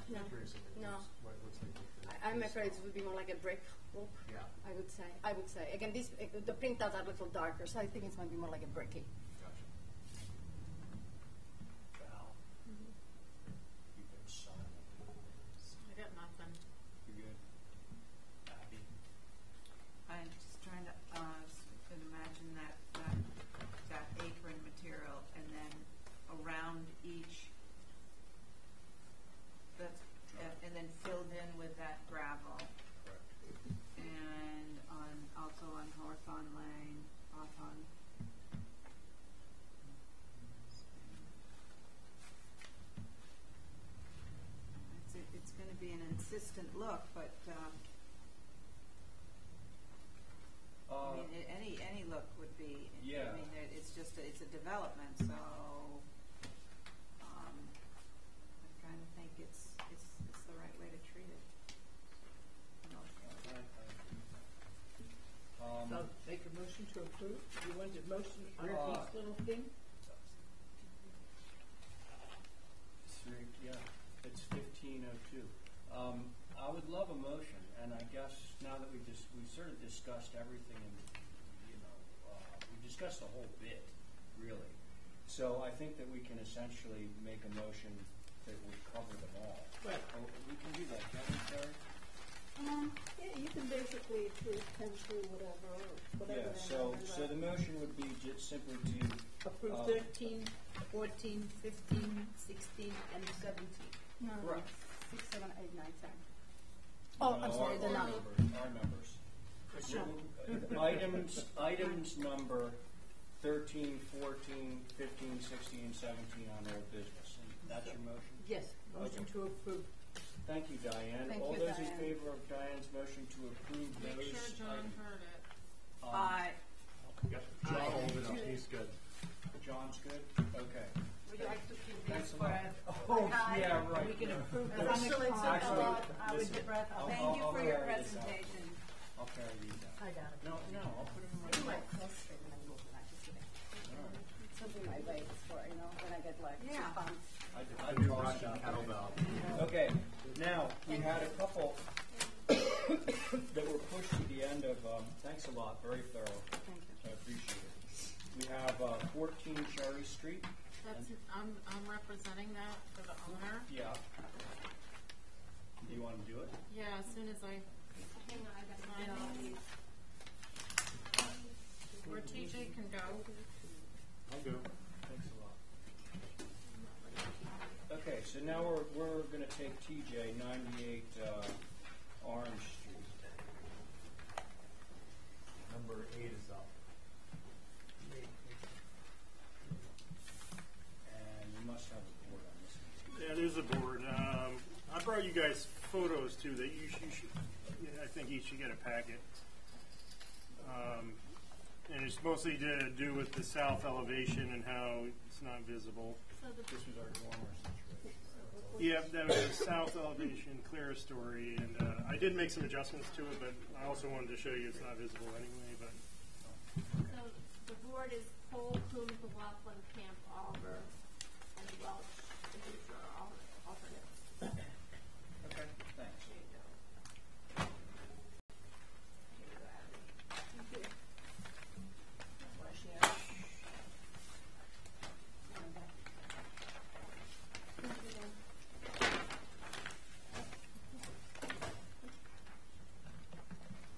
for No. curious if it No. looks, what it looks like. with the- I'm afraid it would be more like a brick look. Yeah. I would say. Again, the printouts are a little darker, so I think it's might be more like a bricky. Gotcha. Val. instant look, but, I mean, any look would be, Yeah. I mean, it's just, it's a development, so, I'm trying to think it's the right way to treat it. You know, So make a motion to approve. You want a motion on each little thing? Yeah, it's 15:02. I would love a motion, and I guess now that we sort of discussed everything, and we discussed the whole bit, really. So I think that we can essentially make a motion that would cover them all. Right. Oh, we can do that, can't we, Terry? Yeah, you can basically approve 10 through whatever, or whatever. Yeah. So the motion would be just simply to Approve 13, 14, 15, 16, and 17. No, Correct. 6, 7, 8, 9, 10. Oh, I'm sorry, the our 9. numbers. Items number 13, 14, 15, 16, and 17 on old business. And that's your motion? Yes, motion to approve. Thank you, Diane. Thank All you, those in Diane. favor of Diane's motion to approve Make those sure John items? heard it. John hold it up, he's good. John's good? Okay. Would you like to keep Thanks this a lot. for Oh, yeah, right. We can approve As this. long as Actually, it's it's a Actually, lot, with listen, the breath I'll- of Thank you for your carry this out. presentation. I'll carry these out. I got it. No, I'll put them in my I do my clothes straight when I move, not just kidding. Something my legs for, when I get like Yeah. bumps. I draw Russian stuff. kettlebell. Okay, now, we had a couple that were pushed to the end of, thanks a lot, very thorough. Thank you. I appreciate it. We have 14 Cherry Street. That's, I'm representing that for the owner. Yeah. Do you want to do it? Yeah, as soon as I Hang on, I got sign all these. Where TJ can go. I'll go. Thanks a lot. Okay, so now we're going to take TJ, 98 Orange Street. Number 8 is up. And we must have a board on this one. Yeah, there's a board. I brought you guys photos too that you should. I think each should get a packet. And it's mostly to do with the south elevation and how it's not visible. This was our dormer situation. Yeah, that was the south elevation, clear story, and I did make some adjustments to it, but I also wanted to show you it's not visible anyway. But So the board is Cole, Coombs, McLaughlin, Camp, Oliver, and Welch. These are all alternates. Okay, thanks.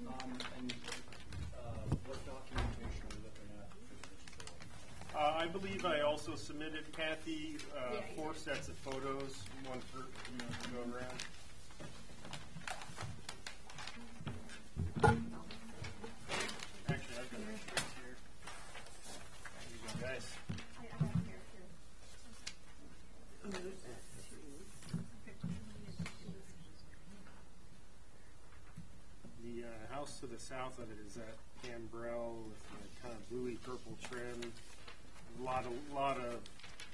And what documentation are we looking at for this board? I believe I also submitted Kathy 4 sets of photos, one for to go around. Actually, I've got extras here. Here you go, guys. I have here too. The house to the south of it is that gambrel with a kind of bluey purple trim. A lot of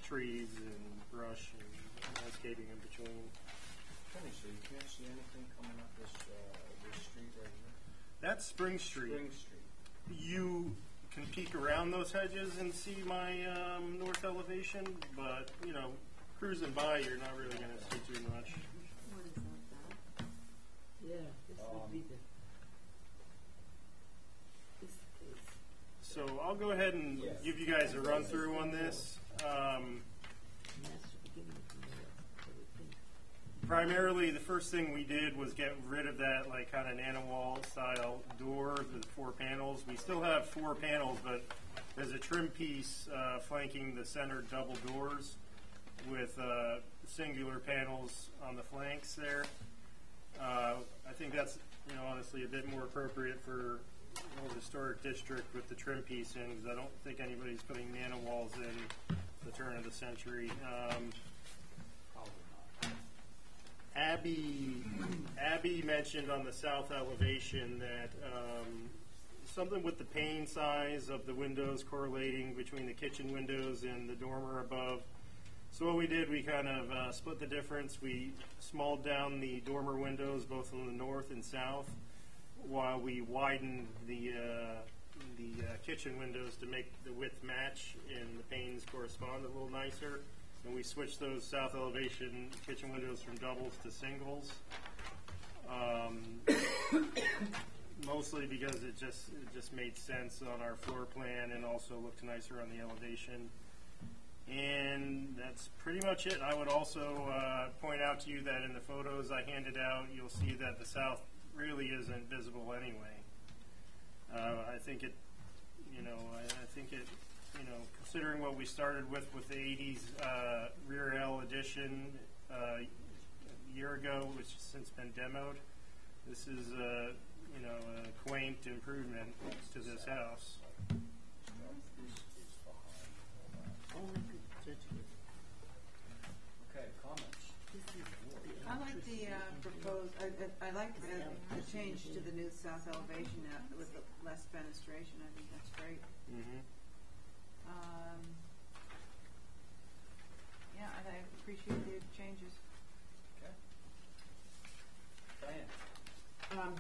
trees and brush and landscaping in between. Okay, so you can't see anything coming up this street right here? That's Spring Street. Spring Street. You can peek around those hedges and see my north elevation, but cruising by, you're not really going to see too much. What is that? Yeah, this would be the. This is. So I'll go ahead and Yes. give you guys a run through on this. And that's the beginning of the everything. Primarily, the first thing we did was get rid of that kind of nano-wall style door, the 4 panels. We still have 4 panels, but there's a trim piece flanking the center double doors with singular panels on the flanks there. I think that's honestly a bit more appropriate for old historic district with the trim piece in, because I don't think anybody's putting nano walls in the turn of the century. Abby mentioned on the south elevation that something with the pane size of the windows correlating between the kitchen windows and the dormer above. So what we did, we kind of split the difference. We smalled down the dormer windows both on the north and south, while we widened the kitchen windows to make the width match and the panes correspond a little nicer. And we switched those south elevation kitchen windows from doubles to singles. Mostly because it just made sense on our floor plan and also looked nicer on the elevation. And that's pretty much it. I would also point out to you that in the photos I handed out, you'll see that the south really isn't visible anyway. I think it, considering what we started with the 80s rear L addition a year ago, which has since been demoed, this is a quaint improvement to this house. Okay, comments? I like the proposed, I like the change to the new south elevation with the less fenestration. I think that's great. Mm-hmm. Yeah, I appreciate the changes. Okay. Diane?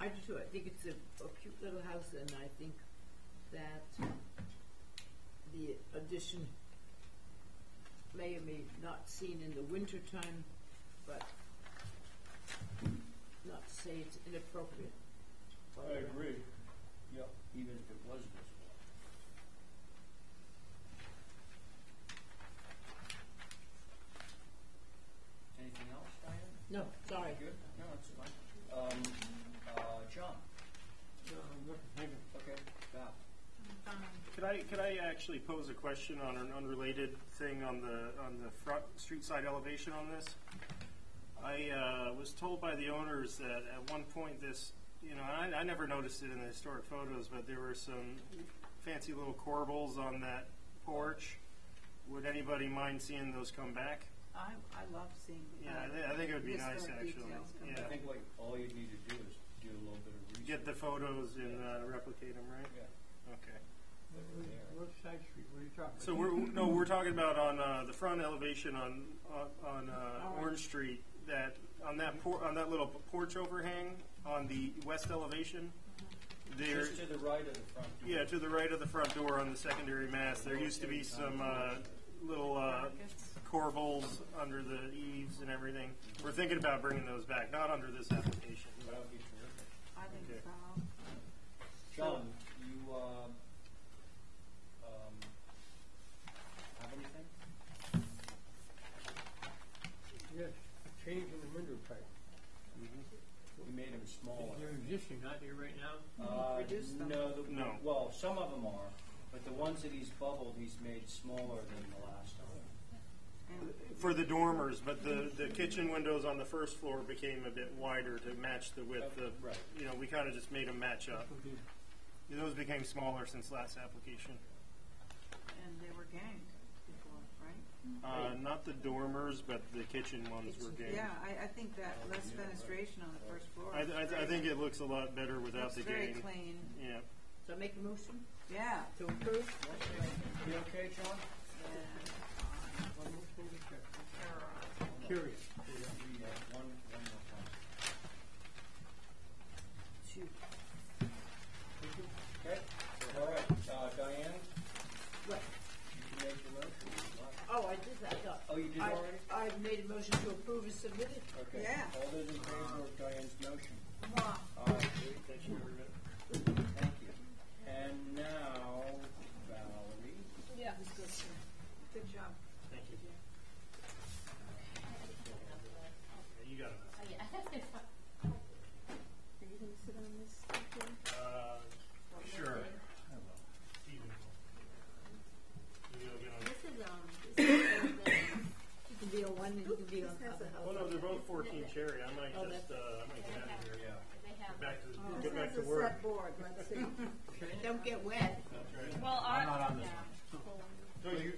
I do too. I think it's a cute little house, and I think that the addition may or may not seen in the winter time, but not to say it's inappropriate. I agree. Yep, even if it was visible. Anything else, Diane? No, sorry. Good? No, it's fine. John? No, I'm looking, thank you. Okay, Val? Could I actually pose a question on an unrelated thing on the front street side elevation on this? I was told by the owners that at one point this, I never noticed it in the historic photos, but there were some fancy little corbels on that porch. Would anybody mind seeing those come back? I love seeing. I think it would be nice historic actually. details come Yeah. I think all you need to do is do a little bit of research. Get the photos and replicate them, right? Yeah. Okay. What side street, what are you talking about? So we're talking about on the front elevation on Orange Street, that on that little porch overhang on the west elevation. There, Just to the right of the front door. yeah, to the right of the front door on the secondary mass, there used to be some little corbels under the eaves and everything. We're thinking about bringing those back, not under this application. That would be terrific. I think Okay. so. John, you have anything? Yes, a change in the window type. We made them smaller. They're existing, aren't they, right now? Reduce them. No. Well, some of them are, but the ones that he's bubbled, he's made smaller than the last time. And For the dormers, but the kitchen windows on the first floor became a bit wider to match the width of, Right. we kind of just made them match up. Those became smaller since last application. and they were ganged before, right? Not the dormers, but the kitchen ones were ganged. Yeah, I think that less fenestration on the first floor. I think it looks a lot better without Looks the very gang. clean. Yeah. So I make a motion Yeah. to approve? You okay, John? Curious. One more time. Two. Okay, all right, Diane, What? you made your motion. Oh, I did that. I thought- Oh, you did already? I made a motion to approve as submitted. Okay. Yeah. All those in favor of Diane's motion? Mwah. Aye. Thank you. Thank you. And now, Valerie. Yeah. Good job. Thank you. You got it. Oh, yeah. Are you gonna sit on this? Sure. I will. Even. You can be on one and you can be on the other. Well, no, they're both 14 cherry. I might Oh, just, I might get out of here. Yeah. They have. Get back This to has a work. set board, let's see. Don't get wet. Well, I'm not on this yeah. one. No, you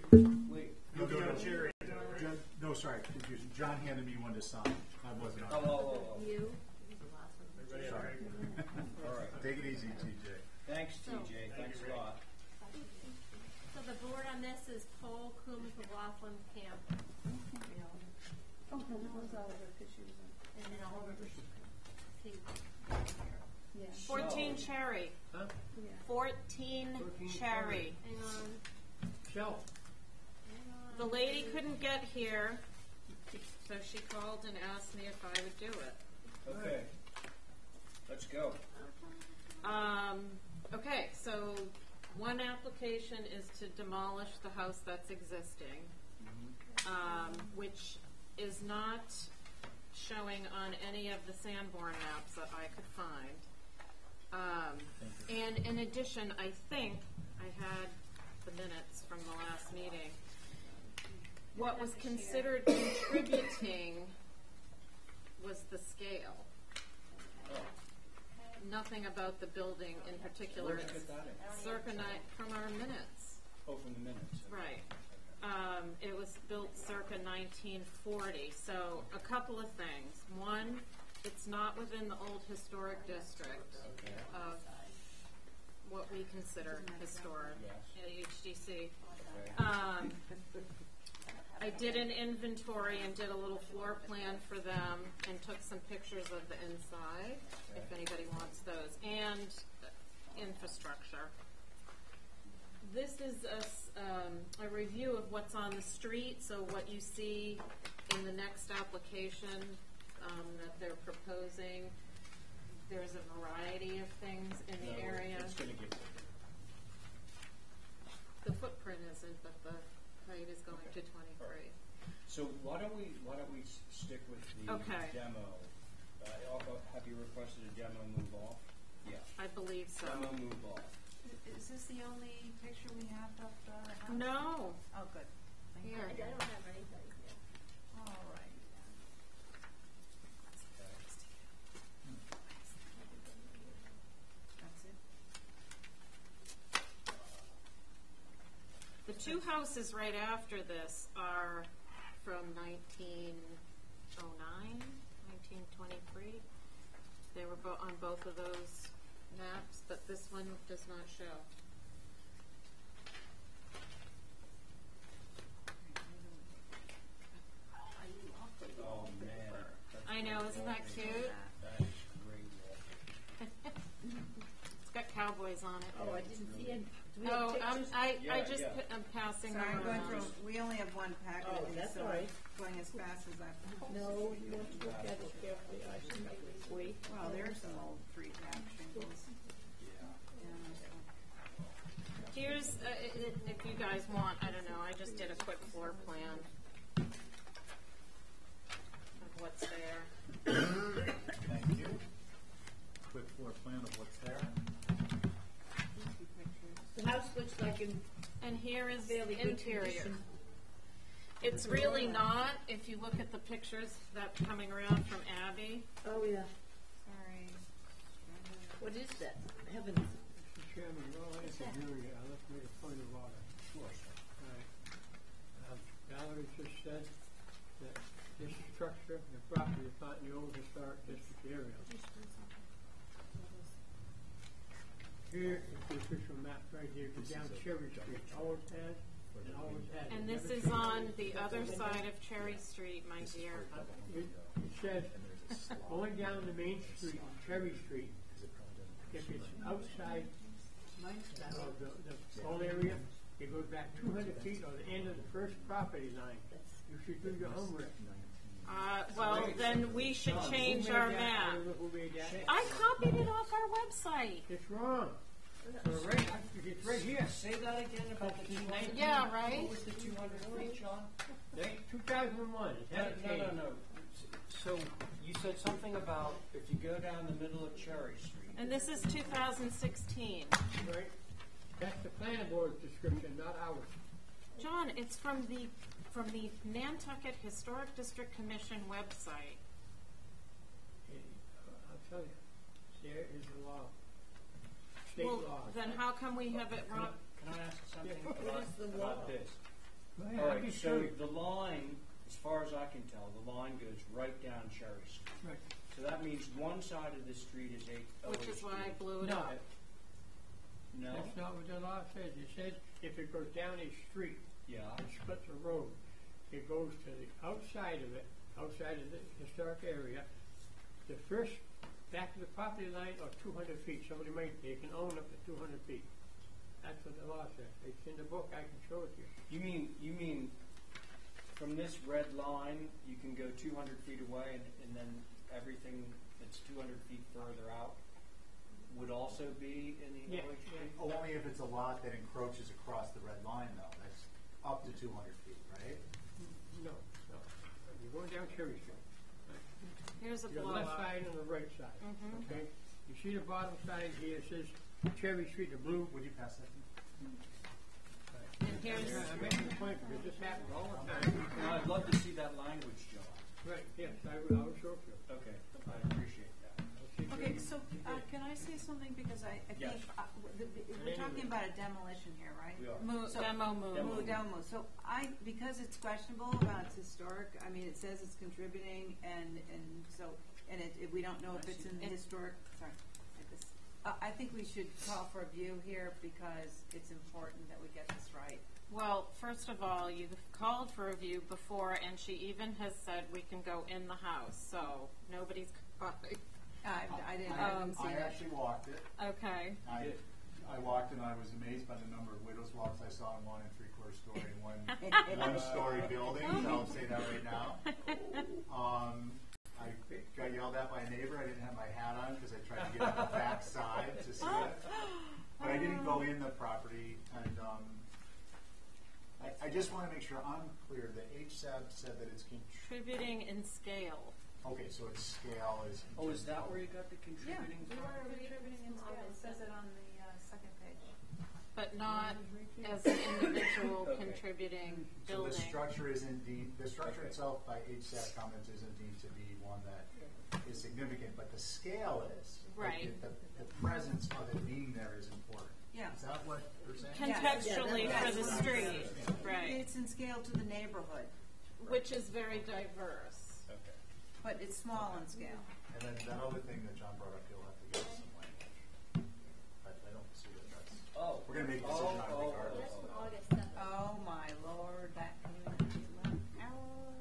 Wait. go to cherry. No, sorry, confusion. John handed me one to sign. I wasn't on. Oh. You. Sorry. All right. Take it easy, TJ. Thanks, TJ. Thanks a lot. So the board on this is Cole, Coombs, McLaughlin, Camp. Oh, no, those are the pictures. And then Oliver. See, Yeah. 14 Cherry. Huh? 14 Cherry. hang on, Shelf. hang on. The lady couldn't get here, so she called and asked me if I would do it. Okay. Let's go. Okay, so one application is to demolish the house that's existing, which is not showing on any of the Sanborn maps that I could find. And in addition, I think I had the minutes from the last meeting. What was considered contributing was the scale. Nothing about the building in particular. Where'd you get that in? Circa from our minutes. Oh, from the minutes. Right. It was built circa 1940. So a couple of things. One, it's not within the old historic district of what we consider historic at HDC. Okay. I did an inventory and did a little floor plan for them and took some pictures of the inside, if anybody wants those, and infrastructure. This is a review of what's on the street, so what you see in the next application that they're proposing. There's a variety of things in the area. It's going to get bigger. The footprint isn't, but the height is going to 23. So why don't we stick with the demo? Have you requested a demo move off? Yeah. I believe so. Demo move off. Is this the only picture we have of the house? No. Oh, good. Here. I don't have anything, yeah. All right. That's it. The two houses right after this are from 1909, 1923. They were on both of those maps, but this one does not show. Oh, man. I know, isn't that cute? That is great wallpaper. It's got cowboys on it. Oh, I didn't see it. Do we have Oh, pictures? I'm passing Sorry, I'm them going around. through, we only have one packet Oh, of these, that's so all right. I'm going as fast as I can. No, you want to look at it carefully. I should make it wait. Well, there's some old pre-tax shingles. Here's, if you guys want, I don't know, I just did a quick floor plan of what's there. Thank you. Quick floor plan of what's there. The house looks like in And here is fairly the good interior. condition. It's really not, if you look at the pictures that coming around from Abby. Oh, yeah. Sorry. What is that? Heavens. Mr. Chairman, while I'm interviewing you, I'd like to make a point of order. Sure, sir. Valerie just said that this structure, the property is not in the old historic district area. Here is the official map right here, goes down Cherry Street, always has, and always has. And It this never is changed. on the other side of Cherry Street, my dear. It says, going down the main street, Cherry Street, if it's outside of the whole area, it goes back 200 feet or the end of the first property line. You should do your homework. Well, then we should change our map. Who made that? I copied it off our website. It's wrong. It's right here. Say that again about the 200. Yeah, right? What was the 200 feet, John? 2001. It hasn't changed. No. So you said something about if you go down the middle of Cherry Street. And this is 2016. Right? That's the planning board's description, not ours. John, it's from the Nantucket Historic District Commission website. I'll tell you, there is the law. State Well, law. then how come we have it wrong? Can I ask something Yeah. about this? Go ahead, All I'll right, be so straight. the line as far as I can tell, the line goes right down Cherry Street. Right. So that means one side of the street is Which is why I blew it up. No? That's not what the law says. It says if it goes down a street, Yeah. it splits a road, it goes to the outside of it, outside of the historic area, the first, back to the property line or 200 feet. Somebody they can own up to 200 feet. That's what the law says. It's in the book. I can show it to you. You mean from this red line, you can go 200 feet away and then everything that's 200 feet further out would also be in the Yeah, OH? yeah. Only if it's a lot that encroaches across the red line, though. That's up to 200 feet, right? No. You're going down Cherry Street. Here's a The blow left up. side and the right side. Mhm. Okay? You see the bottom side here, it says Cherry Street, the blue. Would you pass that? And here's, I'm making a point because this happens all the time. Now, I'd love to see that language, John. Right, yes, I will show it to you. Okay, I appreciate that. Okay, so, can I say something, because I think, Yes. we're talking about a demolition here, right? We are. demo move. Demo. So because it's questionable about it's historic, I mean, it says it's contributing, and we don't know if it's in the historic, sorry, like this. I think we should call for a view here, because it's important that we get this right. Well, first of all, you've called for a view before, and she even has said we can go in the house, so nobody's calling. I didn't see I that. actually walked it. Okay. I walked and I was amazed by the number of widow's walks I saw in 1 3/4 story and one-story buildings. I'll say that right now. I got yelled at by a neighbor. I didn't have my hat on because I tried to get on the back side to see it. But I didn't go in the property, and I just want to make sure I'm clear. The HSAB said that it's Contributing in scale. okay, so its scale is. Oh, is that where you got the Yeah, contributing we from? were contributing in scale. It says it on the second page. But not as an individual Okay. contributing So building. the structure isn't the structure Okay. itself by HSAT comments isn't deemed to be one that is significant, but the scale is. Right. Like the presence of it being there is important. Yeah. Is that what you're saying? Contextually Yeah, for the that's- street, right, It's in scale to the neighborhood, which is very diverse. Okay. but it's small in scale. And then that other thing that John brought up, you'll have to give us some language. I don't see that that's. Oh. We're gonna make a decision on it regardless. That's from August 7th. Oh, my Lord, that came in at the 11th hour.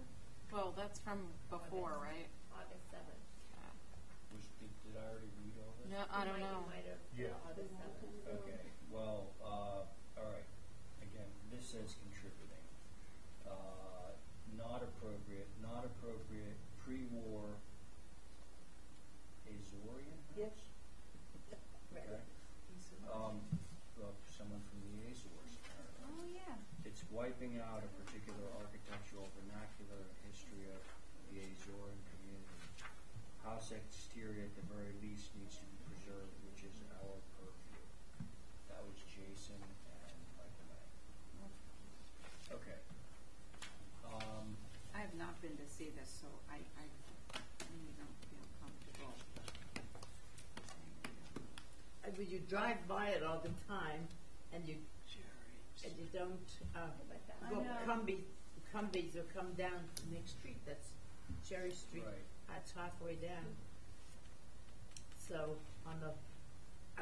Well, that's from before, right? August 7th. Did I already read all this? No, I don't You know. might have Yeah. August 7th. Okay, well, all right. Again, this says contributing. Not appropriate, pre-war Azorian house? Yes. Okay. Well, someone from the Azores, apparently. Oh, yeah. It's wiping out a particular architectural vernacular and history of the Azorean community. House exterior, at the very least, needs to be preserved, which is our purview. That was Jason and Michael May. Okay. I have not been to see this, so I really don't feel comfortable. When you drive by it all the time, and you don't go Cumbies or come down the next street. That's Cherry Street. Right. That's halfway down. So on the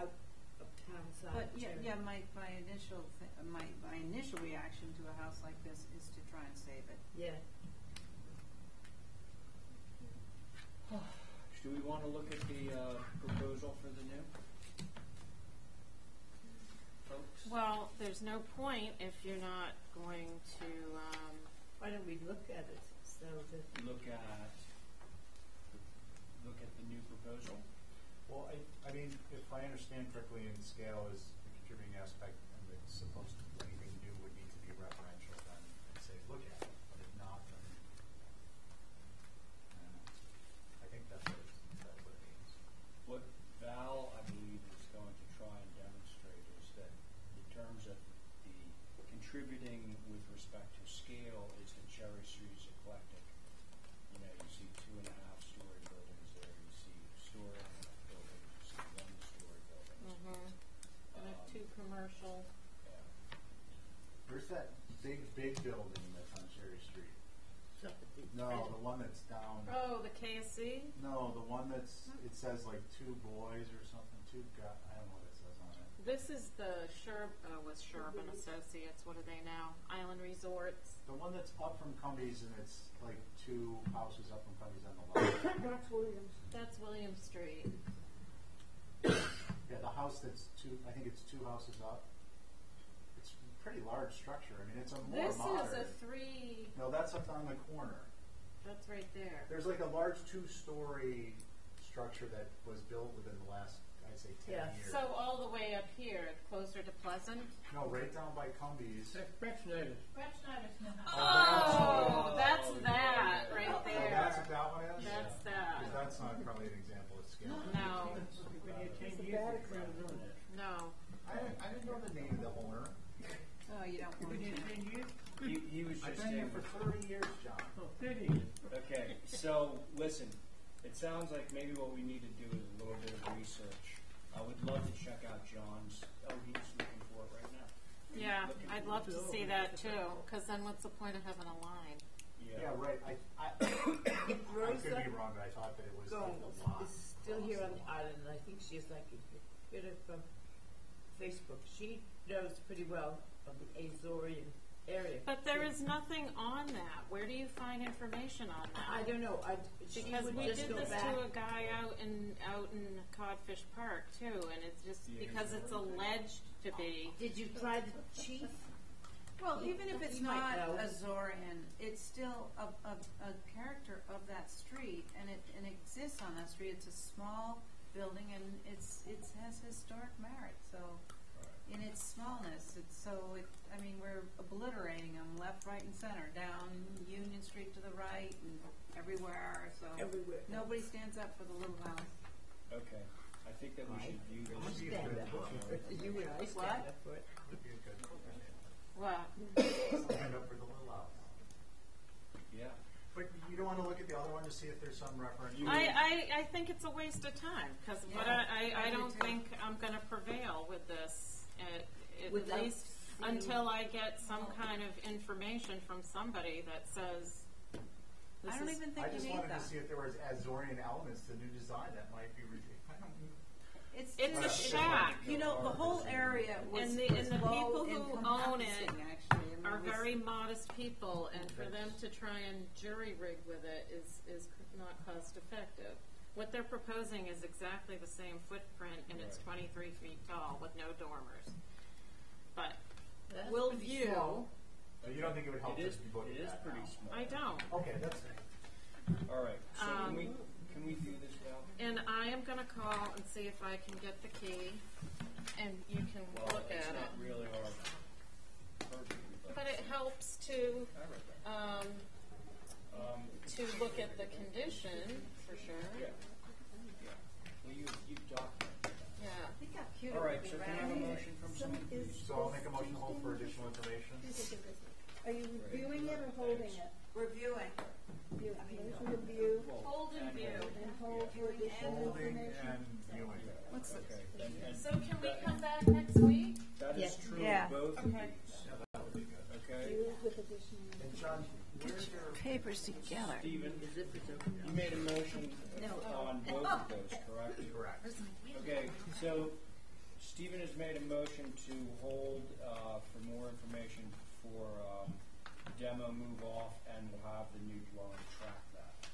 out of town side. But of Cherry. yeah, my initial reaction to a house like this is to try and save it. Yeah. Do we want to look at the proposal for the new? Folks? Well, there's no point if you're not going to, Why don't we look at it? So that Look at the new proposal? Well, I mean, if I understand correctly, in scale is the contributing aspect, and it's supposed to, anything new would need to be referential, then I'd say look at it, but if not, then, I think that's what it means. What Val, I believe, is going to try and demonstrate is that in terms of the contributing with respect to scale is that Cherry Street is eclectic. You know, you see 2.5-story buildings there, you see story-and-a-half buildings, you see 1-story buildings. and have two commercial. Yeah. There's that big building that's on Cherry Street. No, the one that's down. Oh, the KSC? No, the one that's, it says like two boys or something, I don't know what it says on it. This is the was Sherb and Associates. What are they now? Island Resorts. The one that's up from Cumbies and it's like two houses up from Cumbies on the left. That's Williams. That's William Street. Yeah, the house that's I think it's two houses up. It's a pretty large structure. I mean, it's a more This modern. is a 3. No, that's up on the corner. That's right there. There's like a large 2-story structure that was built within the last, I'd say, 10 years. So all the way up here, closer to Pleasant. No, right down by Cumbies. Breck Schneider's. Oh, that's that right Oh, there. that's what that one is? That's that. 'Cause that's not probably an example of scale. No, Been here 10 years, we haven't known that. no. I didn't know the name of the owner. Oh, you don't want Been here to. 10 years? He was I've just been here saying. for 30 years, John. Oh, 30 years. Okay, so listen, it sounds like maybe what we need to do is a little bit of research. I would love to check out John's. Oh, he's looking for it right now. Yeah, I'd love to see that too, because then what's the point of having a line? Yeah, right. I could be wrong, but I thought that it was like Gomes a lot. is still here on the island, and I think she's like, if you get her from Facebook, she knows pretty well of the Azorean area. But there is nothing on that. Where do you find information on I that? don't know, she Because would we just did go this back. to a guy out in Codfish Park too, and it's just because it's alleged to be. Did you try the chief? Well, even if it's You might not know. Azorian, it's still a character of that street, and it exists on that street. It's a small building, and it has historic merit. So, in its smallness, I mean, we're obliterating them left, right, and center, down Union Street to the right, and everywhere. So Everywhere. nobody stands up for the little house. Okay, I think that we should view I this. stand up for it. You and I stand up for it. Would be a good What? stand up for the little house. Yeah. But you don't want to look at the other one to see if there's some reference. I think it's a waste of time because I do don't too. think I'm going to prevail with this at Without least seeing- until I get some kind of information from somebody that says. I don't even think I you just need wanted that. to see if there was Azorian elements to the new design that might be. I don't. It's just- a shack. You know, the whole area was And the low people who income own it housing, actually. I mean, are it was- very modest people, and for them to try and jury rig with it is not cost effective. What they're proposing is exactly the same footprint, and it's 23 feet tall with no dormers. But That's we'll pretty view. small. You don't think it would help It is, to look it at is that pretty now? small. I don't. Okay, that's. All right, so Um, can we view this now? And I am going to call and see if I can get the key, and you can Well, look it's at not it. really our purview, But it helps to I read that. look at the condition for sure. Yeah. Yeah. Well, you've documented that. Yeah. He got cute. All right, so can I have a motion from Some someone, is. please? So I'll make a motion to hold for additional information. Are you reviewing it or holding it? Reviewing. Motion to view Well, Hold and view. and hold for additional Holding information. and viewing. What's the? Okay, and So can we come back next week? that is Yes. true Yeah. of both of Okay. these, Yeah, that would be good. okay? View with additional And information. John, where's your? Papers together. Stephen, The zip is open. you made a motion on both of those, correct? Correct. Okay, so Stephen has made a motion to hold for more information for demo move off, and we'll have the new dwelling track that.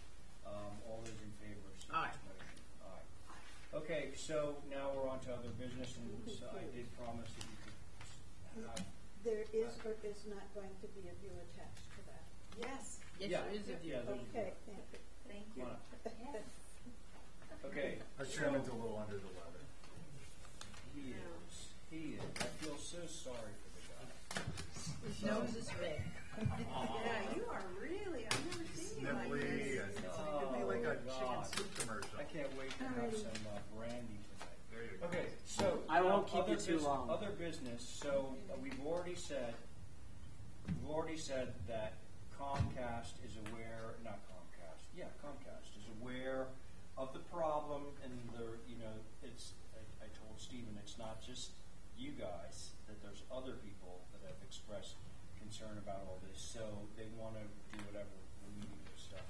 All those in favor of Stephen's Aye. motion? Aye. Okay, so now we're on to other business, and so I did promise that you could have. There is or is not going to be a view attached to that. Yes. Yes, Yeah, there is a view. yeah, there's a Okay, thank you. Thank Come you. on up. Okay. Our chairman's a little under the weather. He is. He is. I feel so sorry for the guy. His nose is red. Yeah, you are really, I've never seen you like Sniffly, this. and it could be like a chicken God. soup commercial. I can't wait to have some brandy tonight. There you go. Okay, so I won't now, keep you other too long. Other business. So we've already said that Comcast is aware. Not Comcast. Yeah, Comcast is aware of the problem, and it's. I told Stephen it's not just you guys. That there's other people that have expressed concern about all this. So they want to do whatever meeting this stuff,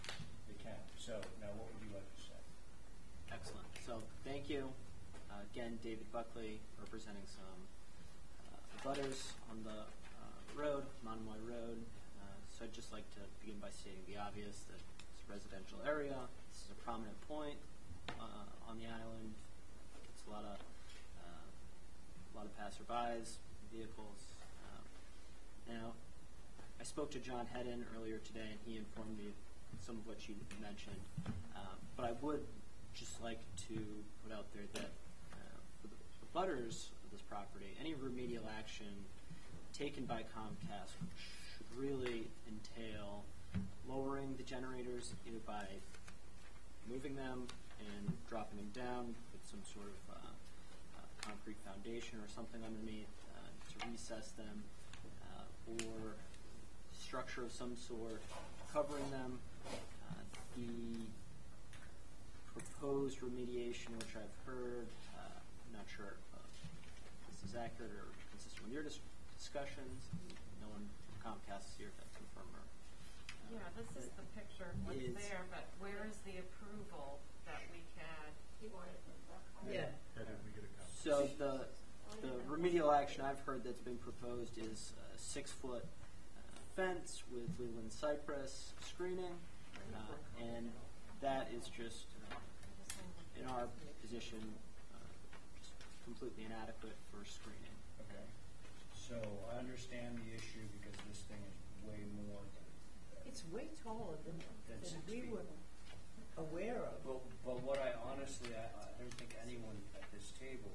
they can. So now what would you like to say? Excellent. So thank you. Again, David Buckley, representing some butters on the road, Monomoy Road. So I'd just like to begin by stating the obvious, that it's a residential area. This is a prominent point on the island. It's a lot of passerbys, vehicles. Now, I spoke to John Hedden earlier today, and he informed me of some of what you mentioned. But I would just like to put out there that for the butters of this property, any remedial action taken by Comcast should really entail lowering the generators, either by moving them and dropping them down with some sort of concrete foundation or something underneath to recess them, or structure of some sort covering them. The proposed remediation, which I've heard, I'm not sure if this is accurate or consistent with your discussions. No one from Comcast is here to confirm or. Yeah, this is the picture of what's there, but where is the approval that we had? Yeah. So the remedial action I've heard that's been proposed is a 6-foot fence with Leland cypress screening, and that is just, in our position, just completely inadequate for screening. Okay. So I understand the issue because this thing is way more than. It's way taller than 6 we feet. were aware of. But what I honestly, I don't think anyone at this table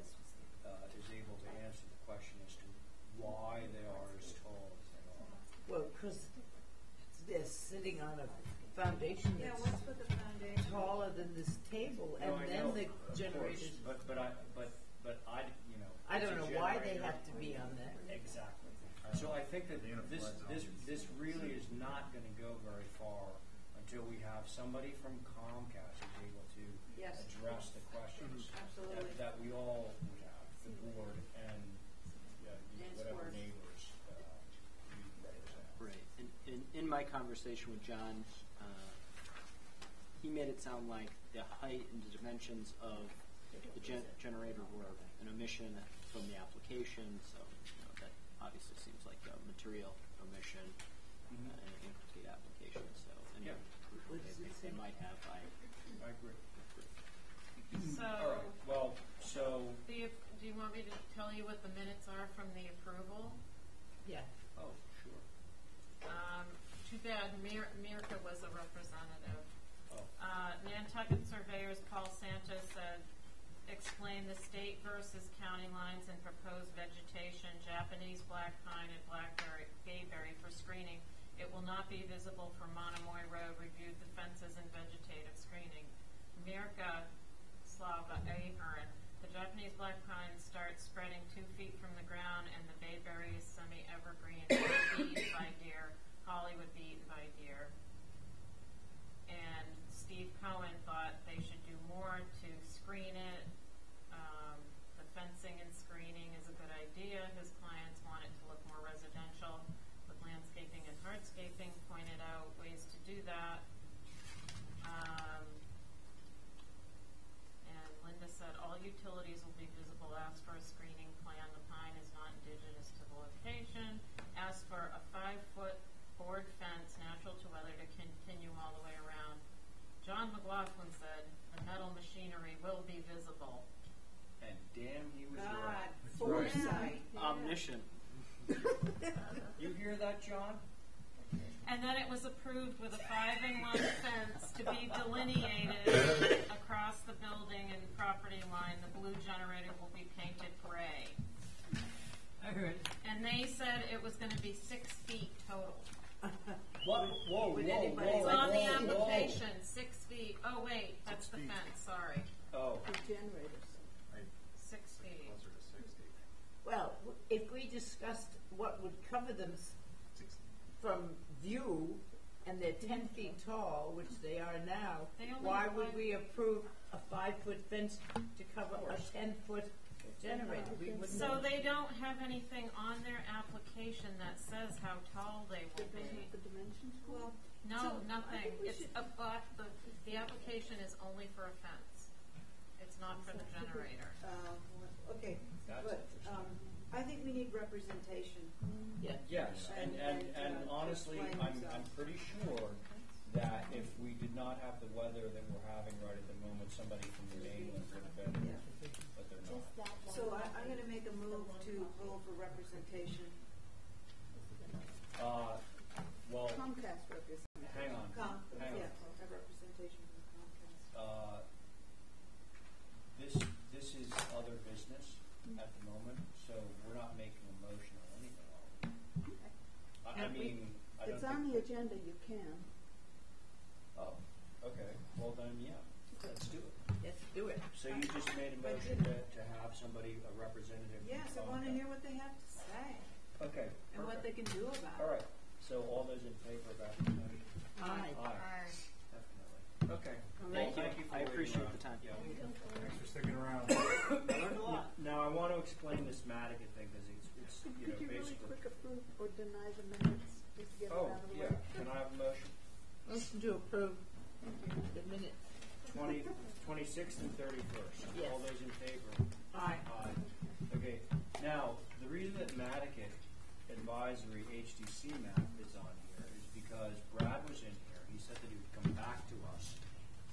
is able to answer the question as to why they are as tall as they are. Well, because they're sitting on a foundation Yeah, that's what's with the foundation? taller than this table, and No, I then know, the of generators. course, But I, you know. I don't as a know why they generator- have to be on that. Exactly. So I think that this really is not going to go very far until we have somebody from Comcast who's able to Yes. address the questions Absolutely. that we all would have, the board and whatever Worth. neighbors we represent. Right. In my conversation with John, he made it sound like the height and the dimensions of the generator were an omission from the application, so that obviously seems like a material omission in an incomplete application. So any Yeah. they might have, I agree. So, All right. Well, so. do you want me to tell you what the minutes are from the approval? Yeah. Oh, sure. Too bad Mirka was a representative. Oh. Nantucket surveyors Paul Santos said, explain the state versus county lines and proposed vegetation, Japanese black pine and blackberry, bayberry for screening. It will not be visible from Monomoy Road. Reviewed the fences and vegetative screening. Mirka Slava Ahern. The Japanese black pine starts spreading 2 feet from the ground, and the bayberry is semi-evergreen. It would be eaten by deer. Holly would be eaten by deer. And Steve Cohen thought they should do more to screen it. The fencing and screening is a good idea. His clients want it to look more residential with landscaping and hardscaping. Pointed out ways to do that. And Linda said all utilities will be visible. Asked for a screening plan. The pine is not indigenous to the location. Asked for a 5-foot board fence, natural to weather, to continue all the way around. John McLaughlin said the metal machinery will be visible. And damn, he was God, right. foresight. omniscient. You hear that, John? And then it was approved with a 5-in-1 fence to be delineated across the building and property line. The blue generator will be painted gray. I heard. And they said it was going to be 6 feet total. What? Whoa, Would whoa, anybody It's whoa, on the whoa, whoa. application, 6 feet. Oh wait, that's the fence, sorry. Oh. The generators. 6 feet. Closer to 60. Well, if we discussed what would cover them from view, and they're 10 feet tall, which they are now, They only why have would five- we approve a 5-foot fence to cover a 10-foot generator? We wouldn't. So they don't have anything on their application that says how tall they will They don't be. have the dimensions? Well, No, nothing, it's the application is only for a fence. It's not for the generator. Okay, but, I think we need representation. Yeah. Yes, and honestly, I'm pretty sure that if we did not have the weather that we're having right at the moment, somebody from the mainland would have been, but they're not. So I'm gonna make a move to go for representation. Well, Comcast representative. hang on. Yeah, a representation from Comcast. This is other business at the moment, so we're not making a motion on anything, are we? I mean, I don't It's think. on the agenda, you can. Oh, okay, well then, yeah, let's do it. Let's do it. So you just made a motion to have somebody, a representative. from Yes, I wanna Comcast. hear what they have to say Okay, and what they can do about it. all right, so all those in favor of that motion? Aye. Aye, definitely. Okay, All well, right. thank you for I your, appreciate the time. Yeah. Thanks for sticking around. Learned a lot. Now, I want to explain this Madigan thing, because it's, Could you know, you really basically. quick approve or deny the minutes, just to get it Oh, out of the yeah, way? can I have a motion? Motion to approve the minutes. 26th and 31st. Yes. All those in favor? Aye. Aye. Okay, now, the reason that Nantucket Advisory HDC map is on here is because Brad was in here. He said that he would come back to us.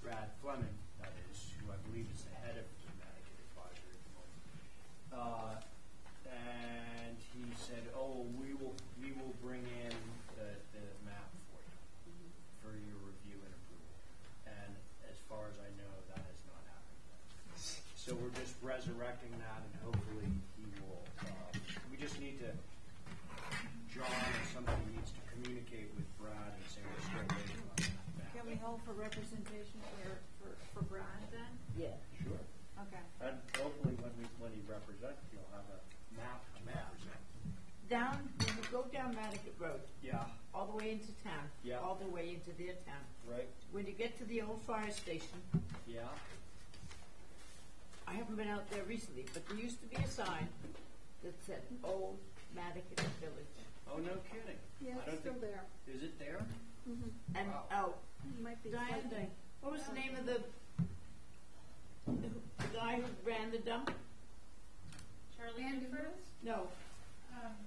Brad Fleming, that is, who I believe is the head of the Nantucket Advisory at the moment. And he said, "Oh, we will bring in the map for you for your review and approval." And as far as I know, that has not happened yet. So we're just resurrecting that, and hopefully he will. We just need to. John or somebody needs to communicate with Brad and say we're still waiting on that map. Can we hold for representation for Brad then? Yeah. Sure. Okay. And hopefully when he represents, he'll have a map to represent. Down, when you go down Nantucket Road, Yeah, all the way into town, Yeah. all the way into their town. right? When you get to the old fire station, Yeah. I haven't been out there recently, but there used to be a sign that said Old Nantucket Village. Oh, no kidding. Yeah, I don't it's still think, there. is it there? And, Wow. It might be Diane, something. what was the name of the guy who ran the dump? Charlie Andy Gifford? Lewis? No.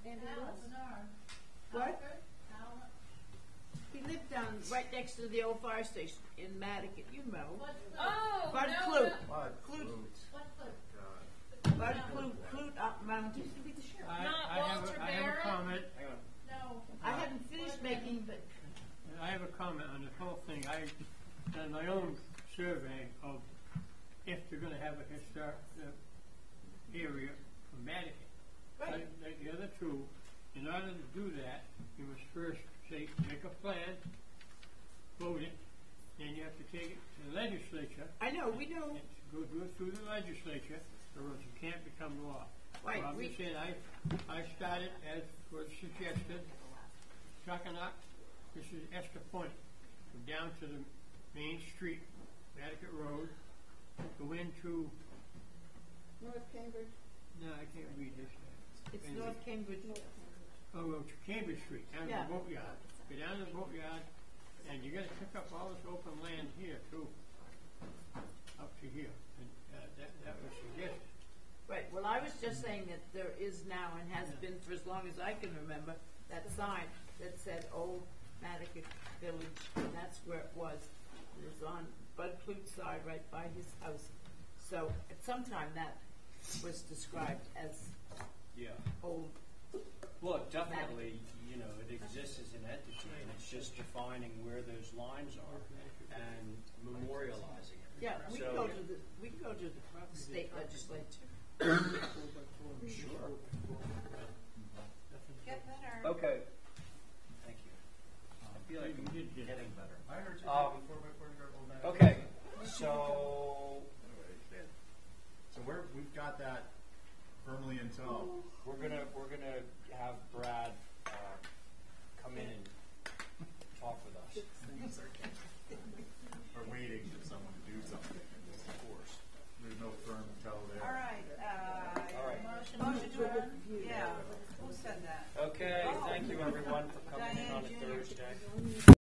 Andy Alan Lewis? Bernard. What? Alfred? Alan? He lived down right next to the old fire station in Nantucket, you know. What? Oh, Bud no, Clute. no. Clute. What clue? Bud Clute up mountain. Not Walter I have a Barrett? comment. Hang on. No. I hadn't finished making, but I have a comment on this whole thing. I done my own survey of if they're gonna have a historic area for Madigan. right. The other two, in order to do that, you must first say, make a plan, vote it, then you have to take it to the legislature. I know, we know. and go through the legislature, or else it can't become law. Right, So I'm we- just saying, I started as was suggested, Chuckanuck, this is Esther Point, go down to the main street, Nantucket Road, go into, North Cambridge? no, I can't read this. It's North Cambridge. Oh, go to Cambridge Street, down to Yeah. the boatyard, go down to the boatyard, and you're gonna pick up all this open land here too, up to here, and, that was suggested. Right, well, I was just saying that there is now and has been for as long as I can remember, that sign that said Old Nantucket Village, and that's where it was. It was on Bud Clute's side, right by his house. So at some time that was described as Yeah. Old. Well, definitely, you know, it exists as an entity, and it's just defining where those lines are and memorializing it. Yeah, we can So- go to the state legislature. Sure. Get better. Okay. Thank you. I feel like I'm getting better. I heard you before we go back. Okay, so So we've got that firmly in tow. we're gonna have Brad come in and talk with us. We're waiting for someone to do something, of course. There's no firm tow there. All right, All right. motion to adjourn? Yeah, who said that? Okay, thank you everyone for coming in Diane on a Jr. Thursday.